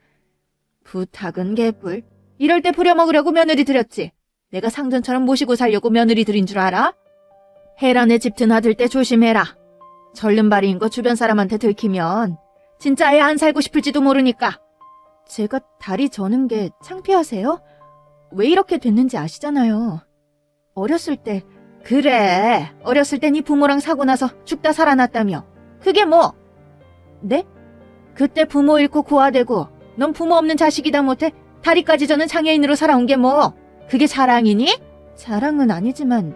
부탁은 개뿔. 이럴 때 부려먹으려고 며느리 들였지. 내가 상전처럼 모시고 살려고 며느리 들인 줄 알아? 헤란의 집 드나들 때 조심해라. 절름발이인 거 주변 사람한테 들키면 진짜 애 안 살고 싶을지도 모르니까. 제가 다리 저는 게 창피하세요? 왜 이렇게 됐는지 아시잖아요. 어렸을 때. 그래, 어렸을 때 네 부모랑 사고 나서 죽다 살아났다며. 그게 뭐? 네? 그때 부모 잃고 고아되고 넌 부모 없는 자식이다 못해 다리까지 저는 장애인으로 살아온 게 뭐? 그게 자랑이니? 자랑은 아니지만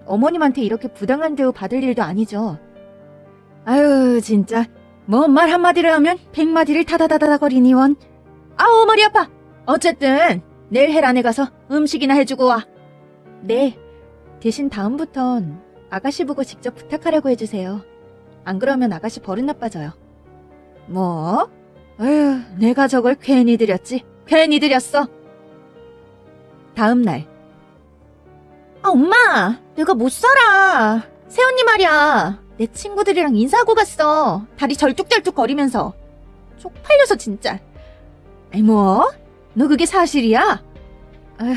어머님한테 이렇게 부당한 대우 받을 일도 아니죠. 아유, 진짜 뭐 말 한마디를 하면 100마디를 타다다다거리니 원. 아우, 머리 아파. 어쨌든 내일 헤란에 가서 음식이나 해주고 와. 네, 대신 다음부턴 아가씨 보고 직접 부탁하라고 해주세요. 안 그러면 아가씨 버릇 나빠져요. 뭐? 에휴, 내가 저걸 괜히 드렸지. 괜히 드렸어. 다음 날. 아, 엄마, 내가 못 살아. 세언니 말이야. 내 친구들이랑 인사하고 갔어. 다리 절뚝절뚝 거리면서. 쪽팔려서 진짜. 아이 뭐? 너 그게 사실이야? 아휴,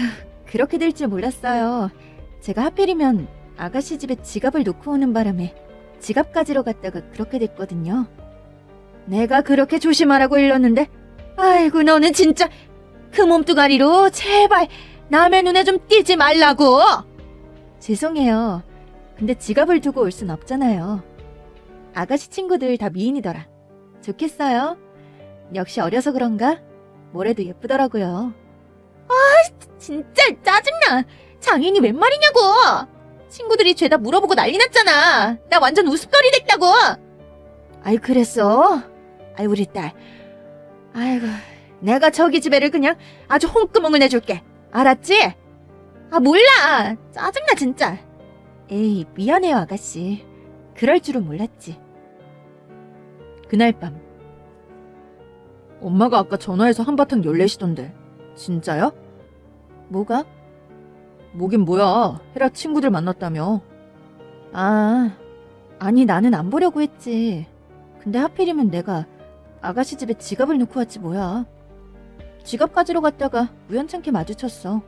그렇게 될 줄 몰랐어요. 제가 하필이면 아가씨 집에 지갑을 놓고 오는 바람에 지갑 가지러 갔다가 그렇게 됐거든요. 내가 그렇게 조심하라고 일렀는데 아이고 너는 진짜 그 몸뚱아리로 제발 남의 눈에 좀 띄지 말라고. 죄송해요. 근데 지갑을 두고 올 순 없잖아요. 아가씨 친구들 다 미인이더라. 좋겠어요. 역시 어려서 그런가? 뭐래도 예쁘더라고요. 아, 진짜 짜증나. 장인이 웬 말이냐고. 친구들이 죄다 물어보고 난리 났잖아. 나 완전 우스갯거리 됐다고. 아이 그랬어? 아이 우리 딸. 아이고 내가 저기 집애를 그냥 아주 홍구멍을 내줄게. 알았지? 아 몰라. 짜증나 진짜. 에이 미안해요 아가씨. 그럴 줄은 몰랐지. 그날 밤 엄마가 아까 전화해서 한바탕 열내시던데. 진짜요? 뭐가? 뭐긴 뭐야. 헤라 친구들 만났다며. 아 아니 나는 안 보려고 했지. 근데 하필이면 내가 아가씨 집에 지갑을 놓고 왔지 뭐야. 지갑 가지러 갔다가 우연찮게 마주쳤어.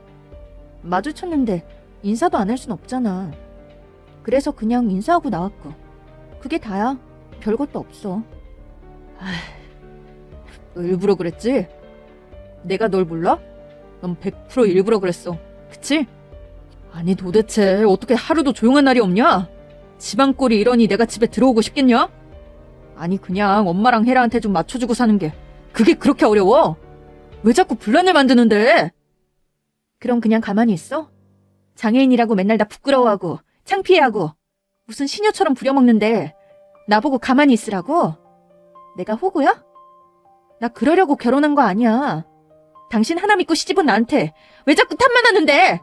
마주쳤는데 인사도 안 할 순 없잖아. 그래서 그냥 인사하고 나왔고. 그게 다야. 별것도 없어. 너 일부러 그랬지? 내가 널 몰라? 넌 100% 일부러 그랬어. 그치? 아니 도대체 어떻게 하루도 조용한 날이 없냐? 집안 꼴이 이러니 내가 집에 들어오고 싶겠냐? 아니 그냥 엄마랑 헤라한테 좀 맞춰주고 사는 게 그게 그렇게 어려워? 왜 자꾸 분란을 만드는데? 그럼 그냥 가만히 있어? 장애인이라고 맨날 나 부끄러워하고 창피해하고 무슨 시녀처럼 부려먹는데 나보고 가만히 있으라고? 내가 호구야? 나 그러려고 결혼한 거 아니야. 당신 하나 믿고 시집온 나한테 왜 자꾸 탓만 하는데?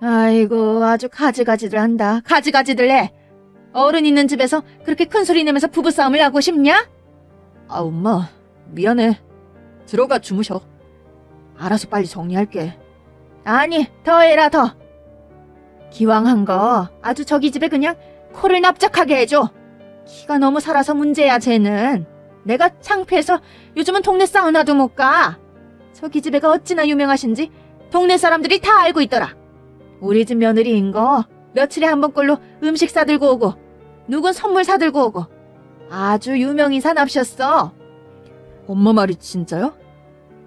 아이고 아주 가지가지들 한다. 가지가지들 해. 어른 있는 집에서 그렇게 큰 소리 내면서 부부싸움을 하고 싶냐? 아 엄마 미안해. 들어가 주무셔. 알아서 빨리 정리할게. 아니 더 해라 더. 기왕 한 거 아주 저기 집에 그냥 코를 납작하게 해줘. 키가 너무 살아서 문제야 쟤는. 내가 창피해서 요즘은 동네 사우나도 못 가. 저기 집애가 어찌나 유명하신지 동네 사람들이 다 알고 있더라. 우리 집 며느리인 거 며칠에 한 번꼴로 음식 사들고 오고 누군 선물 사들고 오고 아주 유명인사 납셨어. 엄마 말이 진짜요?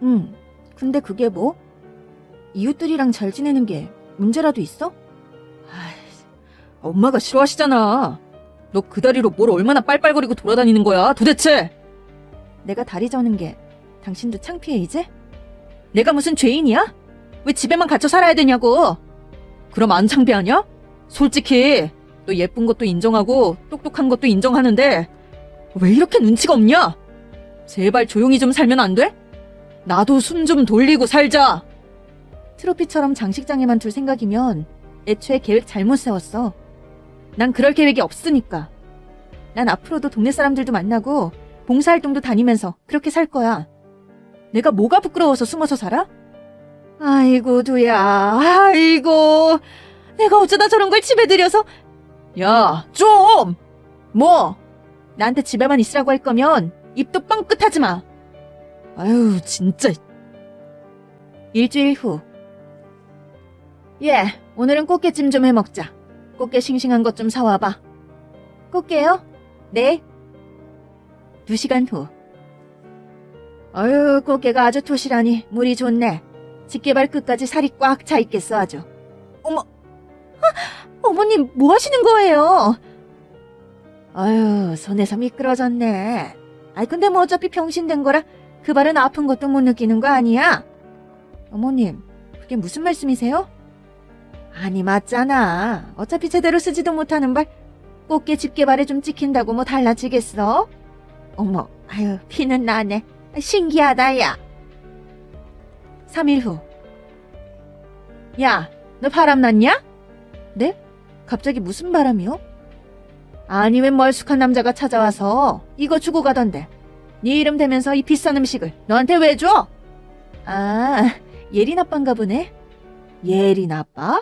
응. 근데 그게 뭐? 이웃들이랑 잘 지내는 게 문제라도 있어? 엄마가 싫어하시잖아. 너 그 다리로 뭘 얼마나 빨빨거리고 돌아다니는 거야 도대체? 내가 다리 저는 게 당신도 창피해 이제? 내가 무슨 죄인이야? 왜 집에만 갇혀 살아야 되냐고. 그럼 안 창피하냐? 솔직히 너 예쁜 것도 인정하고 똑똑한 것도 인정하는데 왜 이렇게 눈치가 없냐? 제발 조용히 좀 살면 안 돼? 나도 숨 좀 돌리고 살자. 트로피처럼 장식장에만 둘 생각이면 애초에 계획 잘못 세웠어. 난 그럴 계획이 없으니까. 난 앞으로도 동네 사람들도 만나고 봉사활동도 다니면서 그렇게 살 거야. 내가 뭐가 부끄러워서 숨어서 살아? 아이고 두야 아이고 내가 어쩌다 저런 걸 집에 들여서. 야 좀! 뭐? 나한테 집에만 있으라고 할 거면 입도 뻥끗하지 마. 아유 진짜. 일주일 후. 예, 오늘은 꽃게찜 좀 해먹자. 꽃게 싱싱한 것 좀 사와봐. 꽃게요? 네. 2시간 후. 아유, 꽃게가 아주 토실하니 물이 좋네. 집게발 끝까지 살이 꽉 차 있겠어 아주. 어머, 어머님 뭐 하시는 거예요? 아유, 손에서 미끄러졌네. 아이 근데 뭐 어차피 병신된 거라 그 발은 아픈 것도 못 느끼는 거 아니야? 어머님, 그게 무슨 말씀이세요? 아니 맞잖아. 어차피 제대로 쓰지도 못하는 발 꽃게 집게발에 좀 찍힌다고 뭐 달라지겠어? 어머, 아유 피는 나네. 신기하다 야. 3일 후. 야, 너 바람 났냐? 네? 갑자기 무슨 바람이요? 아니 웬 멀쑥한 남자가 찾아와서 이거 주고 가던데 네 이름 대면서 이 비싼 음식을 너한테 왜 줘? 아, 예린 아빠인가 보네. 예린 아빠?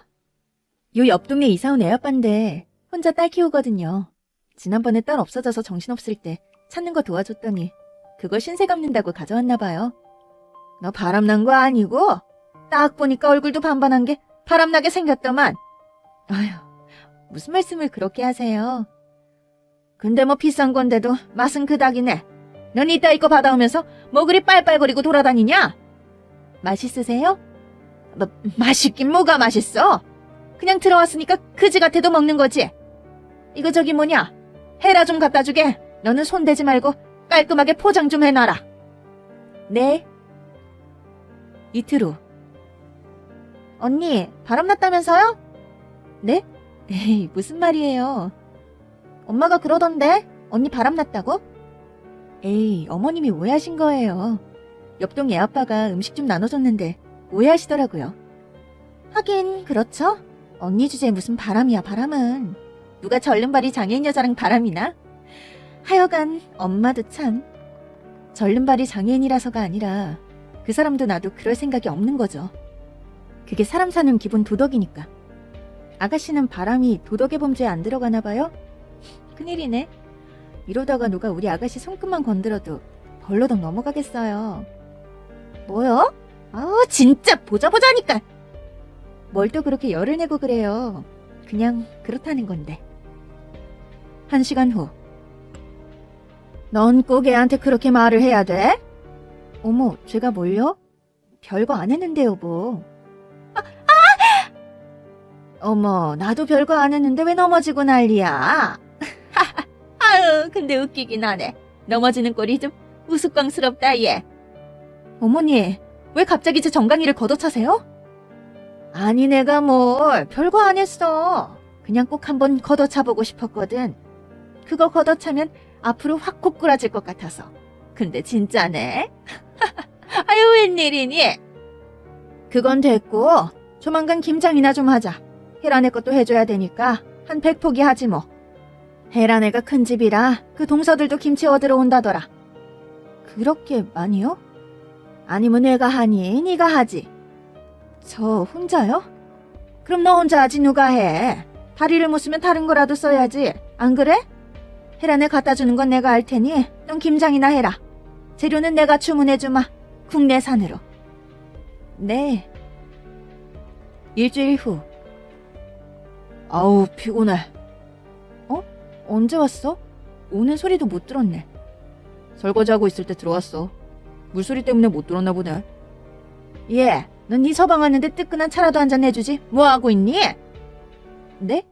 요 옆 동네 이사 온 애 아빠인데 혼자 딸 키우거든요. 지난번에 딸 없어져서 정신없을 때 찾는 거 도와줬더니 그거 신세 갚는다고 가져왔나 봐요. 너 바람난 거 아니고? 딱 보니까 얼굴도 반반한 게 바람나게 생겼더만. 아휴, 무슨 말씀을 그렇게 하세요. 근데 뭐 비싼 건데도 맛은 그닥이네. 넌 이따 이거 받아오면서 뭐 그리 빨빨거리고 돌아다니냐? 맛있으세요? 맛있긴 뭐가 맛있어? 그냥 들어왔으니까 그지 같아도 먹는 거지. 이거 저기 뭐냐? 헤라 좀 갖다 주게. 너는 손대지 말고 깔끔하게 포장 좀 해놔라. 네. 이틀 후. 언니, 바람났다면서요? 네? 에이, 무슨 말이에요. 엄마가 그러던데? 언니 바람났다고? 에이, 어머님이 오해하신 거예요. 옆동 애아빠가 음식 좀 나눠줬는데 오해하시더라고요. 하긴 그렇죠. 언니 주제에 무슨 바람이야, 바람은. 누가 절름발이 장애인 여자랑 바람이나? 하여간 엄마도 참. 절름발이 장애인이라서가 아니라 그 사람도 나도 그럴 생각이 없는 거죠. 그게 사람 사는 기본 도덕이니까. 아가씨는 바람이 도덕의 범죄에 안 들어가나 봐요? 큰일이네. 이러다가 누가 우리 아가씨 손끝만 건드려도 벌로덕 넘어가겠어요. 뭐요? 아, 진짜 보자니까. 뭘 또 그렇게 열을 내고 그래요. 그냥 그렇다는 건데. 1시간 후. 넌 꼭 애한테 그렇게 말을 해야 돼? 어머, 제가 뭘요? 별거 안 했는데요, 뭐. 어머, 나도 별거 안 했는데 왜 넘어지고 난리야? 아유, 근데 웃기긴 하네. 넘어지는 꼴이 좀 우스꽝스럽다, 얘. 어머니, 왜 갑자기 제 정강이를 걷어차세요? 아니, 내가 뭘 별거 안 했어. 그냥 꼭 한번 걷어차보고 싶었거든. 그거 걷어차면 앞으로 확 고꾸라질 것 같아서. 근데 진짜네. 아유, 웬일이니? 그건 됐고 조만간 김장이나 좀 하자. 혜란의 것도 해줘야 되니까 한 100포기 하지 뭐. 혜란애가 큰 집이라 그 동서들도 김치 얻으러 온다더라. 그렇게 많이요? 아니면 내가 하니 네가 하지. 저 혼자요? 그럼 너 혼자 하지 누가 해. 다리를 못 쓰면 다른 거라도 써야지. 안 그래? 혜란애 갖다 주는 건 내가 할 테니 넌 김장이나 해라. 재료는 내가 주문해주마. 국내산으로. 네. 일주일 후. 아우, 피곤해. 어? 언제 왔어? 오는 소리도 못 들었네. 설거지하고 있을 때 들어왔어. 물소리 때문에 못 들었나 보네. 예, 넌 네 서방 왔는데 뜨끈한 차라도 한잔 해주지. 뭐 하고 있니? 네?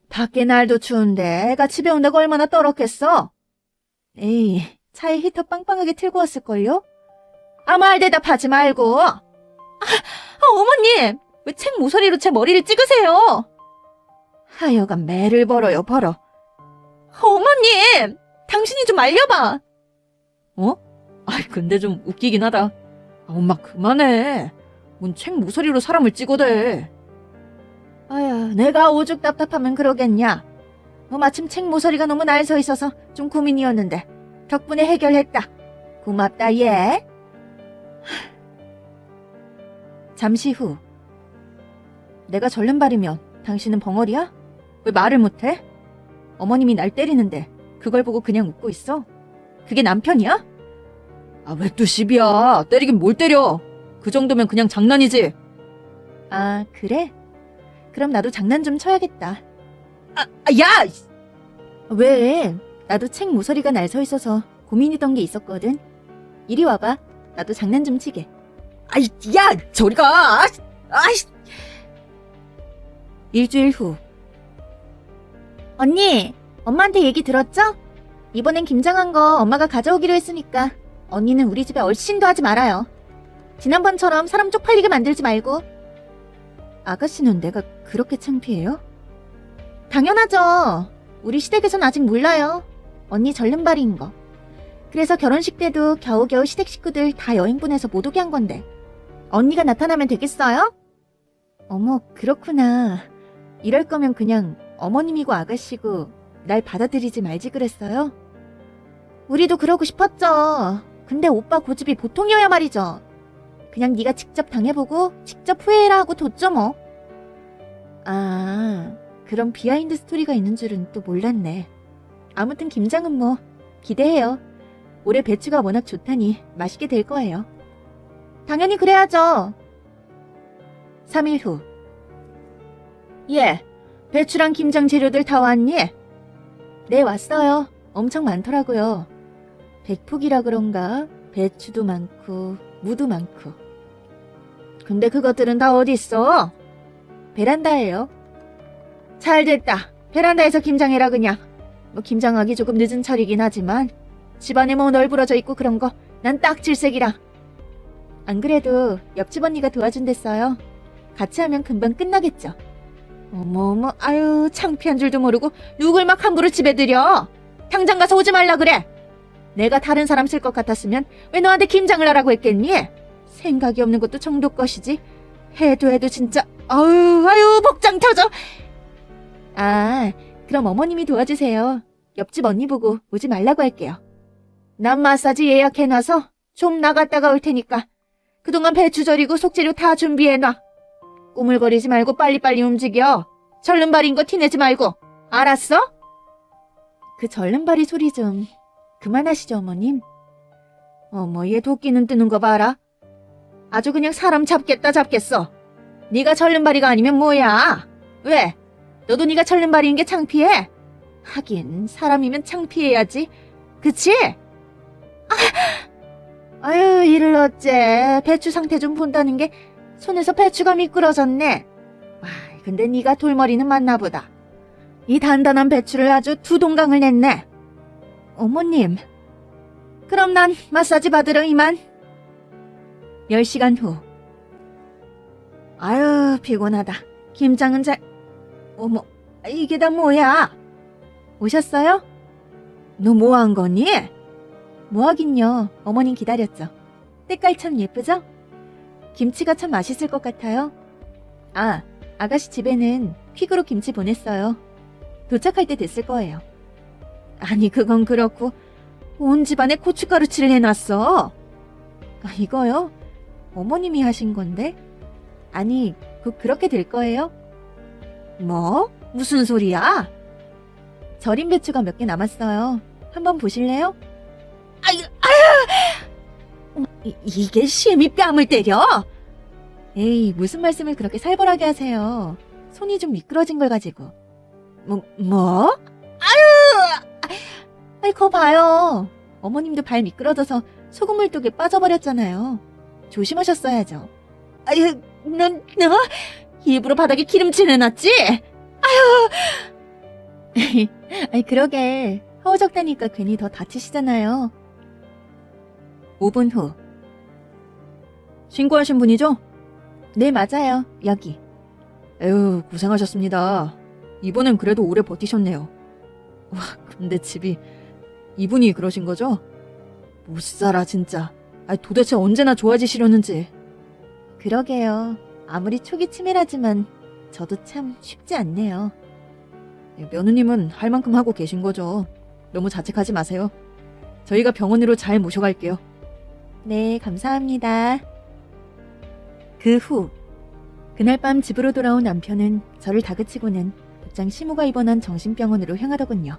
밖에 날도 추운데 애가 집에 온다고 얼마나 떨었겠어? 에이, 차에 히터 빵빵하게 틀고 왔을걸요? 말 대답하지 말고. 어머님! 왜 책 모서리로 제 머리를 찍으세요? 하여간 매를 벌어요, 벌어. 어머님! 당신이 좀 알려봐. 어? 아이, 근데 좀 웃기긴 하다. 엄마 그만해. 뭔 책 모서리로 사람을 찍어대. 아야, 내가 오죽 답답하면 그러겠냐. 마침 책 모서리가 너무 날 서 있어서 좀 고민이었는데 덕분에 해결했다. 고맙다, 얘. 잠시 후. 내가 절름발이면 당신은 벙어리야? 왜 말을 못해? 어머님이 날 때리는데 그걸 보고 그냥 웃고 있어? 그게 남편이야? 아, 왜 또 시비야? 때리긴 뭘 때려? 그 정도면 그냥 장난이지. 아, 그래? 그럼 나도 장난 좀 쳐야겠다. 야! 왜? 나도 책 모서리가 날 서 있어서 고민이던 게 있었거든. 이리 와봐. 나도 장난 좀 치게. 아이, 야! 저리 가! 아이씨! 일주일 후. 언니, 엄마한테 얘기 들었죠? 이번엔 김장한 거 엄마가 가져오기로 했으니까 언니는 우리 집에 얼씬도 하지 말아요. 지난번처럼 사람 쪽팔리게 만들지 말고. 아가씨는 내가 그렇게 창피해요? 당연하죠. 우리 시댁에선 아직 몰라요. 언니 절름발이인 거. 그래서 결혼식 때도 겨우겨우 시댁 식구들 다 여행 보내서 못 오게 한 건데 언니가 나타나면 되겠어요? 어머, 그렇구나. 이럴 거면 그냥 어머님이고 아가씨고 날 받아들이지 말지 그랬어요? 우리도 그러고 싶었죠. 근데 오빠 고집이 보통이어야 말이죠. 그냥 네가 직접 당해보고 직접 후회해라 하고 뒀죠 뭐. 아, 그런 비하인드 스토리가 있는 줄은 또 몰랐네. 아무튼 김장은 뭐 기대해요. 올해 배추가 워낙 좋다니 맛있게 될 거예요. 당연히 그래야죠. 3일 후. 예, 배추랑 김장 재료들 다 왔니? 네, 왔어요. 엄청 많더라고요. 백폭이라 그런가? 배추도 많고 무도 많고. 근데 그것들은 다 어디 있어? 베란다예요. 잘 됐다. 베란다에서 김장해라 그냥. 뭐 김장하기 조금 늦은 철이긴 하지만 집안에 뭐 널브러져 있고 그런 거 난 딱 질색이라. 안 그래도 옆집 언니가 도와준댔어요. 같이 하면 금방 끝나겠죠. 어머어머, 아유 창피한 줄도 모르고 누굴 막 함부로 집에 들여. 당장 가서 오지 말라 그래. 내가 다른 사람 쓸 것 같았으면 왜 너한테 김장을 하라고 했겠니? 생각이 없는 것도 정도 것이지. 해도 진짜 아유 복장 터져. 아, 그럼 어머님이 도와주세요. 옆집 언니 보고 오지 말라고 할게요. 난 마사지 예약해놔서 좀 나갔다가 올 테니까 그동안 배추 절이고 속재료 다 준비해놔. 꾸물거리지 말고 빨리빨리 움직여. 절름발인 거 티내지 말고. 알았어? 그 절름발이 소리 좀 그만하시죠, 어머님. 어머, 얘 도끼는 뜨는 거 봐라. 아주 그냥 사람 잡겠어. 네가 절름발이가 아니면 뭐야? 왜? 너도 네가 절름발인 게 창피해? 하긴 사람이면 창피해야지. 그치? 아유, 이를 어째. 배추 상태 좀 본다는 게 손에서 배추가 미끄러졌네. 와, 근데 네가 돌머리는 맞나 보다. 이 단단한 배추를 아주 두 동강을 냈네. 어머님, 그럼 난 마사지 받으러 이만. 10시간 후. 아유, 피곤하다. 김장은 어머, 이게 다 뭐야? 오셨어요? 너 뭐 한 거니? 뭐 하긴요. 어머님 기다렸죠. 때깔 참 예쁘죠? 김치가 참 맛있을 것 같아요. 아, 아가씨 집에는 퀵으로 김치 보냈어요. 도착할 때 됐을 거예요. 아니, 그건 그렇고 온 집안에 고춧가루치를 해놨어. 아, 이거요? 어머님이 하신 건데? 아니, 그렇게 될 거예요? 뭐? 무슨 소리야? 절인 배추가 몇 개 남았어요. 한번 보실래요? 이게 심히 뺨을 때려? 에이, 무슨 말씀을 그렇게 살벌하게 하세요. 손이 좀 미끄러진 걸 가지고. 뭐? 아유! 거 봐요. 어머님도 발 미끄러져서 소금물 독에 빠져버렸잖아요. 조심하셨어야죠. 아유, 너 일부러 바닥에 기름칠 해놨지? 아유! 아이, 그러게. 허우적다니까 괜히 더 다치시잖아요. 5분 후. 신고하신 분이죠? 네, 맞아요. 여기. 에휴, 고생하셨습니다. 이번엔 그래도 오래 버티셨네요. 와, 근데 집이 이분이 그러신 거죠? 못 살아, 진짜. 아니, 도대체 언제나 좋아지시려는지. 그러게요. 아무리 초기 치매라지만 저도 참 쉽지 않네요. 며느님은 할 만큼 하고 계신 거죠. 너무 자책하지 마세요. 저희가 병원으로 잘 모셔갈게요. 네, 감사합니다. 그 후, 그날 밤 집으로 돌아온 남편은 저를 다그치고는 곧장 시모가 입원한 정신병원으로 향하더군요.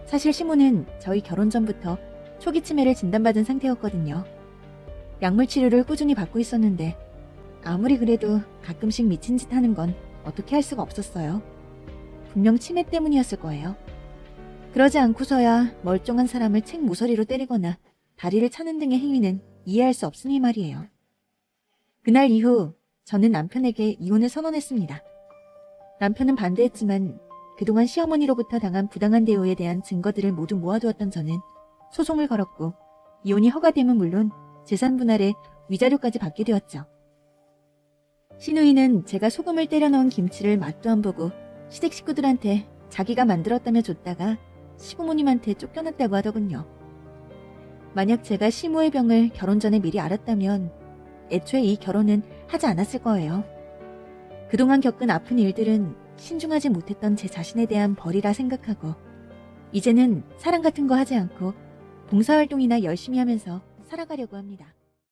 사실 시모는 저희 결혼 전부터 초기 치매를 진단받은 상태였거든요. 약물 치료를 꾸준히 받고 있었는데 아무리 그래도 가끔씩 미친 짓 하는 건 어떻게 할 수가 없었어요. 분명 치매 때문이었을 거예요. 그러지 않고서야 멀쩡한 사람을 책 모서리로 때리거나 다리를 차는 등의 행위는 이해할 수 없으니 말이에요. 그날 이후 저는 남편에게 이혼을 선언했습니다. 남편은 반대했지만 그동안 시어머니로부터 당한 부당한 대우에 대한 증거들을 모두 모아두었던 저는 소송을 걸었고 이혼이 허가됨은 물론 재산 분할에 위자료까지 받게 되었죠. 시누이는 제가 소금을 때려 넣은 김치를 맛도 안 보고 시댁 식구들한테 자기가 만들었다며 줬다가 시부모님한테 쫓겨났다고 하더군요. 만약 제가 시모의 병을 결혼 전에 미리 알았다면 애초에 이 결혼은 하지 않았을 거예요. 그동안 겪은 아픈 일들은 신중하지 못했던 제 자신에 대한 벌이라 생각하고 이제는 사랑 같은 거 하지 않고 봉사활동이나 열심히 하면서 살아가려고 합니다.